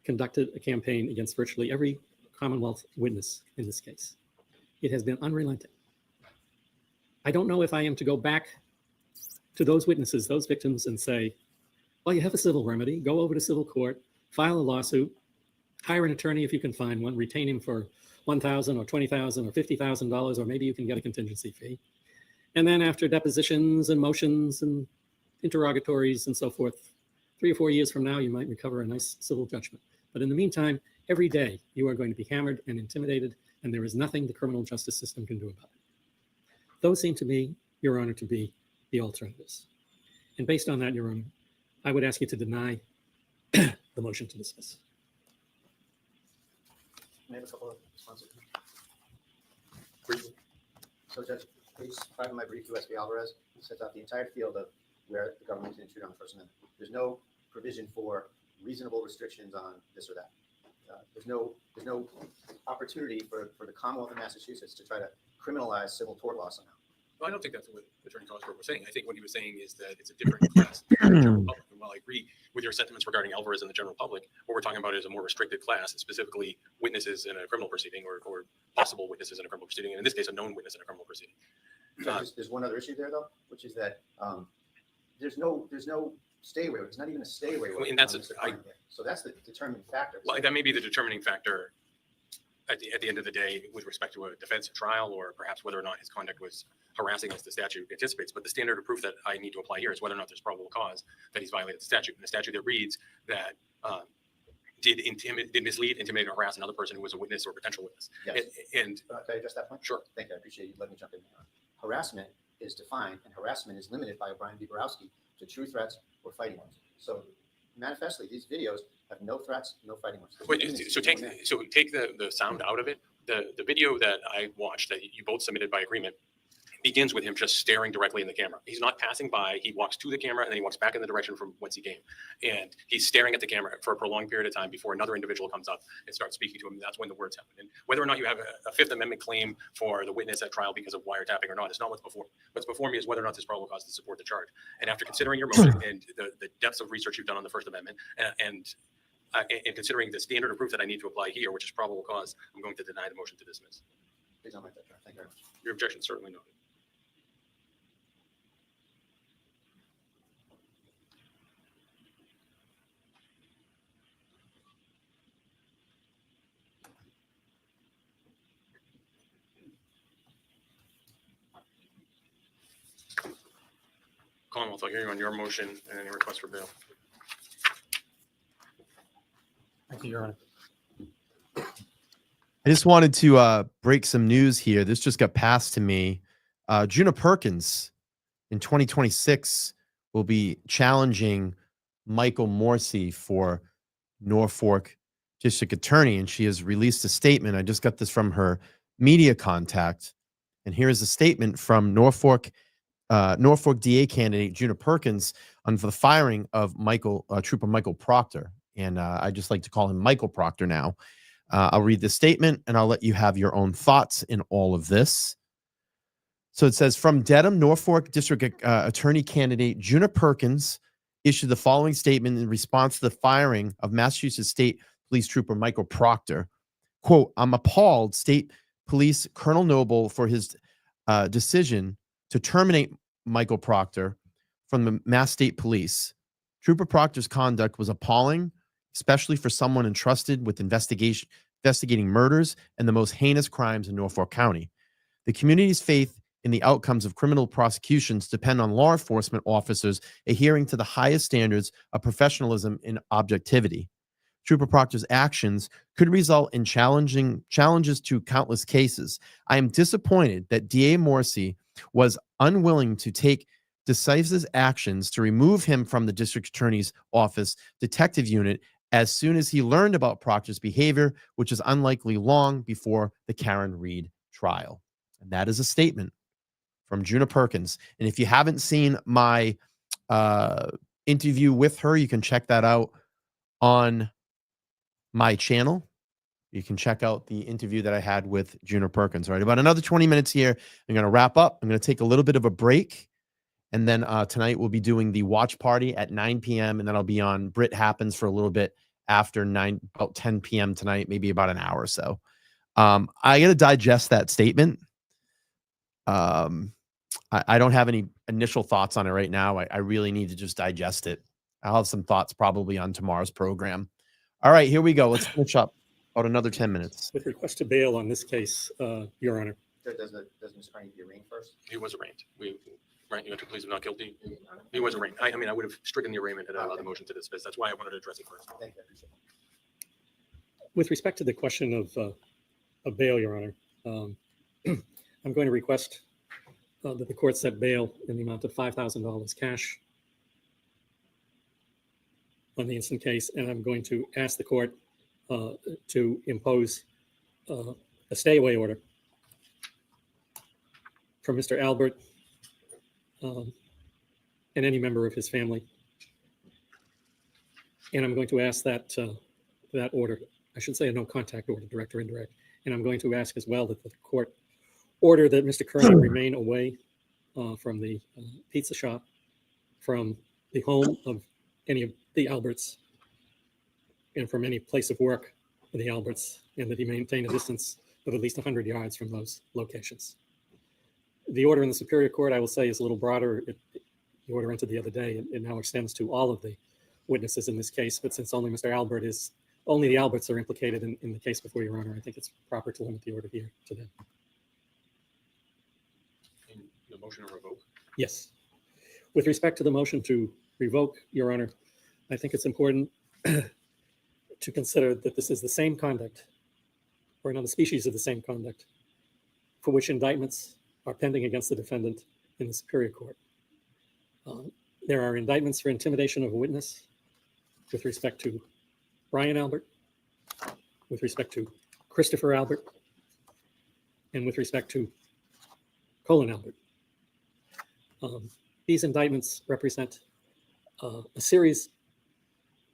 conducted a campaign against virtually every Commonwealth witness in this case. It has been unrelenting. I don't know if I am to go back to those witnesses, those victims, and say, well, you have a civil remedy, go over to civil court, file a lawsuit, hire an attorney if you can find one, retain him for $1,000 or $20,000 or $50,000, or maybe you can get a contingency fee. And then after depositions and motions and interrogatories and so forth, 3 or 4 years from now, you might recover a nice civil judgment. But in the meantime, every day you are going to be hammered and intimidated, and there is nothing the criminal justice system can do about it. Those seem to me, Your Honor, to be the alternatives. And based on that, Your Honor, I would ask you to deny the motion to dismiss. May I have a couple of responses? Briefly. So, Judge, page 5 of my brief, U.S. v. Alvarez sets out the entire field of where the government can intrude on the First Amendment. There's no provision for reasonable restrictions on this or that. There's no opportunity for the Commonwealth of Massachusetts to try to criminalize civil tort law somehow. Well, I don't think that's what Attorney Collinsworth was saying. I think what he was saying is that it's a different class than the general public. And while I agree with your sentiments regarding Alvarez and the general public, what we're talking about is a more restricted class, specifically witnesses in a criminal proceeding or possible witnesses in a criminal proceeding, and in this case, a known witness in a criminal proceeding. There's one other issue there, though, which is that there's no stay away. It's not even a stay away. And that's so that's the determining factor. Well, that may be the determining factor at the end of the day with respect to a defense trial, or perhaps whether or not his conduct was harassing as the statute anticipates. But the standard of proof that I need to apply here is whether or not there's probable cause that he's violated the statute. And the statute that reads that did mislead, intimidate, or harass another person who was a witness or potential witness. Yes. And can I address that point? Sure. Thank you. I appreciate you letting me jump in there. Harassment is defined, and harassment is limited by O'Brien v. Borowski to true threats or fighting words. So manifestly, these videos have no threats, no fighting words. so take the sound out of it. The video that I watched that you both submitted by agreement, begins with him just staring directly in the camera. He's not passing by. He walks to the camera and then he walks back in the direction from whence he came. And he's staring at the camera for a prolonged period of time before another individual comes up and starts speaking to him. That's when the words happen. And whether or not you have a Fifth Amendment claim for the witness at trial because of wiretapping or not, it's not what's before. What's before me is whether or not there's probable cause to support the charge. And after considering your motion and the depths of research you've done on the First Amendment and considering the standard of proof that I need to apply here, which is probable cause, I'm going to deny the motion to dismiss. Please don't make that, John. Thank you very much. Your objection is certainly noted. Commonwealth, I'll hear you on your motion and any request for bail. Thank you, Your Honor. I just wanted to break some news here. This just got passed to me. Juna Perkins in 2026 will be challenging Michael Morsi for Norfolk District Attorney, and she has released a statement. I just got this from her media contact, and here is a statement from Norfolk DA candidate Juna Perkins on for the firing of Trooper Michael Proctor, and I just like to call him Michael Proctor now. I'll read the statement, and I'll let you have your own thoughts in all of this. So it says, from Dedham, Norfolk District Attorney candidate Juna Perkins issued the following statement in response to the firing of Massachusetts State Police Trooper Michael Proctor. Quote, I'm appalled, State Police Colonel Noble, for his decision to terminate Michael Proctor from the Mass State Police. Trooper Proctor's conduct was appalling, especially for someone entrusted with investigating murders and the most heinous crimes in Norfolk County. The community's faith in the outcomes of criminal prosecutions depend on law enforcement officers adhering to the highest standards of professionalism and objectivity. Trooper Proctor's actions could result in challenges to countless cases. I am disappointed that DA Morsi was unwilling to take decisive actions to remove him from the district attorney's office detective unit as soon as he learned about Proctor's behavior, which is unlikely long before the Karen Reed trial. And that is a statement from Juna Perkins. And if you haven't seen my interview with her, you can check that out on my channel. You can check out the interview that I had with Juna Perkins. All right, about another 20 minutes here. I'm going to wrap up. I'm going to take a little bit of a break. And then tonight we'll be doing the watch party at 9 p.m. And then I'll be on Brit Happens for a little bit after about 10 p.m. tonight, maybe about an hour or so. I got to digest that statement. I don't have any initial thoughts on it right now. I really need to just digest it. I'll have some thoughts probably on tomorrow's program. All right, here we go. Let's finish up about another 10 minutes. With request to bail on this case, Your Honor. Does Mr. Carney be arraigned first? He was arraigned. Right, you enter pleas of not guilty. He was arraigned. I mean, I would have stricken the arraignment and allowed the motion to dismiss. That's why I wanted to address it first. Thank you. I appreciate it. With respect to the question of bail, Your Honor, I'm going to request that the court set bail in the amount of $5,000 cash on the instant case, and I'm going to ask the court to impose a stay-away order for Mr. Albert and any member of his family. And I'm going to ask that that order, I should say a no contact order, direct or indirect. And I'm going to ask as well that the court order that Mr. Carney remain away from the pizza shop, from the home of any of the Alberts, and from any place of work of the Alberts, and that he maintain a distance of at least 100 yards from those locations. The order in the Superior Court, I will say, is a little broader. The order entered the other day. It now extends to all of the witnesses in this case, but since only the Alberts are implicated in the case before Your Honor, I think it's proper to limit the order here to them. The motion to revoke? Yes. With respect to the motion to revoke, Your Honor, I think it's important to consider that this is the same conduct, or another species of the same conduct, for which indictments are pending against the defendant in the Superior Court. There are indictments for intimidation of a witness with respect to Brian Albert, with respect to Christopher Albert, and with respect to Colin Albert. These indictments represent a series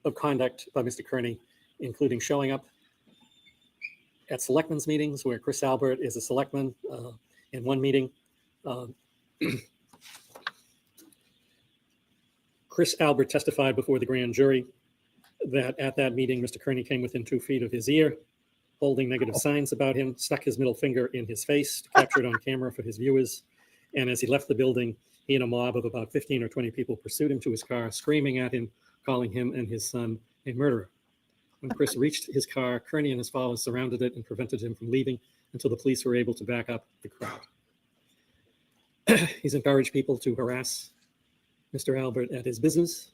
of conduct by Mr. Carney, including showing up at selectmen's meetings where Chris Albert is a selectman. In one meeting, Chris Albert testified before the grand jury that at that meeting, Mr. Carney came within 2 feet of his ear, holding negative signs about him, stuck his middle finger in his face to capture it on camera for his viewers. And as he left the building, he and a mob of about 15 or 20 people pursued him to his car, screaming at him, calling him and his son a murderer. When Chris reached his car, Carney and his followers surrounded it and prevented him from leaving until the police were able to back up the crowd. He's encouraged people to harass Mr. Albert at his business.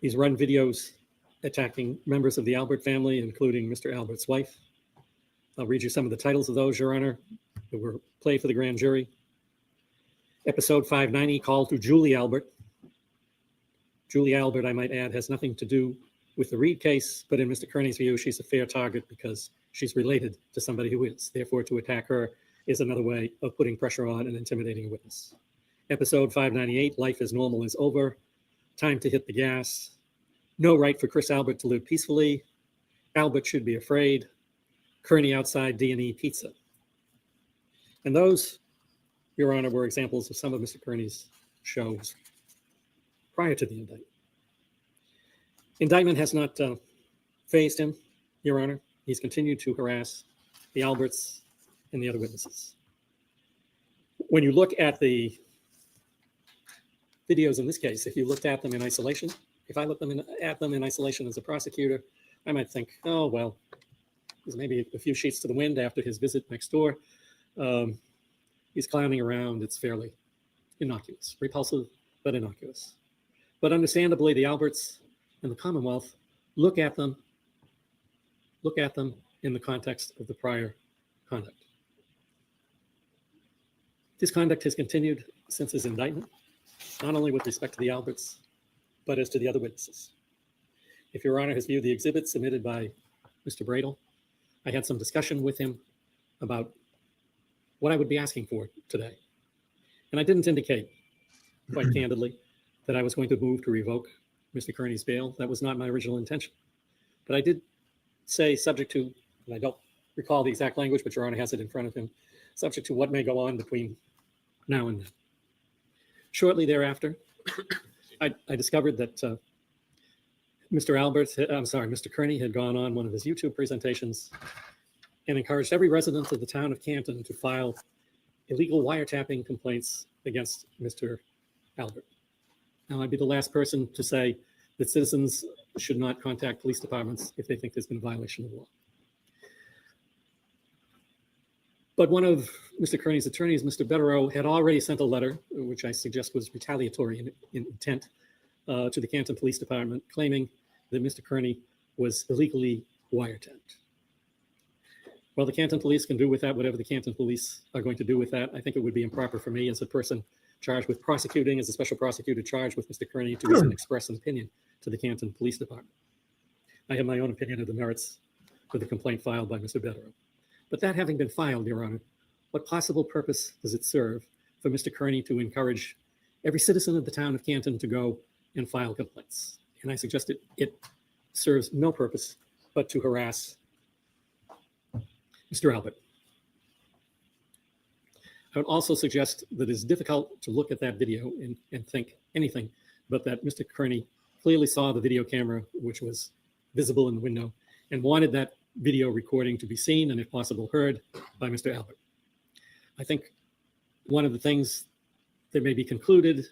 He's run videos attacking members of the Albert family, including Mr. Albert's wife. I'll read you some of the titles of those, Your Honor, that were played for the grand jury. Episode 590, Call to Julie Albert. Julie Albert, I might add, has nothing to do with the Reed case, but in Mr. Carney's view, she's a fair target because she's related to somebody who is. Therefore, to attack her is another way of putting pressure on and intimidating a witness. Episode 598, Life is Normal is Over. Time to Hit the Gas. No right for Chris Albert to live peacefully. Albert should be afraid. Carney outside D&E Pizza. And those, Your Honor, were examples of some of Mr. Carney's shows prior to the indictment. Indictment has not fazed him, Your Honor. He's continued to harass the Alberts and the other witnesses. When you look at the videos in this case, if you looked at them in isolation, if I looked at them in isolation as a prosecutor, I might think, oh, well, there's maybe a few sheets to the wind after his visit next door. He's clowning around. It's fairly innocuous, repulsive, but innocuous. But understandably, the Alberts and the Commonwealth look at them in the context of the prior conduct. This conduct has continued since his indictment, not only with respect to the Alberts, but as to the other witnesses. If Your Honor has viewed the exhibit submitted by Mr. Bradel, I had some discussion with him about what I would be asking for today. And I didn't indicate, quite candidly, that I was going to move to revoke Mr. Carney's bail. That was not my original intention. But I did say, subject to, and I don't recall the exact language, but Your Honor has it in front of him, subject to what may go on between now and then. Shortly thereafter, I discovered that Mr. Carney had gone on one of his YouTube presentations and encouraged every resident of the town of Canton to file illegal wiretapping complaints against Mr. Albert. Now, I'd be the last person to say that citizens should not contact police departments if they think there's been a violation of the law. But one of Mr. Carney's attorneys, Mr. Betterow, had already sent a letter, which I suggest was retaliatory in intent, to the Canton Police Department, claiming that Mr. Carney was illegally wiretapped. Well, the Canton Police can do with that whatever the Canton Police are going to do with that. I think it would be improper for me as a person charged with prosecuting, as a special prosecutor charged with Mr. Carney, to even express an opinion to the Canton Police Department. I have my own opinion of the merits of the complaint filed by Mr. Betterow. But that having been filed, Your Honor, what possible purpose does it serve for Mr. Carney to encourage every citizen of the town of Canton to go and file complaints? And I suggest it serves no purpose but to harass Mr. Albert. I would also suggest that it's difficult to look at that video and think anything but that Mr. Carney clearly saw the video camera, which was visible in the window, and wanted that video recording to be seen and, if possible, heard by Mr. Albert. I think one of the things that may be concluded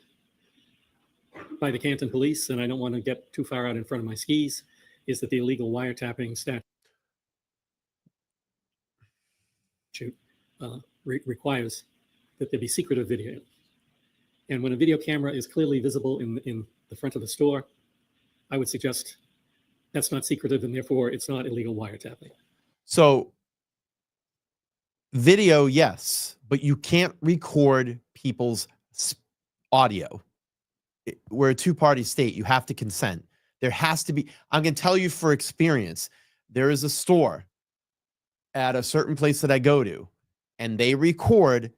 by the Canton Police, and I don't want to get too far out in front of my skis, is that the illegal wiretapping statute requires that there be secretive video. And when a video camera is clearly visible in the front of the store, I would suggest that's not secretive, and therefore it's not illegal wiretapping. So video, yes, but you can't record people's audio. We're a two-party state. You have to consent. There has to be, I'm going to tell you for experience, there is a store at a certain place that I go to, and they record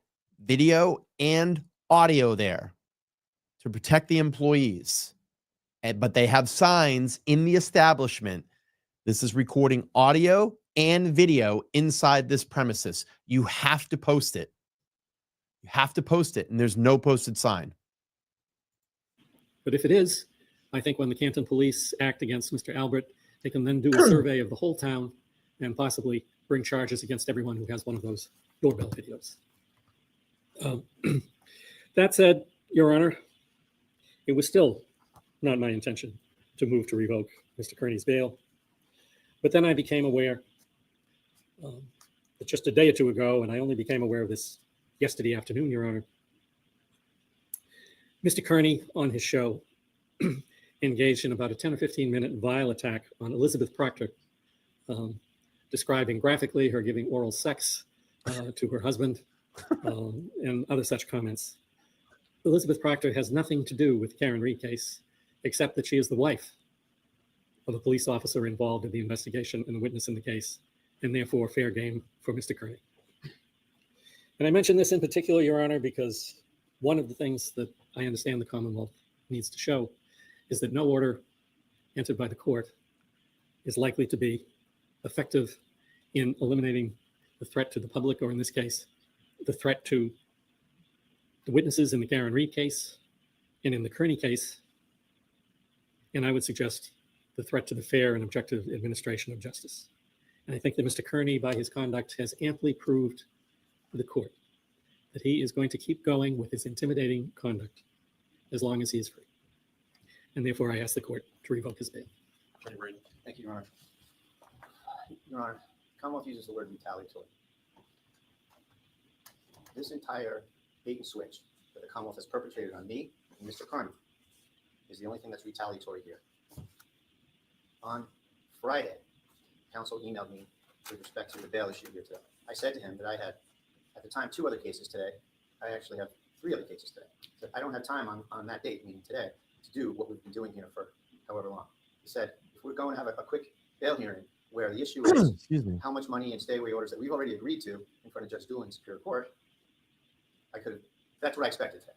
video and audio there to protect the employees. But they have signs in the establishment. This is recording audio and video inside this premises. You have to post it. You have to post it, and there's no posted sign. But if it is, I think when the Canton Police act against Mr. Albert, they can then do a survey of the whole town and possibly bring charges against everyone who has one of those doorbell videos. That said, Your Honor, it was still not my intention to move to revoke Mr. Carney's bail. But then I became aware that just a day or two ago, and I only became aware of this yesterday afternoon, Your Honor, Mr. Carney on his show engaged in about a 10 or 15 minute vile attack on Elizabeth Proctor, describing graphically her giving oral sex to her husband and other such comments. Elizabeth Proctor has nothing to do with the Karen Reed case, except that she is the wife of a police officer involved in the investigation and the witness in the case, and therefore fair game for Mr. Carney. And I mention this in particular, Your Honor, because one of the things that I understand the Commonwealth needs to show is that no order entered by the court is likely to be effective in eliminating the threat to the public, or in this case, the threat to the witnesses in the Karen Reed case and in the Carney case. And I would suggest the threat to the fair and objective administration of justice. And I think that Mr. Carney, by his conduct, has amply proved to the court that he is going to keep going with his intimidating conduct as long as he is free. And therefore, I ask the court to revoke his bail. Thank you, Your Honor. Your Honor, Commonwealth uses the word retaliatory. This entire bait and switch that the Commonwealth has perpetrated on me and Mr. Carney is the only thing that's retaliatory here. On Friday, counsel emailed me with respect to the bail issue here today. I said to him that I had, at the time, 2 other cases today. I actually have 3 other cases today. So I don't have time on that date, meaning today, to do what we've been doing here for however long. He said, if we're going to have a quick bail hearing where the issue is how much money and stay away orders that we've already agreed to in front of Judge Doolin in Superior Court, that's what I expected today.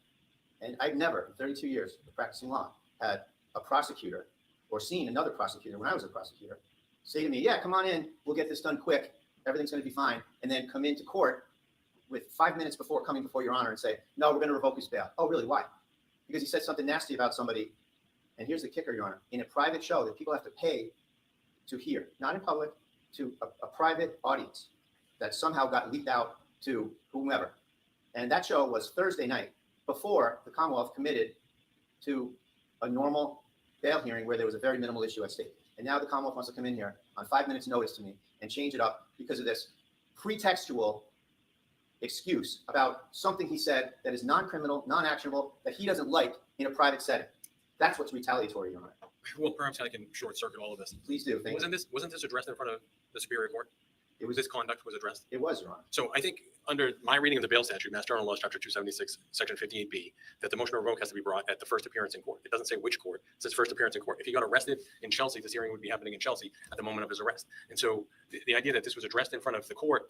And I've never, in 32 years of practicing law, had a prosecutor or seen another prosecutor when I was a prosecutor say to me, yeah, come on in, we'll get this done quick, everything's going to be fine, and then come into court with 5 minutes before coming before Your Honor and say, no, we're going to revoke his bail. Oh, really? Why? Because he said something nasty about somebody. And here's the kicker, Your Honor, in a private show that people have to pay to hear, not in public, to a private audience that somehow got leaked out to whomever. And that show was Thursday night before the Commonwealth committed to a normal bail hearing where there was a very minimal issue at stake. And now the Commonwealth wants to come in here on 5 minutes notice to me and change it up because of this pretextual excuse about something he said that is non-criminal, non-actionable, that he doesn't like in a private setting. That's what's retaliatory, Your Honor. Well, perhaps I can short circuit all of this. Please do. Thank you. Wasn't this addressed in front of the Superior Court? This conduct was addressed? It was, Your Honor. So I think under my reading of the bail statute, Mass General Laws, Chapter 276, Section 58B, that the motion to revoke has to be brought at the first appearance in court. It doesn't say which court. It says first appearance in court. If he got arrested in Chelsea, this hearing would be happening in Chelsea at the moment of his arrest. And so the idea that this was addressed in front of the court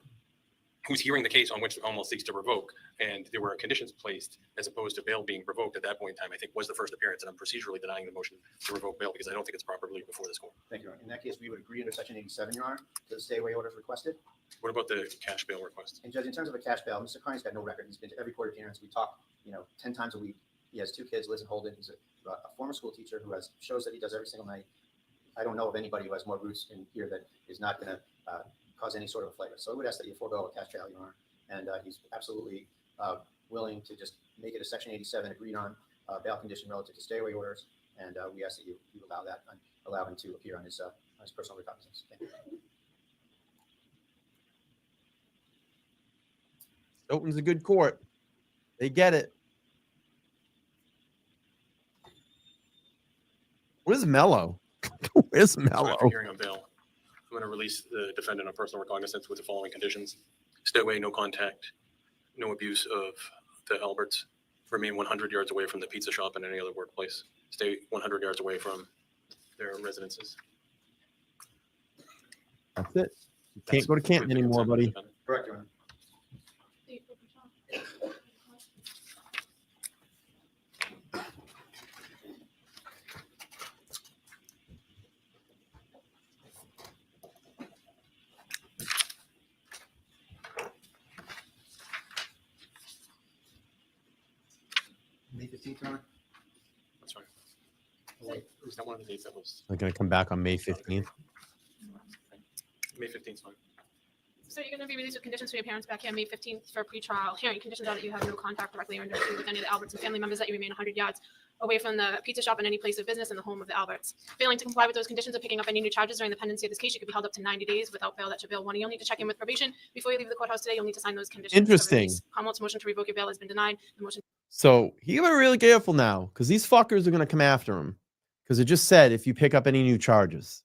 who's hearing the case on which the Commonwealth seeks to revoke, and there were conditions placed as opposed to bail being revoked at that point in time, I think was the first appearance, and I'm procedurally denying the motion to revoke bail because I don't think it's properly before this court. Thank you, Your Honor. In that case, we would agree under Section 87, Your Honor, to the stay away orders requested. What about the cash bail request? And Judge, in terms of a cash bail, Mr. Carney's got no record. He's been to every court appearance. We talk, 10 times a week. He has 2 kids, Liz and Holden. He's a former school teacher who has shows that he does every single night. I don't know of anybody who has more roots in here that is not going to cause any sort of a flavor. So I would ask that you forego a cash bail, Your Honor. And he's absolutely willing to just make it a Section 87 agreed on bail condition relative to stay away orders. And we ask that you allow him to appear on his personal recognizance. Thank you. Stoughton's a good court. They get it. Where's Mello? Where's Mello? After hearing on bail, I'm going to release the defendant on personal recognizance with the following conditions: stay away, no contact, no abuse of the Alberts, remain 100 yards away from the pizza shop and any other workplace, stay 100 yards away from their residences. That's it. You can't go to Canton anymore, buddy. Correct, Your Honor. 15th, Your Honor? That's fine. Wait, is that one of the dates that was They're going to come back on May 15th. May 15th? Fine. So you're going to be released with conditions for your parents back here May 15th for a pretrial hearing. Conditions are that you have no contact directly or indirectly with any of the Alberts and family members, that you remain 100 yards away from the pizza shop and any place of business in the home of the Alberts. Failing to comply with those conditions or picking up any new charges during the pendency of this case, you could be held up to 90 days without bail. That's your bail warning. You'll need to check in with probation before you leave the courthouse today. You'll need to sign those conditions. Interesting. Commonwealth's motion to revoke your bail has been denied. The motion. So you gotta be really careful now, because these fuckers are going to come after him, because it just said if you pick up any new charges.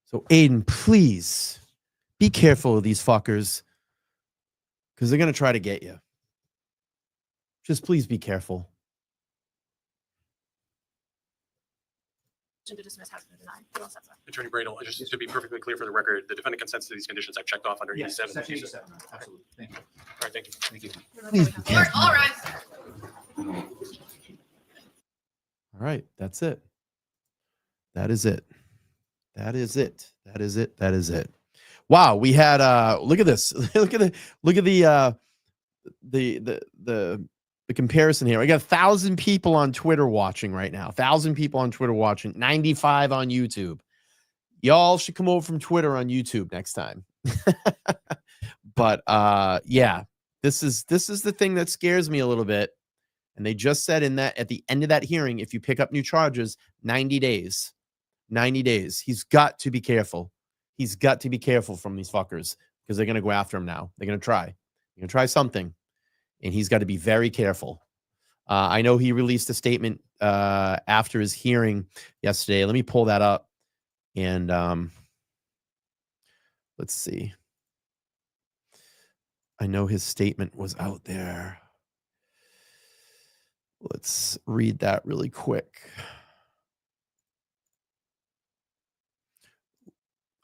So Aiden, please be careful of these fuckers, because they're going to try to get you. Just please be careful. To dismiss has been denied. You're all set, sir. Attorney Bradel, just to be perfectly clear for the record, the defendant consents to these conditions I've checked off under Yes, 87. Section 87, absolutely. Thank you. All right, thank you. Thank you. Please be careful. All right. All right, that's it. That is it. That is it. That is it. That is it. Wow, we had look at this. look at the comparison here. I got 1,000 people on Twitter watching right now. 1,000 people on Twitter watching. 95 on YouTube. Y'all should come over from Twitter on YouTube next time. But yeah, this is the thing that scares me a little bit. And they just said in that at the end of that hearing, if you pick up new charges, 90 days. 90 days. He's got to be careful. He's got to be careful from these fuckers, because they're going to go after him now. They're going to try. They're going to try something. And he's got to be very careful. I know he released a statement after his hearing yesterday. Let me pull that up. And let's see. I know his statement was out there. Let's read that really quick.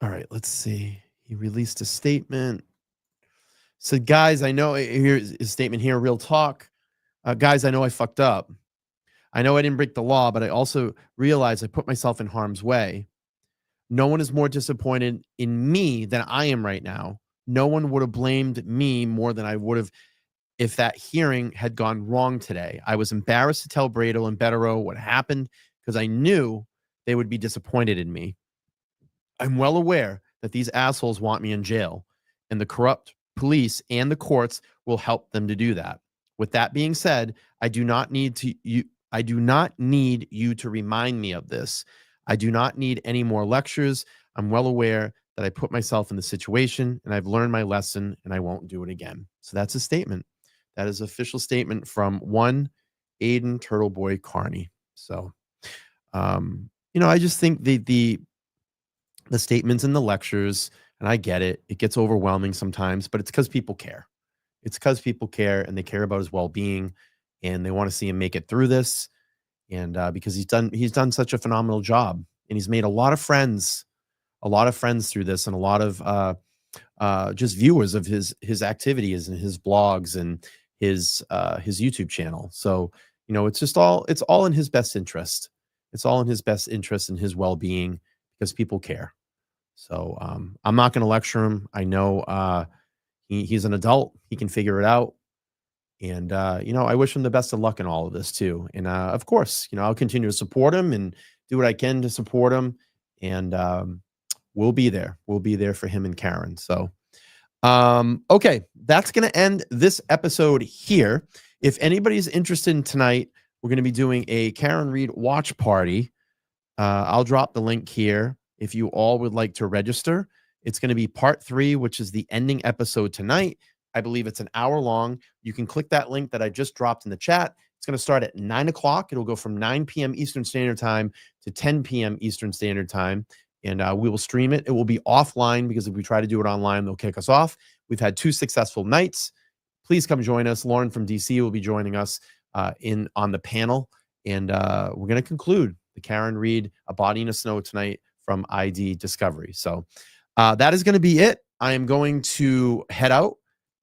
All right, let's see. He released a statement. Said, guys, I know, here's his statement here, real talk. Guys, I know I fucked up. I know I didn't break the law, but I also realized I put myself in harm's way. No one is more disappointed in me than I am right now. No one would have blamed me more than I would have if that hearing had gone wrong today. I was embarrassed to tell Bradel and Betterow what happened because I knew they would be disappointed in me. I'm well aware that these assholes want me in jail, and the corrupt police and the courts will help them to do that. With that being said, I do not need you to remind me of this. I do not need any more lectures. I'm well aware that I put myself in the situation, and I've learned my lesson, and I won't do it again. So that's a statement. That is an official statement from one Aiden Turtleboy Carney. So, I just think the statements and the lectures, and I get it, it gets overwhelming sometimes, but it's because people care. It's because people care, and they care about his well-being, and they want to see him make it through this. And because he's done such a phenomenal job, and he's made a lot of friends through this, and a lot of just viewers of his activities and his blogs and his YouTube channel. So, it's all in his best interest. It's all in his best interest and his well-being, because people care. So I'm not going to lecture him. I know he's an adult. He can figure it out. And, I wish him the best of luck in all of this too. And of course, I'll continue to support him and do what I can to support him. And we'll be there. We'll be there for him and Karen. So, okay, that's going to end this episode here. If anybody's interested in tonight, we're going to be doing a Karen Reed watch party. I'll drop the link here if you all would like to register. It's going to be part 3, which is the ending episode tonight. I believe it's an hour long. You can click that link that I just dropped in the chat. It's going to start at 9 o'clock. It'll go from 9 p.m. Eastern Standard Time to 10 p.m. Eastern Standard Time. And we will stream it. It will be offline, because if we try to do it online, they'll kick us off. We've had 2 successful nights. Please come join us. Lauren from DC will be joining us on the panel. And we're going to conclude the Karen Reed, A Body in the Snow tonight from ID Discovery. So that is going to be it. I am going to head out,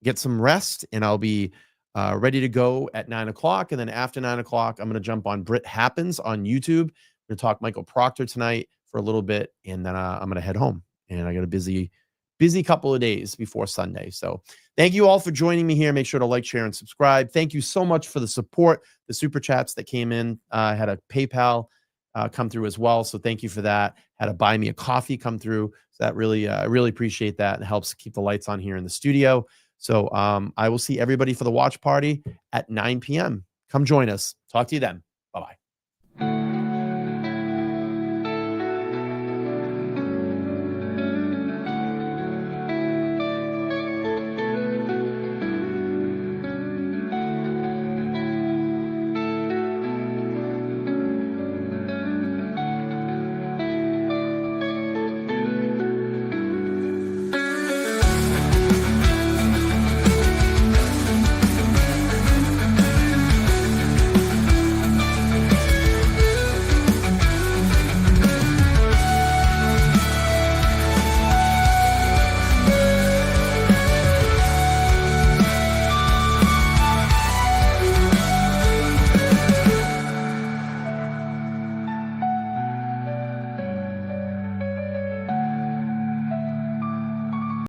get some rest, and I'll be ready to go at 9 o'clock. And then after 9 o'clock, I'm going to jump on Brit Happens on YouTube. We're going to talk Michael Proctor tonight for a little bit, and then I'm going to head home. And I got a busy busy couple of days before Sunday. So thank you all for joining me here. Make sure to like, share, and subscribe. Thank you so much for the support, the super chats that came in. I had a PayPal come through as well. So thank you for that. Had a buy me a coffee come through. So that really, I really appreciate that. It helps keep the lights on here in the studio. So I will see everybody for the watch party at 9 p.m. Come join us. Talk to you then.